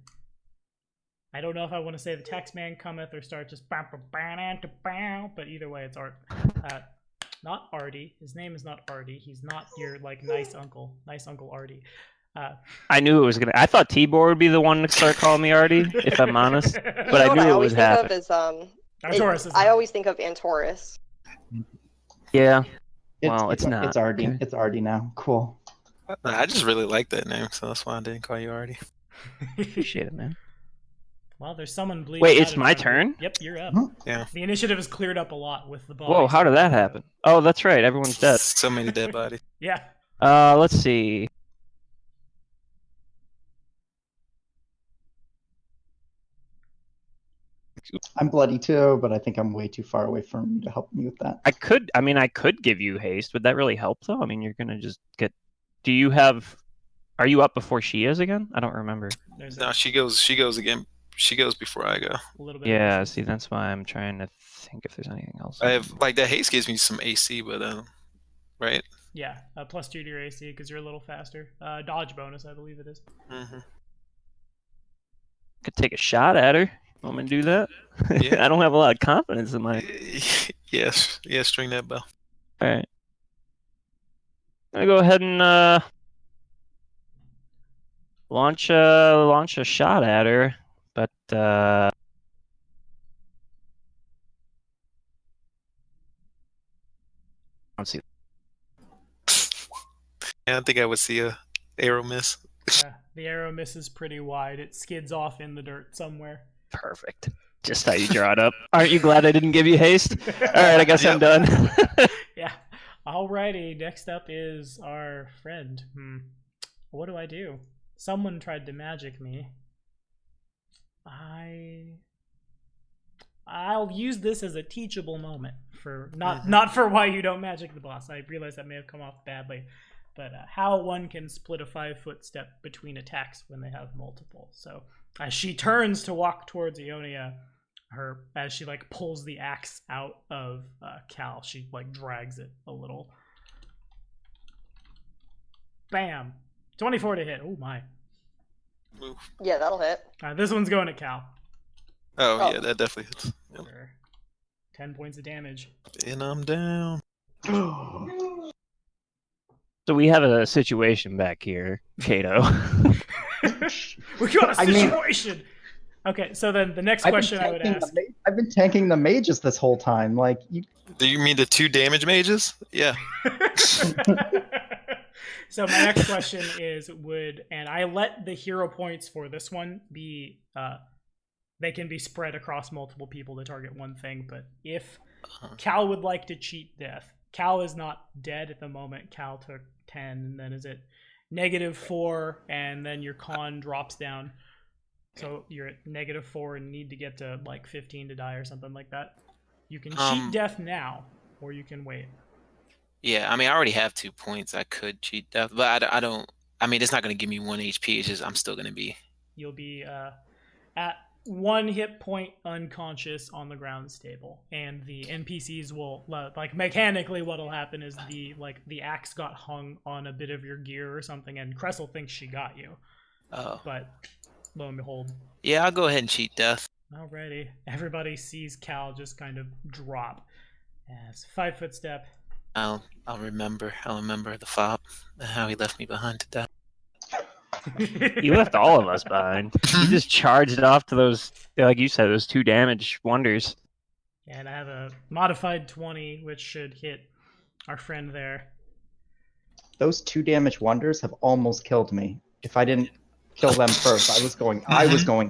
I don't know if I want to say the taxman cometh or start just but either way, it's Art. Not Artie. His name is not Artie. He's not your like nice uncle Artie. I knew it was gonna. I thought Tibor would be the one to start calling me Artie, if I'm honest. But I knew it would happen. I always think of Antorus. Yeah. Well, it's not. It's Artie. Okay. It's Artie now. Cool. I just really like that name, so that's why I didn't call you Artie. Appreciate it, man. Well, there's someone bleeding. Wait, out it's in my front of you. turn? Yep, you're up. Yeah. The initiative has cleared up a lot with the ball. Whoa, how did that happen? Oh, that's right. Everyone's dead. So many dead bodies. Yeah. Let's see. I'm bloody too, but I think I'm way too far away from you to help me with that. I could give you haste. Would that really help, though? I mean, you're gonna just get... Do you have... Are you up before she is again? I don't remember. No, she goes again. She goes before I go. A little bit. Yeah, see, that's why I'm trying to think if there's anything else. I have, like, that haste gives me some AC, but, right? Yeah, +2 to your AC because you're a little faster. Dodge bonus, I believe it is. Mm-hmm. Could take a shot at her. Want me to do that? Yeah. I don't have a lot of confidence in my... Yes, string that bell. Alright. I'm gonna go ahead and launch a shot at her, but I don't see. Yeah, I think I would see a arrow miss. The arrow misses pretty wide. It skids off in the dirt somewhere. Perfect. Just how you draw it up. Aren't you glad I didn't give you haste? Alright, I guess I'm done. Yeah. Alrighty, next up is our friend. What do I do? Someone tried to magic me. I'll use this as a teachable moment for not for why you don't magic the boss. I realize that may have come off badly, but how one can split a 5 foot step between attacks when they have multiple. So as she turns to walk towards Ionia, as she like pulls the axe out of Cal, she like drags it a little. Bam! 24 to hit. Oh my. Oof. Yeah, that'll hit. This one's going at Cal. Oh, yeah, that definitely hits. Yep. 10 points of damage. And I'm down. So we have a situation back here, Kato. We got a I mean- situation. Okay, so then the next I've been question I would tanking ask. I've been tanking the mages this whole time. Like, Do you mean the 2 damage mages? Yeah. So my next question is, and I let the hero points for this one be, they can be spread across multiple people to target one thing, but if Cal would like to cheat death, Cal is not dead at the moment. Cal took 10, and then is it -4, and then your con drops down. So you're at -4 and need to get to like 15 to die or something like that. You can cheat death now, or you can wait. Yeah, I mean, I already have 2 points. I could cheat death, but I don't. I mean, it's not going to give me 1 HP. It's just I'm still going to be. You'll be at 1 hit point unconscious on the ground stable, and the NPCs will like mechanically. What'll happen is the axe got hung on a bit of your gear or something, and Cressel thinks she got you. Oh. But lo and behold. Yeah, I'll go ahead and cheat death. Alrighty. Everybody sees Cal just kind of drop. As 5-foot step. I'll remember the fob and how he left me behind to death. You left all of us behind. You just charged off to those, like you said, those 2 damage wonders. And I have a modified 20, which should hit our friend there. those 2 damage wonders have almost killed me. If I didn't kill them first, I was going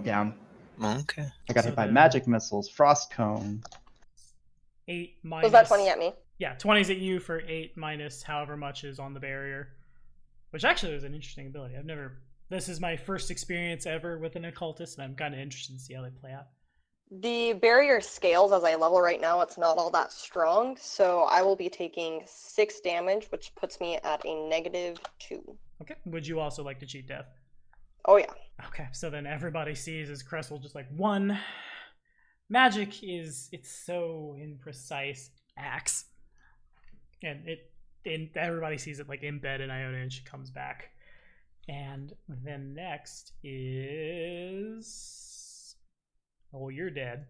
down. Okay. I got hit by magic missiles, frost cone. 8 minus. Was that 20 at me? Yeah, 20's at you for 8 minus however much is on the barrier. Which actually is an interesting ability. This is my first experience ever with an occultist, and I'm kind of interested to see how they play out. The barrier scales as I level right now. It's not all that strong, so I will be taking 6 damage, which puts me at a -2. Okay. Would you also like to cheat death? Oh yeah. Okay, so then everybody sees as Cressel just like 1. Magic it's so imprecise axe. And everybody sees it like in bed in Iona, and she comes back. And then next is... Oh, you're dead.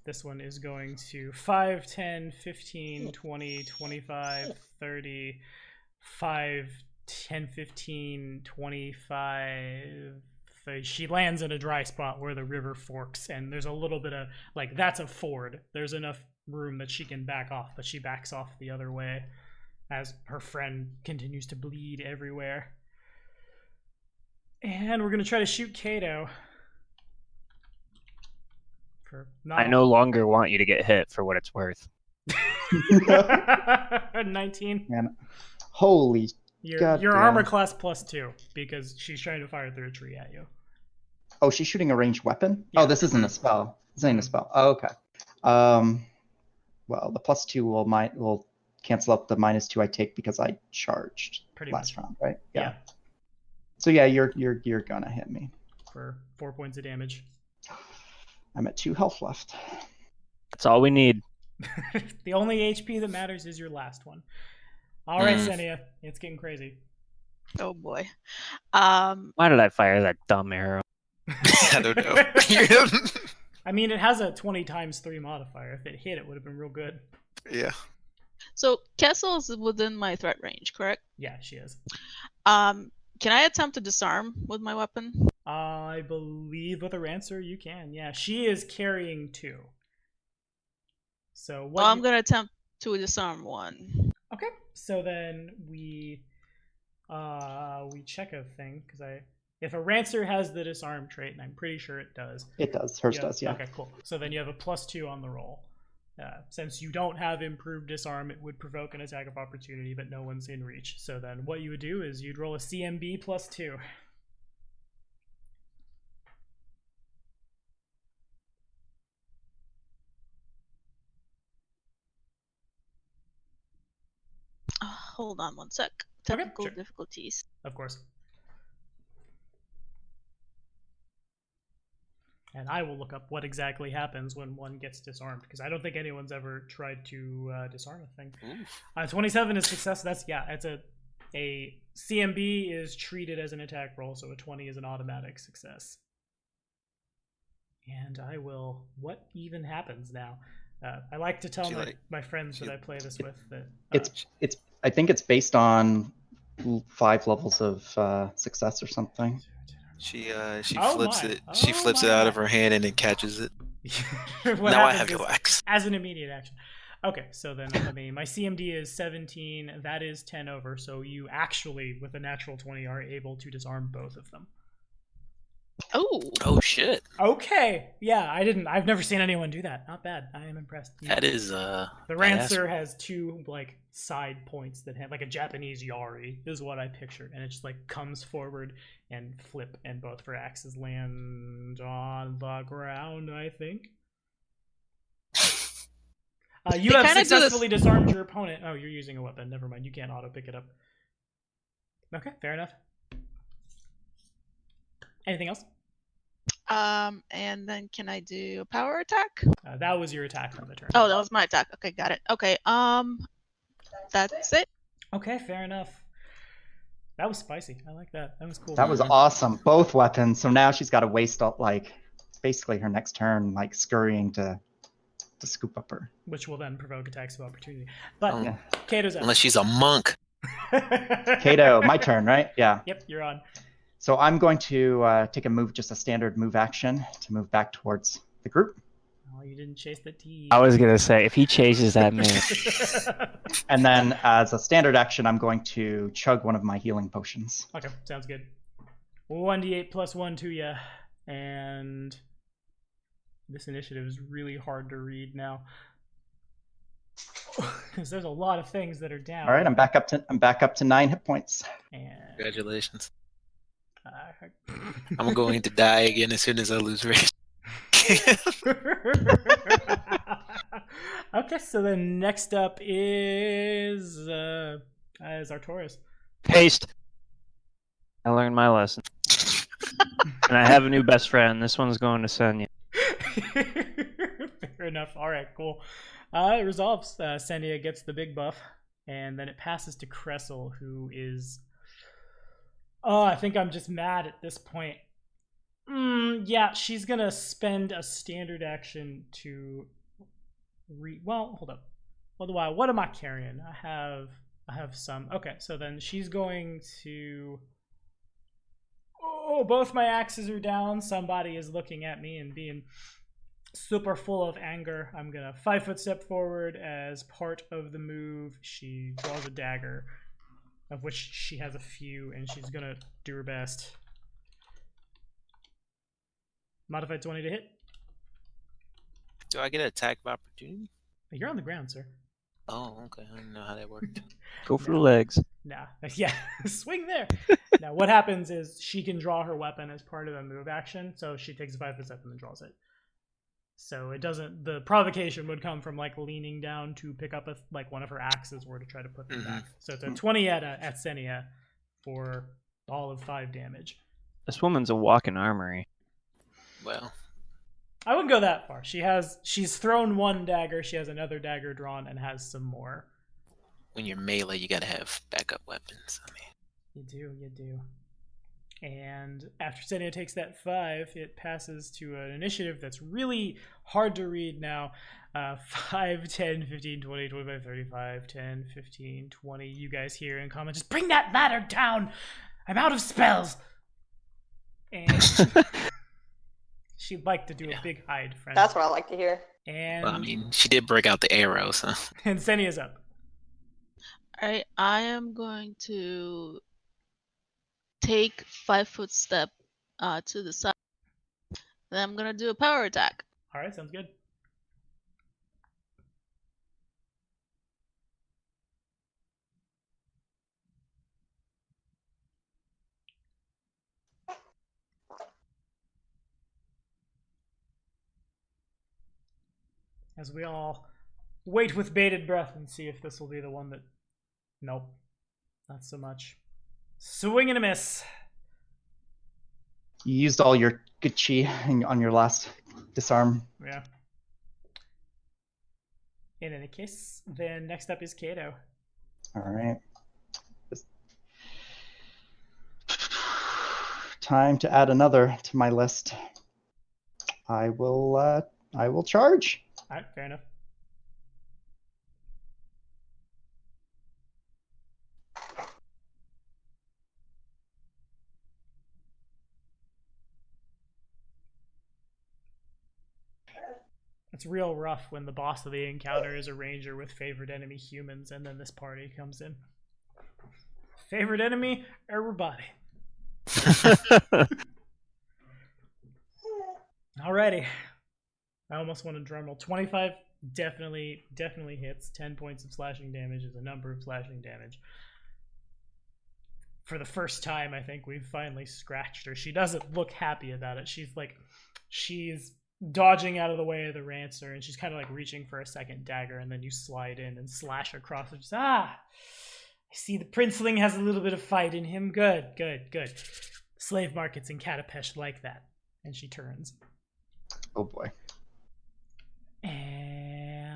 This one is going to 5, 10, 15, 20, 25, 30, 5, 10, 15, 25... She lands in a dry spot where the river forks, and there's a little bit of, like, that's a ford. There's enough room that she can back off, but she backs off the other way as her friend continues to bleed everywhere. And we're going to try to shoot Kato. I no longer want you to get hit for what it's worth. 19. Man, holy your armor class +2 because she's trying to fire through a tree at you. Oh, she's shooting a ranged weapon? Yeah. Oh, this isn't a spell. This ain't a spell. Oh, okay. Well, the +2 will cancel out the -2 I take because I charged last round, right? Yeah. So yeah, you're gonna hit me for 4 points of damage. I'm at 2 health left. That's all we need. The only HP that matters is your last one. All right, Senia, it's getting crazy. Oh boy. Why did I fire that dumb arrow? I don't know. I mean, it has a 20 times 3 modifier. If it hit, it would have been real good. Yeah. So Kessel's within my threat range, correct? Yeah, she is. Can I attempt to disarm with my weapon? I believe with a Rancer you can. Yeah, she is carrying 2. So what? Well, I'm gonna attempt to disarm 1. Okay, so then we check a thing because if a Rancer has the disarm trait, and I'm pretty sure it does. It does. Hers does. Yeah. Okay, cool. So then you have a +2 on the roll. Since you don't have improved disarm, it would provoke an attack of opportunity, but no one's in reach. So then what you would do is you'd roll a CMB +2. Hold on 1 sec. Technical difficulties. Of course. And I will look up what exactly happens when one gets disarmed, because I don't think anyone's ever tried to disarm a thing. 27 is success. It's a CMB is treated as an attack roll, so a 20 is an automatic success. And I will. What even happens now? I like to tell my friends that I play this with that. I think it's based on 5 levels of success or something. She Oh flips my. it. Oh She flips my it out of God. her hand and then catches it. What Now I happens have is, your wax. as an immediate action. Okay, so then my CMD is 17. That is 10 over. So you actually, with a natural 20, are able to disarm both of them. Oh shit. Okay, yeah, I've never seen anyone do that. Not bad. I am impressed. That is The Rancer has 2 like side points that have like a Japanese yari is what I pictured, and it just like comes forward and flip, and both of her axes land on the ground. I think. You have successfully disarmed your opponent. Oh, you're using a weapon. Never mind. You can't auto pick it up. Okay, fair enough. Anything else? And then can I do a power attack? That was your attack from the turn. Oh, that was my attack. Okay, got it. Okay, that's it. Okay, fair enough. That was spicy. I like that. That was cool. That was awesome. Both weapons. So now she's got to waste like basically her next turn like scurrying to scoop up her. Which will then provoke attacks of opportunity. But Yeah. Kato's up. Unless she's a monk. Kato, my turn, right? Yeah. Yep, you're on. So I'm going to take a move, just a standard move action to move back towards the group. Oh, you didn't chase the T. I was gonna say if he chases that man. And then as a standard action, I'm going to chug one of my healing potions. Okay, sounds good. 1d8 plus 1 to you. And this initiative is really hard to read now. Because there's a lot of things that are down. All right, I'm back up to 9 hit points. And Congratulations. I'm going to die again as soon as I lose rage. Okay, so then next up is Arcturus. Paste. I learned my lesson. And I have a new best friend. This one's going to Senya. Fair enough. All right, cool. It resolves. Senya gets the big buff, and then it passes to Kressel, who is... Oh, I think I'm just mad at this point. Yeah, she's gonna spend a standard action to well, hold up. What am I carrying? I have some. Okay, so then she's going to... Oh, both my axes are down. Somebody is looking at me and being super full of anger. I'm gonna 5-foot step forward. As part of the move, she draws a dagger, of which she has a few, and she's gonna do her best. Modified 20 to hit. Do I get an attack of opportunity? You're on the ground, sir. Oh, okay. I didn't know how that worked. Go for the legs. Nah. Yeah, swing there. Now, what happens is she can draw her weapon as part of a move action, so she takes a 5-foot step and then draws it. So it doesn't... The provocation would come from, like, leaning down to pick up, one of her axes or to try to put them back. So it's a 20 at Senya for all of 5 damage. This woman's a walking armory. Well, I wouldn't go that far. She's thrown 1 dagger, she has another dagger drawn, and has some more. when you're melee, you gotta have backup weapons. I mean, You do. And after Senya takes that 5, it passes to an initiative that's really hard to read now. 5, 10, 15, 20, 25, 35, 10, 15, 20. You guys hear in comment, just bring that ladder down! I'm out of spells! And she'd like to do a big hide, friend. That's what I like to hear. And, well, I mean, she did break out the arrows, huh? and Senya's up. Alright, I am going to take 5-foot step to the side. Then I'm gonna do a power attack. Alright, sounds good. As we all wait with bated breath and see if this will be the one that... Nope. Not so much. Swing and a miss. You used all your good chi on your last disarm. Yeah. In any case, then next up is Kato. All right. Time to add another to my list. I will charge. Alright, fair enough. It's real rough when the boss of the encounter is a ranger with favored enemy humans, and then this party comes in. Favorite enemy, everybody. Alrighty. I almost want a drum roll. 25 definitely hits. 10 points of slashing damage is a number of slashing damage. For the first time, I think we've finally scratched her. She doesn't look happy about it. She's dodging out of the way of the rancer, and she's kind of like reaching for a second dagger, and then you slide in and slash across her. Just, I see the princeling has a little bit of fight in him. Good. Slave markets in Katapesh like that. And she turns. Oh boy. And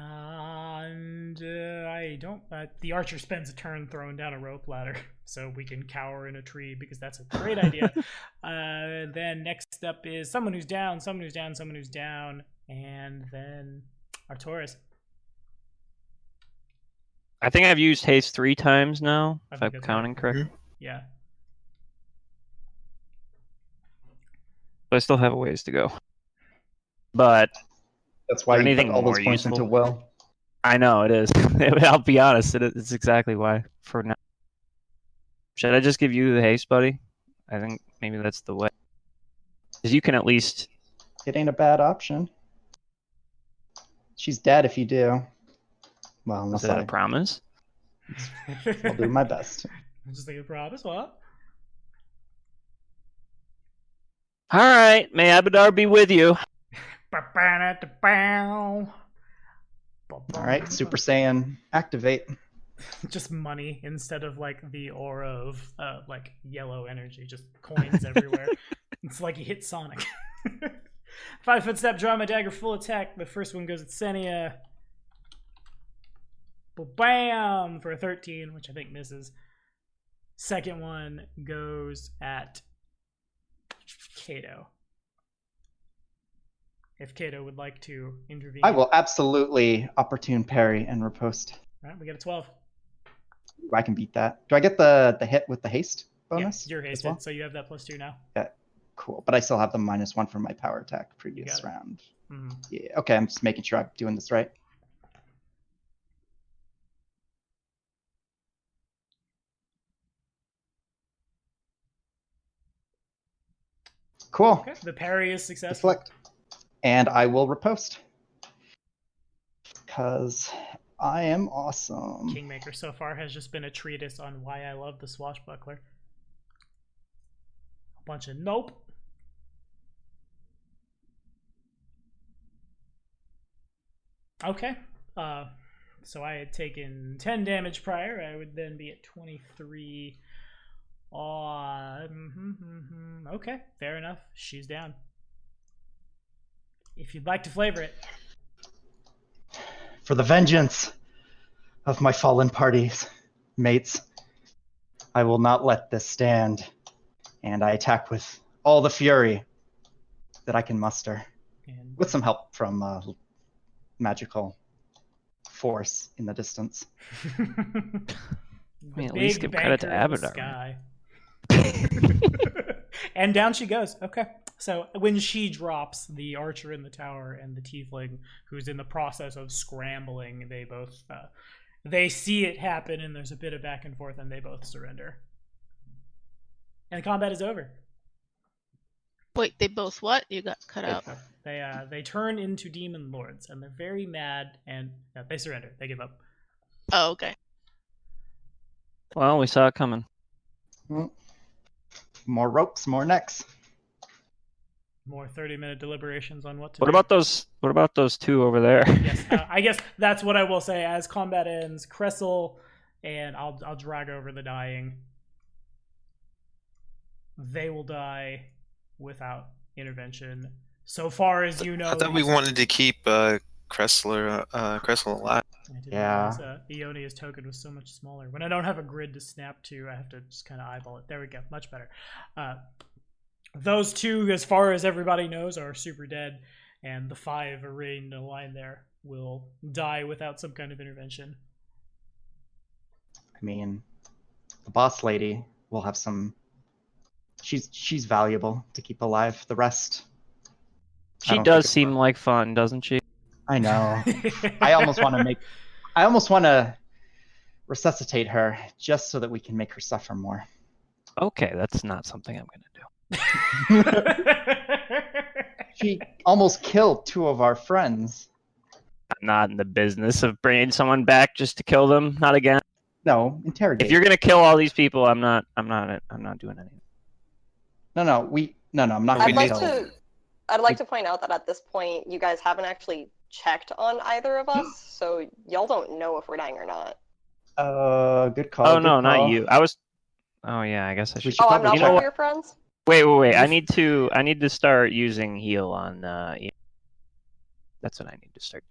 the archer spends a turn throwing down a rope ladder so we can cower in a tree, because that's a great idea. Then next up is someone who's down, and then Artoris. I think I've used haste 3 times now, if I'm counting correctly. Yeah. But I still have a ways to go. But that's why you anything put all those more points useful? into Will. I know it is. I'll be honest, it's exactly why for now. Should I just give you the haste, buddy? I think maybe that's the way. Because you can at least... It ain't a bad option. She's dead if you do. Well, Is unless that I a promise? will do my best. I'm just thinking, promise, what? Alright, may Abadar be with you. Alright, Super Saiyan, activate. Just money instead of like the aura of like yellow energy, just coins everywhere. It's like you hit Sonic. 5-foot step, draw my dagger, full attack. The first one goes at Senia. Bam! For a 13, which I think misses. Second one goes at Kato. If Kato would like to intervene. I will absolutely opportune parry and riposte. All right, we got a 12. I can beat that. Do I get the hit with the haste bonus? Yeah, you're as hasted, well? so you have that +2 now. Yeah, cool. But I still have the -1 from my power attack previous round. Mm-hmm. Yeah, okay, I'm just making sure I'm doing this right. Cool. Okay, the parry is successful. Deflect. And I will riposte. Because I am awesome. Kingmaker so far has just been a treatise on why I love the swashbuckler. A bunch of nope. Okay. So I had taken 10 damage prior. I would then be at 23. Okay, fair enough. She's down. If you'd like to flavor it. For the vengeance of my fallen parties, mates, I will not let this stand. And I attack with all the fury that I can muster. And with some help from magical force in the distance. I mean, at least give credit to Abadar. And down she goes. Okay. So when she drops, the archer in the tower and the tiefling who's in the process of scrambling, they both they see it happen, and there's a bit of back and forth, and they both surrender. And the combat is over. Wait, they both what? You got cut out. They turn into demon lords, and they're very mad, and they surrender. They give up. Oh, okay. Well, we saw it coming. Well, more ropes, more necks. More 30-minute deliberations on what to What do. about those two over there? Yes, I guess that's what I will say. As combat ends, Cressel and I'll drag over the dying. They will die without intervention. So far as you know, I thought we wanted to keep Cressel alive. I didn't Yeah. realize Ionia's token was so much smaller. When I don't have a grid to snap to, I have to just kind of eyeball it. There we go, much better. Those two, as far as everybody knows, are super dead, and the 5 arrayed in a line there will die without some kind of intervention. I mean, the boss lady will have some. She's valuable to keep alive. The rest. I She don't does think it's seem fun. like fun, doesn't she? I know. I almost want to resuscitate her just so that we can make her suffer more. Okay, that's not something I'm going to do. She almost killed 2 of our friends. I'm not in the business of bringing someone back just to kill them. Not again. No, interrogate. If you're going to kill all these people, I'm not doing anything. No, I'm not I'd going like to kill. I'd like to point out that at this point, you guys haven't actually checked on either of us, so y'all don't know if we're dying or not. Good call. Oh good no, call. not you. I was. Oh yeah, I guess I should. should Oh, I'm not probably one check. of your friends? Wait. I need to start using heal on. That's what I need to start.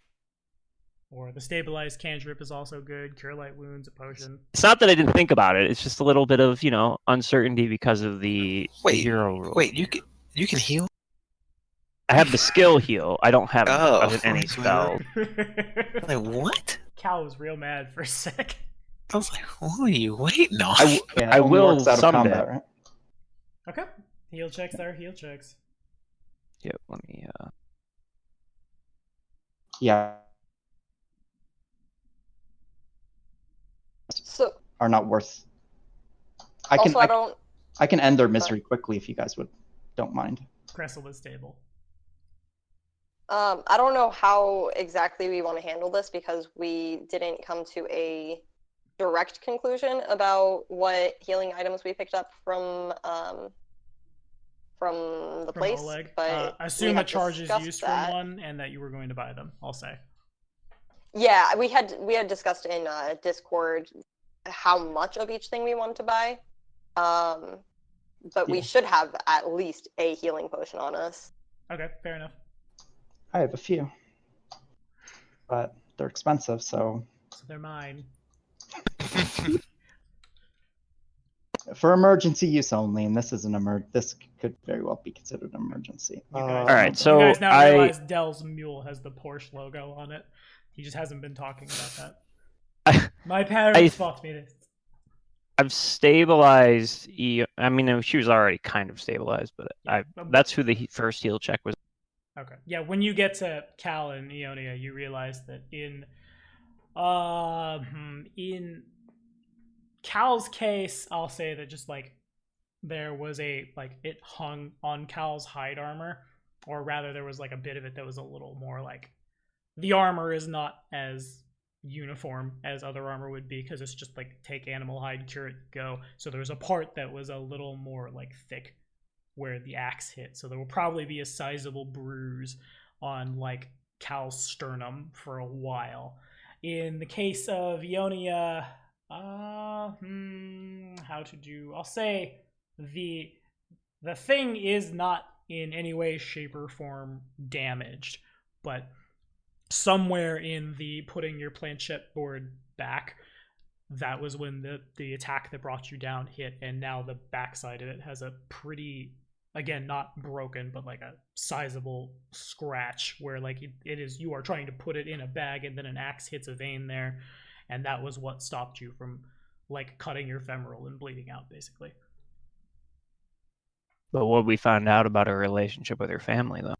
Or the stabilized cantrip is also good. Cure light wounds, a potion. It's not that I didn't think about it. It's just a little bit of uncertainty because of the hero rule. Wait, you can heal? I have the skill heal. I don't have any wait. spell. Like, what? Cal was real mad for a sec. I was like, what are you waiting on? Yeah, I it only will works out of someday. combat, right? Okay. Heal checks there, heal checks. Yep. Let me. Yeah. So, Are not worth. I can end their misery quickly if you guys don't mind. Cressel is stable. I don't know how exactly we want to handle this because we didn't come to a direct conclusion about what healing items we picked up from the place. Oleg. But assume we a charge is discussed used that. from one and that you were going to buy them, I'll say. Yeah, we had discussed in Discord how much of each thing we wanted to buy. But we should have at least a healing potion on us. Okay, fair enough. I have a few, but they're expensive, so they're mine. For emergency use only, and this is this could very well be considered an emergency. You guys, All right, so you guys now realize Dell's mule has the Porsche logo on it. He just hasn't been talking about that. My parents bought me this. I've stabilized. I mean, she was already kind of stabilized, but that's who the first heal check was. Okay. Yeah, when you get to Cal and Ionia, you realize that in Cal's case, I'll say that just there was it hung on Cal's hide armor, or rather there was a bit of it that was a little more the armor is not as uniform as other armor would be because it's just take animal hide, cure it, go. So there was a part that was a little more thick where the axe hit. So there will probably be a sizable bruise on Cal's sternum for a while. In the case of Ionia, how to do? I'll say the thing is not in any way, shape, or form damaged, but somewhere in the putting your planchette board back, that was when the attack that brought you down hit, and now the backside of it has a pretty, again, not broken, but a sizable scratch where it is, you are trying to put it in a bag and then an axe hits a vein there, and that was what stopped you from cutting your femoral and bleeding out, basically. But what we found out about her relationship with her family, though.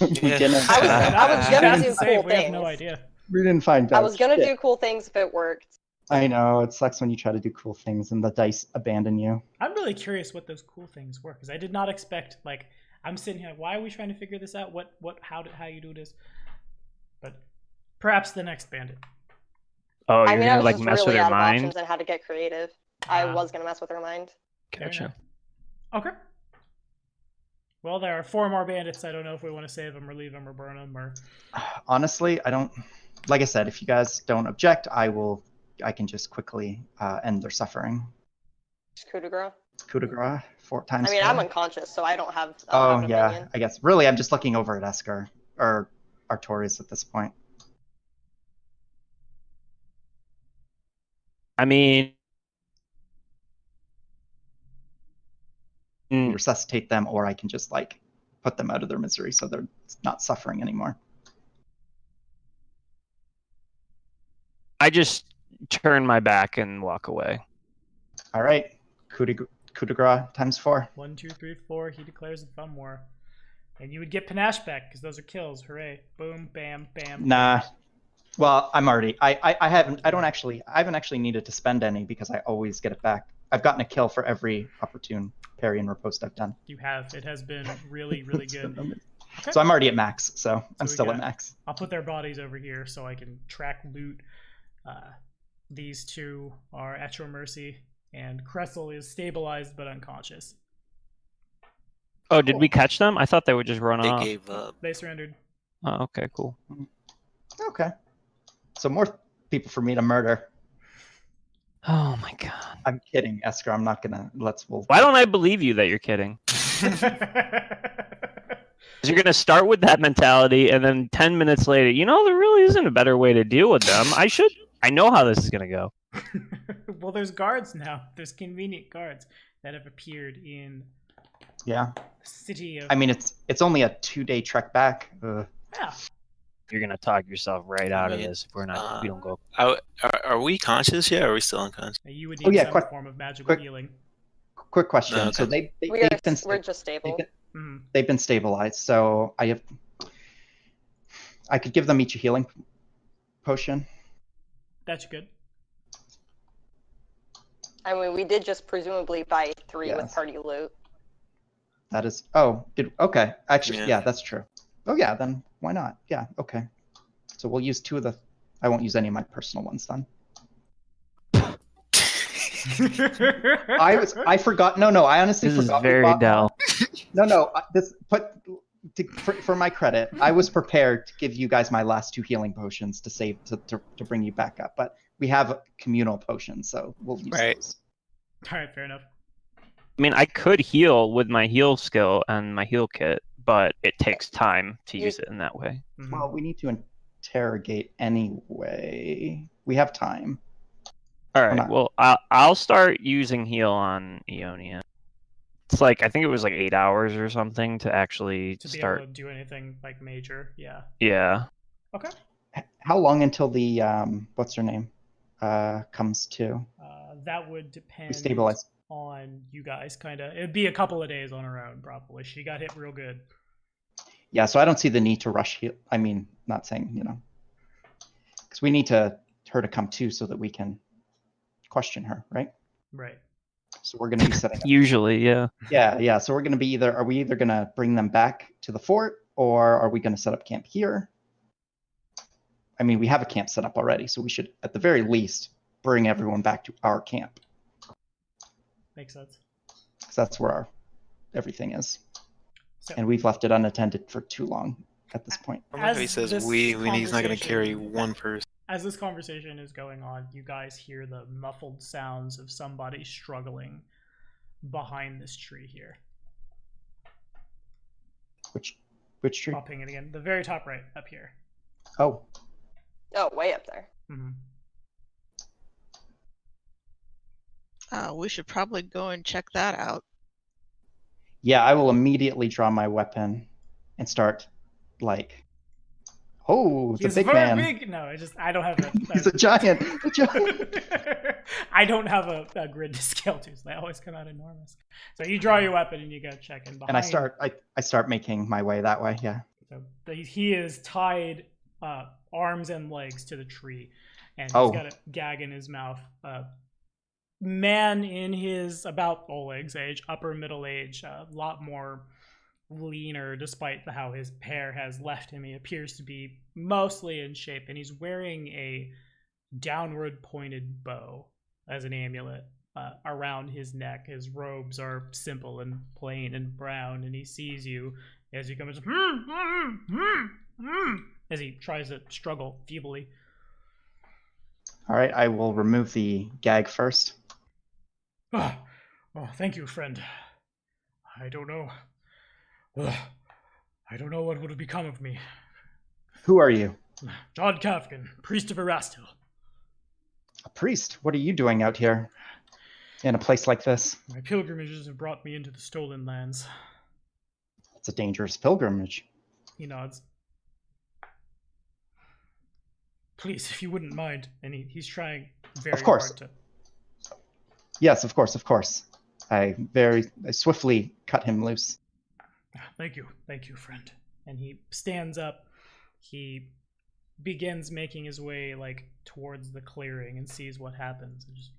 I was gonna do cool we have things. no idea. We didn't find out. I was gonna do cool things if it worked. I know, it sucks when you try to do cool things and the dice abandon you. I'm really curious what those cool things were, because I did not expect, I'm sitting here, why are we trying to figure this out? How you do this? But perhaps the next bandit. Oh, you're I was gonna just mess really with her out of mind? options and how to get creative. I was gonna mess with her mind. Gotcha. Okay. Well, there are 4 more bandits. I don't know if we want to save them or leave them or burn them or. Honestly, I don't. Like I said, if you guys don't object, I can just quickly end their suffering. Coup de grace. Coup de grace, 4 times. I mean, 4. I'm unconscious, so I don't have. Oh an yeah, opinion. I guess. Really, I'm just looking over at Esker or Artorias at this point. I mean, resuscitate them, or I can just put them out of their misery so they're not suffering anymore. I just turn my back and walk away. All right, coup de grace times 4. 1, 2, 3, 4. He declares a fun war. And you would get panache back because those are kills. Hooray! Boom, bam, bam. Nah. Well, I'm already. I haven't actually needed to spend any because I always get it back. I've gotten a kill for every opportune parry and riposte I've done. You have. It has been really, really good. Okay. So I'm already at max. So I'm we still got- at max. I'll put their bodies over here so I can track loot. These two are at your mercy, and Kressel is stabilized but unconscious. Oh, did we catch them? I thought they would just run They off. gave up. They surrendered. Oh, okay, cool. Okay. So more people for me to murder. Oh my god. I'm kidding, Esker. I'm not gonna. Why don't I believe you that you're kidding? 'Cause you're gonna start with that mentality, and then 10 minutes later, there really isn't a better way to deal with them. I know how this is gonna go. Well, there's guards now. There's convenient guards that have appeared in Yeah. the city of. I mean, it's only a 2-day trek back. Yeah. You're gonna talk yourself right out of Wait, this if we don't go. Are we conscious yet, or are we still unconscious? You would need yeah, some quick- form of magical quick- healing. Quick question. Okay. So they've We're been just stable. Mhm. they've been stabilized. So I could give them each a healing potion. That's good. I mean, we did just presumably buy 3 with Yes. party loot. That is. Oh, okay. Actually, Yeah. yeah, that's true. Oh yeah, then why not? Yeah, okay. So we'll use 2 of the. I won't use any of my personal ones then. I forgot. No, I honestly This is forgot. we very bought- dull. No. For my credit, I was prepared to give you guys my last 2 healing potions to save to bring you back up, but we have communal potions, so we'll use Right. those. All right, fair enough. I mean, I could heal with my heal skill and my heal kit, but it takes time to use it in that way. Mhm. Well, we need to interrogate anyway. We have time. All Or right. not. Well, I'll start using heal on Eonia. It's I think it was 8 hours or something to actually To be start. able to do anything like major, yeah. Yeah. Okay. How long until the what's her name comes to? That would depend We stabilize. on you guys, kind of. It'd be a couple of days on her own, probably. She got hit real good. Yeah, so I don't see the need to rush heal. I mean, not saying because we need her to come to so that we can question her, right? Right. So we're going to be setting up. Usually, yeah. Yeah. So we're going to be are we either going to bring them back to the fort or are we going to set up camp here? I mean, we have a camp set up already, so we should, at the very least, bring everyone back to our camp. Makes sense. Because that's where everything is. So, And we've left it unattended for too long at this point. I like how he As says this we need. He's not going to carry conversation- one person. as this conversation is going on, you guys hear the muffled sounds of somebody struggling behind this tree here. Which tree? I'll ping it again. The very top right, up here. Oh, Oh, way up there. Mm-hmm. We should probably go and check that out. yeah, I will immediately draw my weapon and start, oh, the He's big very man. big. No, I don't have a. He's a giant. A giant. I don't have a grid to scale to, so they always come out enormous. So you draw your weapon and you go check in behind. And I start making my way that way, yeah. So he is tied arms and legs to the tree, and he's Oh. got a gag in his mouth. Man in his about Oleg's age, upper middle age, a lot more leaner despite how his hair has left him. He appears to be mostly in shape, and he's wearing a downward pointed bow as an amulet around his neck. His robes are simple and plain and brown, and he sees you as you come in, as he tries to struggle feebly. All right, I will remove the gag first. Oh, thank you, friend. I don't know. I don't know what would have become of me. Who are you? John Kafkin, priest of Erastil. A priest? What are you doing out here in a place like this? My pilgrimages have brought me into the Stolen Lands. It's a dangerous pilgrimage. He nods. Please, if you wouldn't mind. And he's trying very Of course. hard to... Yes, of course. I swiftly cut him loose. Thank you, friend. And he stands up. He begins making his way towards the clearing and sees what happens. And just,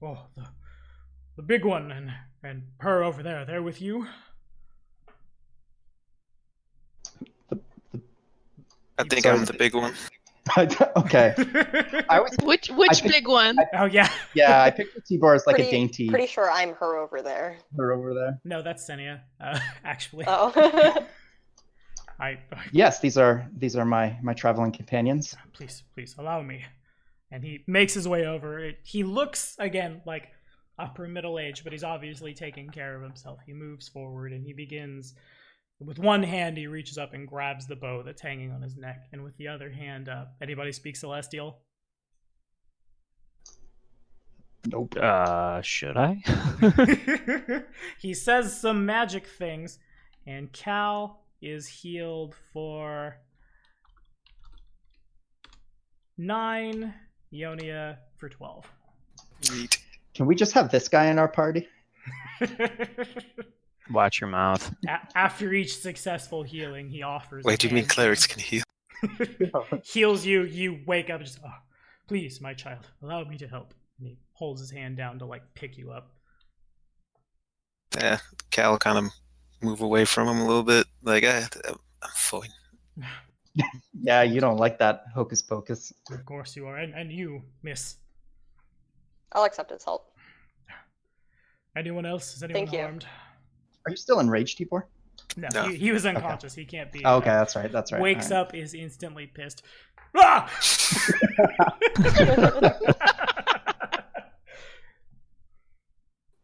the big one and her over there. They're with you. I think I'm the big one. Okay. Which big one? Oh yeah. Yeah, I pictured Tibor as like a dainty. Pretty sure I'm her over there. Her over there. No, that's Senia. Actually. Oh. Yes, these are my traveling companions. Please allow me. And he makes his way over. He looks again like upper middle age, but he's obviously taking care of himself. He moves forward and he begins. With one hand, he reaches up and grabs the bow that's hanging on his neck, and with the other hand, anybody speak Celestial? Nope. Should I? He says some magic things, and Cal is healed for 9, Ionia for 12. Sweet. Can we just have this guy in our party? Watch your mouth. After each successful healing, he offers. Wait, do you mean clerics can heal? Heals you. You wake up. Just, please, my child, allow me to help. And he holds his hand down to pick you up. Yeah, Cal kind of move away from him a little bit. I'm fine. Yeah, you don't like that hocus pocus. Of course you are, and you, miss. I'll accept his help. Anyone else? Is anyone harmed? Are you still enraged, Tibor? No. He was unconscious. Okay. He can't be. Okay, that's right. Wakes up, is instantly pissed. Ah!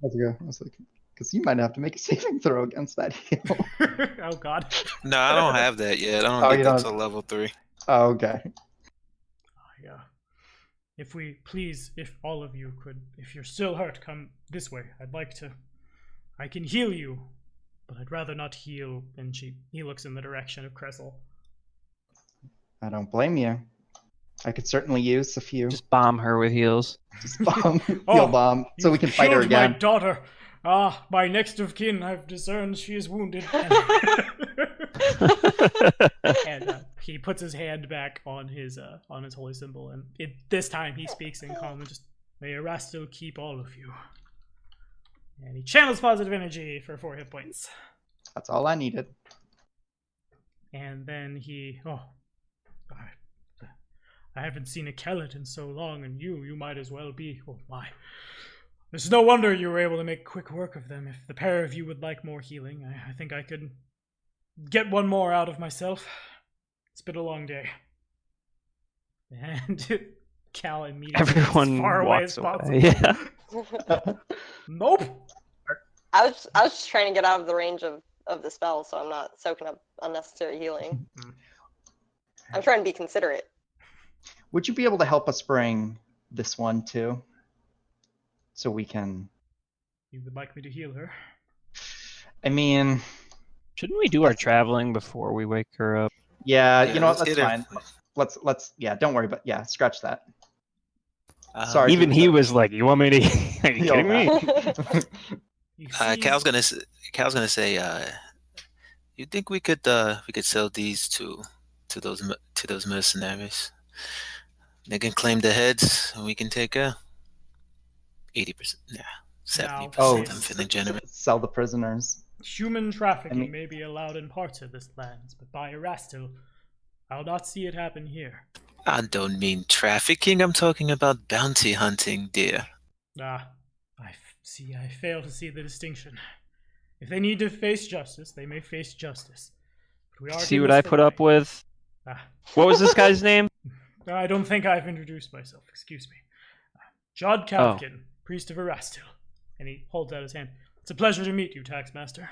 How's it go? I was like, because you might have to make a saving throw against that heal. Oh God. No, I don't have that yet. I don't get that till level 3. Oh, okay. Yeah. If all of you could, if you're still hurt, come this way. I can heal you, but I'd rather not heal. And he looks in the direction of Kressel. I don't blame you. I could certainly use a few. Just bomb her with heals. Just bomb, heal bomb, so we can fight her again. My daughter. My next of kin, I've discerned she is wounded. And he puts his hand back on his holy symbol, and this time he speaks in common. Just, may Erastil keep all of you. And he channels positive energy for 4 hit points. That's all I needed. And then I haven't seen a Kellet in so long, and you might as well be. Oh my. It's no wonder you were able to make quick work of them. If the pair of you would like more healing, I think I could get one more out of myself. It's been a long day. And Cal immediately everyone as far away as walks possible. away. Yeah. Nope. I was just trying to get out of the range of the spell, so I'm not soaking up unnecessary healing. I'm trying to be considerate. Would you be able to help us bring this one too? So we can... You would like me to heal her? I mean... Shouldn't we do our traveling before we wake her up? Yeah, you know what, that's fine. Let's don't worry, but yeah, scratch that. Sorry. Even he was like, you want me to... Are you kidding me? Cal's gonna say, you think we could sell these to those mercenaries? They can claim the heads, and we can take 80%. 70%. I'm feeling generous. Sell the prisoners. Human trafficking may be allowed in parts of this land, but by Erastil, I'll not see it happen here. I don't mean trafficking. I'm talking about bounty hunting, dear. I fail to see the distinction. If they need to face justice, they may face justice. But we are see what I put up with? What was this guy's name? I don't think I've introduced myself. Excuse me. Jod Kavkin, priest of Erastil. And he holds out his hand. It's a pleasure to meet you, Taxmaster.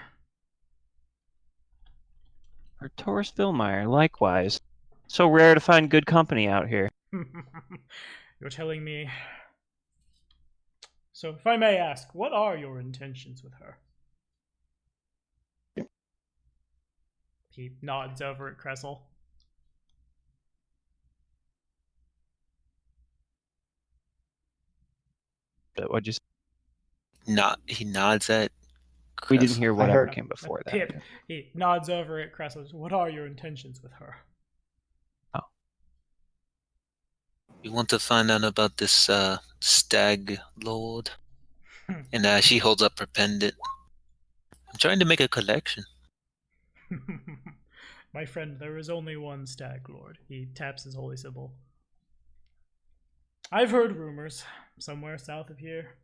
Taurus Vilmeyer, likewise. So rare to find good company out here. You're telling me... So, if I may ask, what are your intentions with her? He nods over at Kressel. What'd you say? He nods at We didn't hear I whatever heard- came before that. Pip, he nods over at Cressels. What are your intentions with her? We want to find out about this stag lord. And she holds up her pendant. I'm trying to make a collection. My friend, there is only one stag lord. He taps his holy symbol. I've heard rumors somewhere south of here.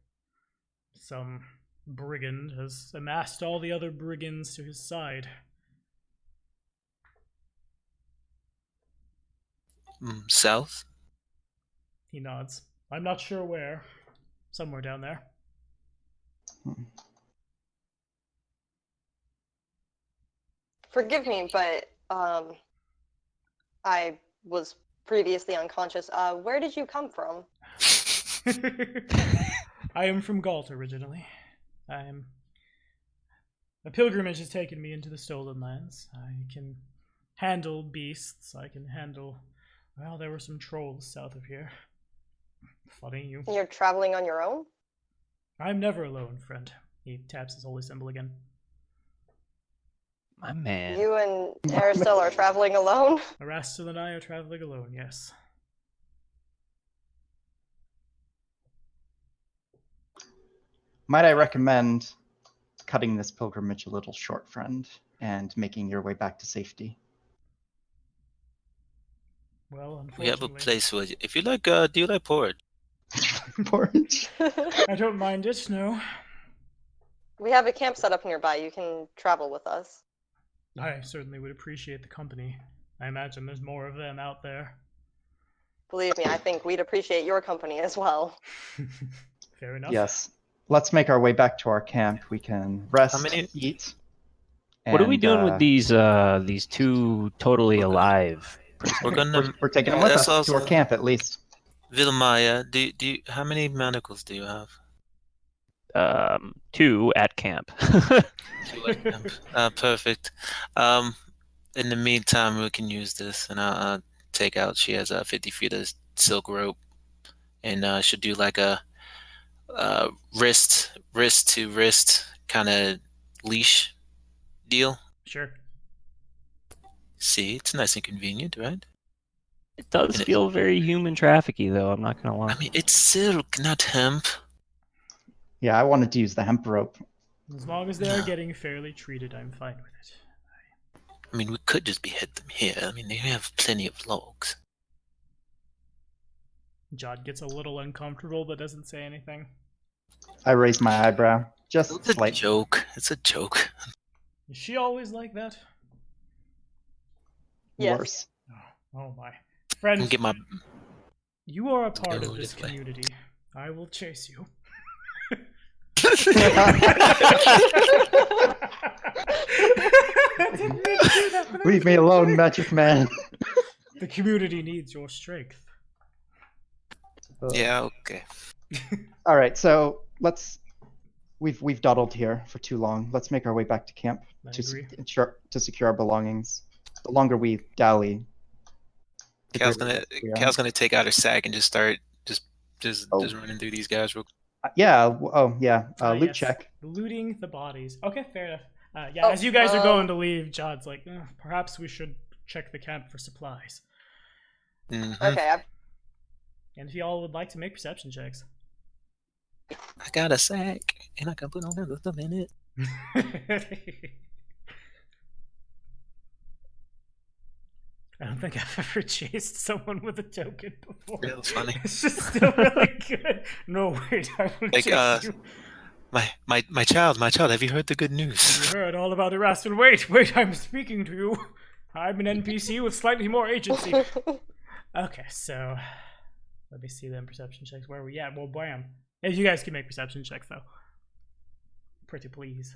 Some brigand has amassed all the other brigands to his side. South? He nods. I'm not sure where. Somewhere down there. Forgive me, but I was previously unconscious. Where did you come from? I am from Galt originally. A pilgrimage has taken me into the Stolen Lands. I can handle beasts. I can handle... Well, there were some trolls south of here. Funny, you... You're traveling on your own? I'm never alone, friend. He taps his holy symbol again. My man. You and Aristel are traveling alone? Arastil and I are traveling alone, yes. Might I recommend cutting this pilgrimage a little short, friend, and making your way back to safety? Well, We have a unfortunately... place where, if you like, do you like porridge? Porridge? I don't mind it, no. We have a camp set up nearby. You can travel with us. I certainly would appreciate the company. I imagine there's more of them out there. Believe me, I think we'd appreciate your company as well. Fair enough. Yes. Let's make our way back to our camp. We can rest, How many- eat. What are we and, doing with these two totally alive? We're gonna. We're taking them with that's us to our also- camp, at least. Vilmaya, do you, how many manacles do you have? 2 at camp. Perfect. In the meantime, we can use this, and I'll take out. She has 50 feet of silk rope, and should do like a wrist to wrist kind of leash deal. Sure. See, it's nice and convenient, right? It does feel very human trafficky, though. I'm not gonna lie. I mean, it's silk, not hemp. Yeah, I wanted to use the hemp rope. As long as they're getting fairly treated, I'm fine with it. I mean, we could just behead them here. I mean, they have plenty of logs. Jod gets a little uncomfortable but doesn't say anything. I raised my eyebrow. Just It's a slightly. joke. It's a joke. Is she always like that? Yes. Worse. Oh my. I'm Friend, gonna get my. you are a part of Go this this way. community. I will chase you. Leave me alone, magic man. The community needs your strength. Yeah. Okay. All right, so we've dawdled here for too long. Let's make our way back to camp I to agree. secure our belongings. The longer we dally, the Cal's greater gonna risk we are. Cal's gonna take out her sack and just start just Oh. running through these guys real. Yeah. Oh, yeah. Loot Yes. check. Looting the bodies. Okay, fair enough. Yeah, as you guys are going to leave, Jod's like, perhaps we should check the camp for supplies. Mhm. Okay, And if y'all would like to make perception checks. I got a sack and I can put on other stuff in it. I don't think I've ever chased someone with a token before. That was funny. It's just still really good. No, wait, I will Like, chase you. My child, have you heard the good news? You heard all about Erastil. Wait, I'm speaking to you. I'm an NPC with slightly more agency. Okay, so let me see them perception checks. Where are we at? Well, bam. If you guys can make perception checks, though. Pretty please.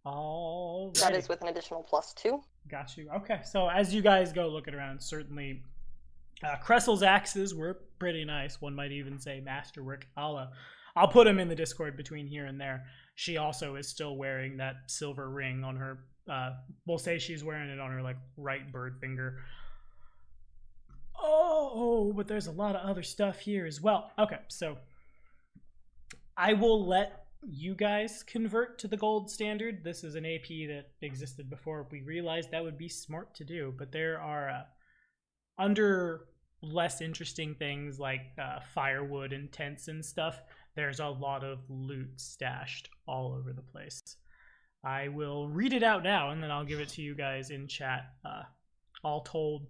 All that is with an additional +2. Got you. Okay, so as you guys go looking around, certainly Cressel's axes were pretty nice. One might even say masterwork. I'll put them in the Discord between here and there. she also is still wearing that silver ring on her. We'll say she's wearing it on her like right bird finger. Oh, but there's a lot of other stuff here as well. Okay, so I will let you guys convert to the gold standard. This is an AP that existed before we realized that would be smart to do, but there are under less interesting things like firewood and tents and stuff, there's a lot of loot stashed all over the place. I will read it out now and then I'll give it to you guys in chat. All told,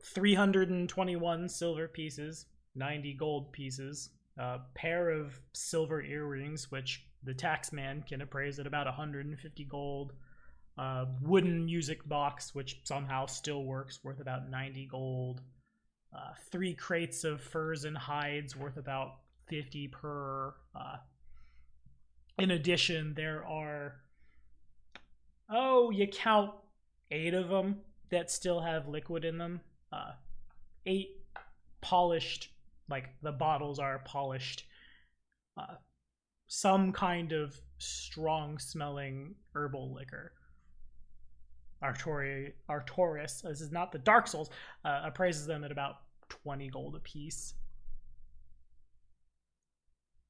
321 silver pieces, 90 gold pieces, a pair of silver earrings, which the taxman can appraise at about 150 gold, wooden music box, which somehow still works, worth about 90 gold, 3 crates of furs and hides worth about 50 per. In addition, there are, you count 8 of them that still have liquid in them. 8 polished, like the bottles are polished, some kind of strong smelling herbal liquor. Arcturus, this is not the Dark Souls, appraises them at about 20 gold apiece.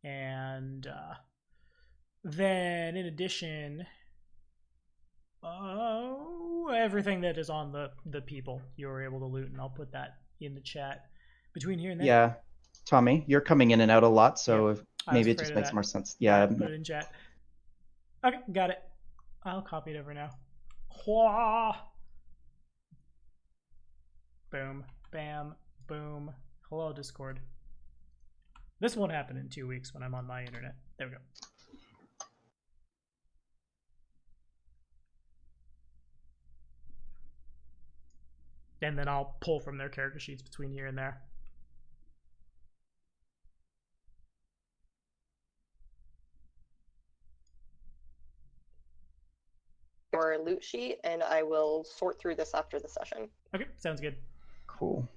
And then in addition, everything that is on the people you were able to loot, and I'll put that in the chat between here and there. Yeah, Tommy, you're coming in and out a lot, so Yeah, maybe it just makes more sense. Yeah, put it in chat. Okay, got it. I'll copy it over now. Hwah! Boom, bam, boom. Hello, Discord. This won't happen in 2 weeks when I'm on my internet. There we go. And then I'll pull from their character sheets between here and there. Your loot sheet, and I will sort through this after the session. Okay, sounds good. cool.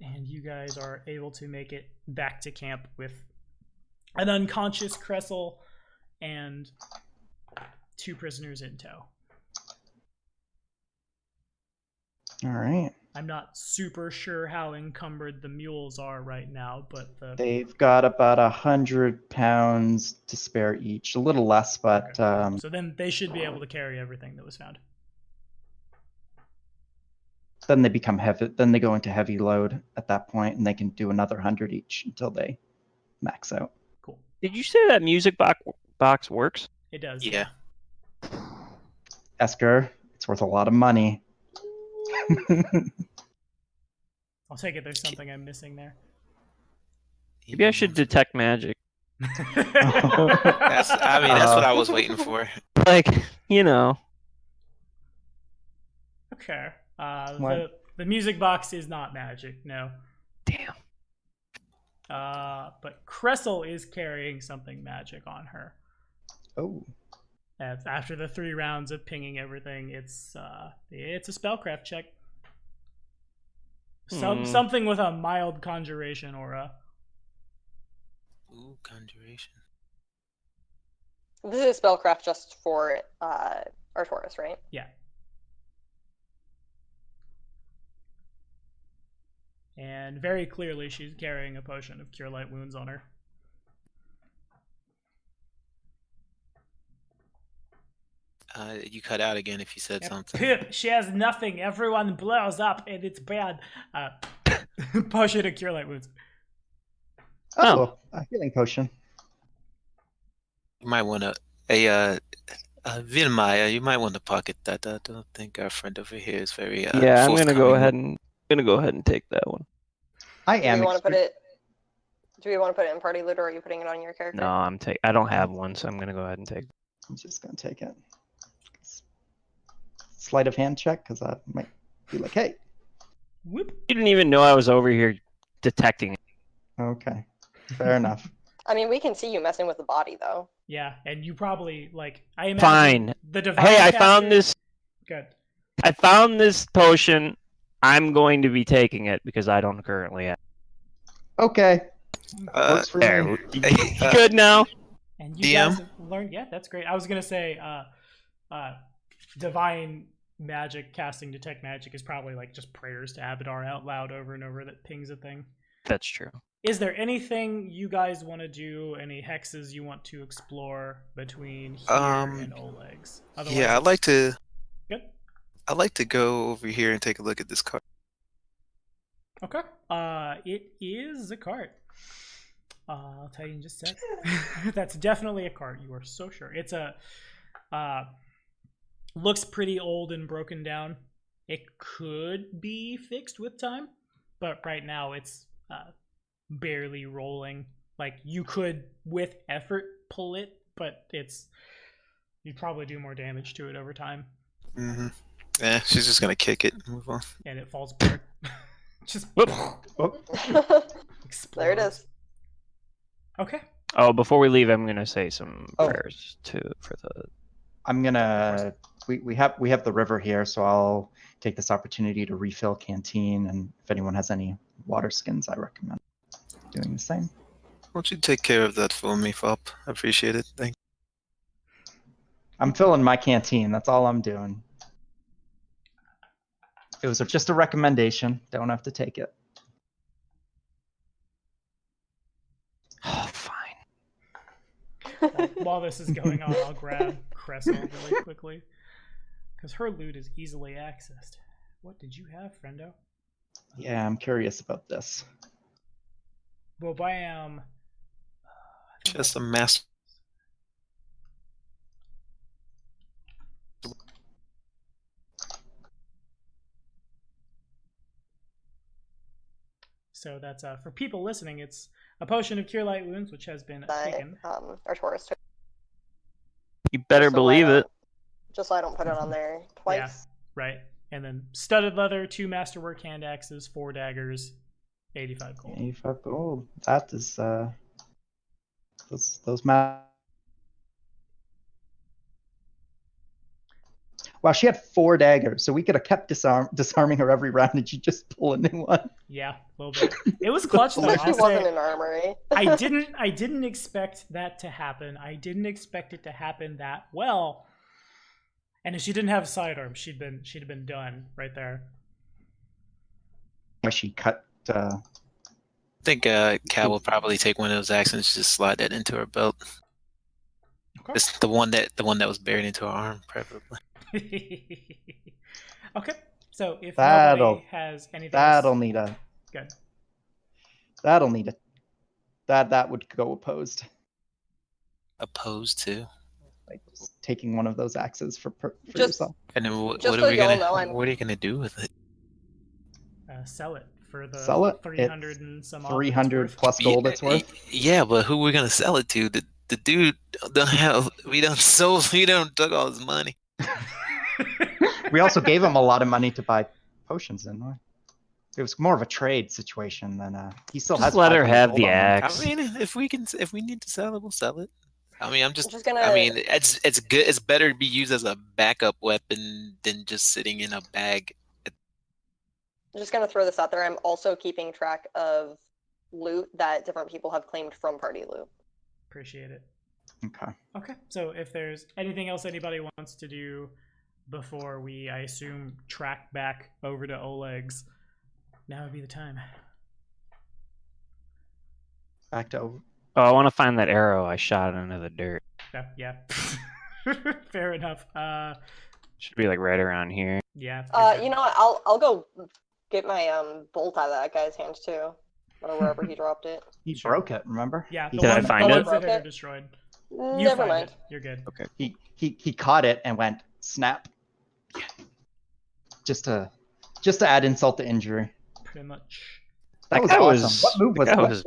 And you guys are able to make it back to camp with an unconscious Kressel and 2 prisoners in tow. All right. I'm not super sure how encumbered the mules are right now, but They've got about 100 pounds to spare each, a little less, but so then they should be able to carry everything that was found. Then they become heavy. Then they go into heavy load at that point, and they can do another 100 each until they max out. Cool. Did you say that music box works? It does. Yeah. Esker, it's worth a lot of money. I'll take it there's something I'm missing there. Maybe I should detect magic. That's what I was waiting for. Like, you know. Okay. What? The music box is not magic, no. Damn. But Kressel is carrying something magic on her. Oh. After the 3 rounds of pinging everything, it's a spellcraft check. Something with a mild conjuration aura. Ooh, conjuration. This is spellcraft just for Arcturus, right? Yeah. And very clearly, she's carrying a potion of Cure Light Wounds on her. You cut out again if you said something. She has nothing. Everyone blows up, and it's bad. Potion of Cure Light Wounds. Oh, a healing potion. You might want to, Vilmaya, you might want to pocket that. I don't think our friend over here is very. Yeah, I'm gonna go ahead and take that one. I am. Do we want to put it in party loot, or are you putting it on your character? No, I don't have one, so I'm gonna go ahead and take it. I'm just gonna take it. Sleight of hand check, because I might be like, hey. Whoop. You didn't even know I was over here detecting it. Okay, fair enough. I mean, we can see you messing with the body, though. Yeah, and you probably, I imagine Fine. The divine Hey, I caster... found this. Good. I found this potion. I'm going to be taking it because I don't currently have. Okay. Works for There. me. You good now? And you DM? guys have learned. Yeah, that's great. I was gonna say, divine magic casting detect magic is probably like just prayers to Abadar out loud over and over that pings a thing. That's true. Is there anything you guys want to do? Any hexes you want to explore between here and Oleg's? Yeah, I'd like to. Good. I'd like to go over here and take a look at this card. Okay. It is a cart. I'll tell you in just a sec. That's definitely a cart. You are so sure. It's a looks pretty old and broken down. It could be fixed with time, but right now it's barely rolling. Like you could with effort pull it, but you'd probably do more damage to it over time. Mm-hmm. Yeah, she's just gonna kick it and move on. And it falls apart. Just Whoop. explodes. There it is. Okay. Oh, before we leave, I'm gonna say some Oh. prayers for the. I'm gonna. We have the river here, so I'll take this opportunity to refill canteen, and if anyone has any water skins, I recommend doing the same. Why don't you take care of that for me, Fop? I appreciate it. Thank you. I'm filling my canteen. That's all I'm doing. It was just a recommendation. Don't have to take it. Oh, fine. While this is going on, I'll grab Cressel really quickly. Because her loot is easily accessed. What did you have, friendo? Yeah, I'm curious about this. Well, bam. Just a master. So that's for people listening. It's a potion of cure light wounds, which has been taken. Artoris took. You better Just so believe I it. don't- Just so I don't put it on there twice. Right. And then studded leather, 2 masterwork hand axes, 4 daggers, 85 gold. 85 gold. That is those Wow, she had 4 daggers, so we could have kept disarming her every round, and she'd just pull a new one. Yeah, a little bit. It was clutch though. But she I'll wasn't say. an armory. I didn't expect that to happen. I didn't expect it to happen that well. And if she didn't have sidearms, she'd have been done right there. She cut. I think Cal will probably take one of those axes and just slide that into her belt. Okay. It's the one that was buried into her arm, preferably. Okay. So if That'll- nobody has anything That'll else, need a. good. That'll need a. That would go opposed. Opposed to. Like taking one of those axes for Just- yourself. And then what Just are so we y'all gonna? know, I'm- What are you gonna do with it? Sell it for the Sell it? 300 It's and some odd 300 it's worth. plus gold. It's worth. Yeah, but who are we gonna sell it to? The dude don't have. We don't took all his money. We also gave him a lot of money to buy potions, didn't we? It was more of a trade situation than he still has. Just let her 500 have gold the on him. axe. I mean, if we need to sell it, we'll sell it. I mean, I'm just gonna. I mean, it's good. It's better to be used as a backup weapon than just sitting in a bag. I'm just gonna throw this out there. I'm also keeping track of loot that different people have claimed from party loot. Appreciate it. Okay. Okay. So if there's anything else anybody wants to do before we, I assume, track back over to Oleg's, now would be the time. Back to over. Oh, I want to find that arrow I shot into the dirt. Yeah. Fair enough. Should be like right around here. Yeah. you're good. You know what? I'll go get my bolt out of that guy's hand too, or wherever he dropped it. He Sure. broke it. Remember? Yeah. He The Did I one, find the it? ones that are Okay. destroyed. You Never find mind. it. You're good. Okay. He caught it and went snap. Just to add insult to injury. Pretty much. That That was guy awesome. was- What move was that that? was-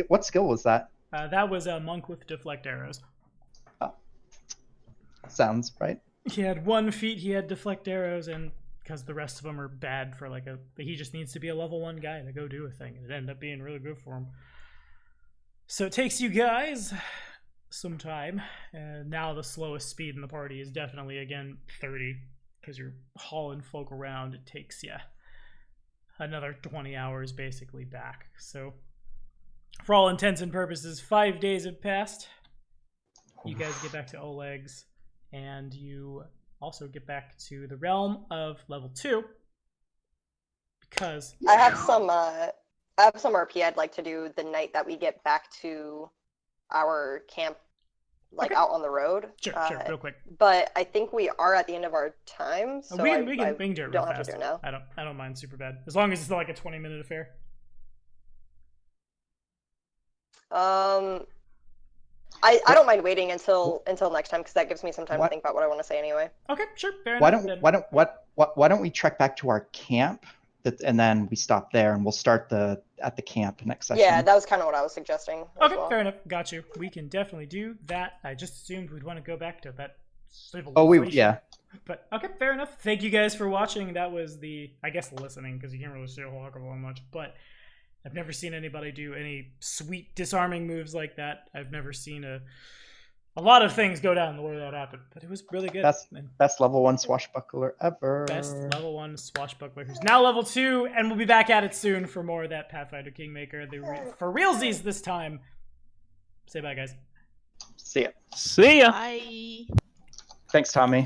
What skill was that? That was a monk with deflect arrows. Sounds right. He had 1 feat, he had deflect arrows, and because the rest of them are bad for he just needs to be a level 1 guy to go do a thing, and it ended up being really good for him. So it takes you guys some time, and now the slowest speed in the party is definitely, again, 30, because you're hauling folk around. It takes you another 20 hours basically back. So for all intents and purposes, 5 days have passed. you guys get back to Oleg's, and you also get back to the realm of level 2. Because I have some RP I'd like to do the night that we get back to our camp, like Okay. out on the road. Sure, real quick. But I think we are at the end of our time, so we I can do it real don't have fast. to do it now. I don't mind super bad, as long as it's like a 20-minute affair. I don't mind waiting until next time because that gives me some time to think about what I want to say anyway. Okay, sure, fair Why enough. don't why don't we trek back to our camp, and then we stop there, and we'll start at the camp next session. Yeah, that was kind of what I was suggesting. as Okay, well. fair enough. Got you. We can definitely do that. I just assumed we'd want to go back to that civilization. Oh, yeah. But okay, fair enough. Thank you guys for watching. That was I guess listening, because you can't really see a whole heck of a lot much. But I've never seen anybody do any sweet disarming moves like that. I've never seen a lot of things go down the way that happened. But it was really good. Best level 1 swashbuckler ever. Best level 1 swashbuckler, who's now level 2, and we'll be back at it soon for more of that Pathfinder Kingmaker. For realsies this time. Say bye, guys. See ya. See ya. Bye. Thanks, Tommy.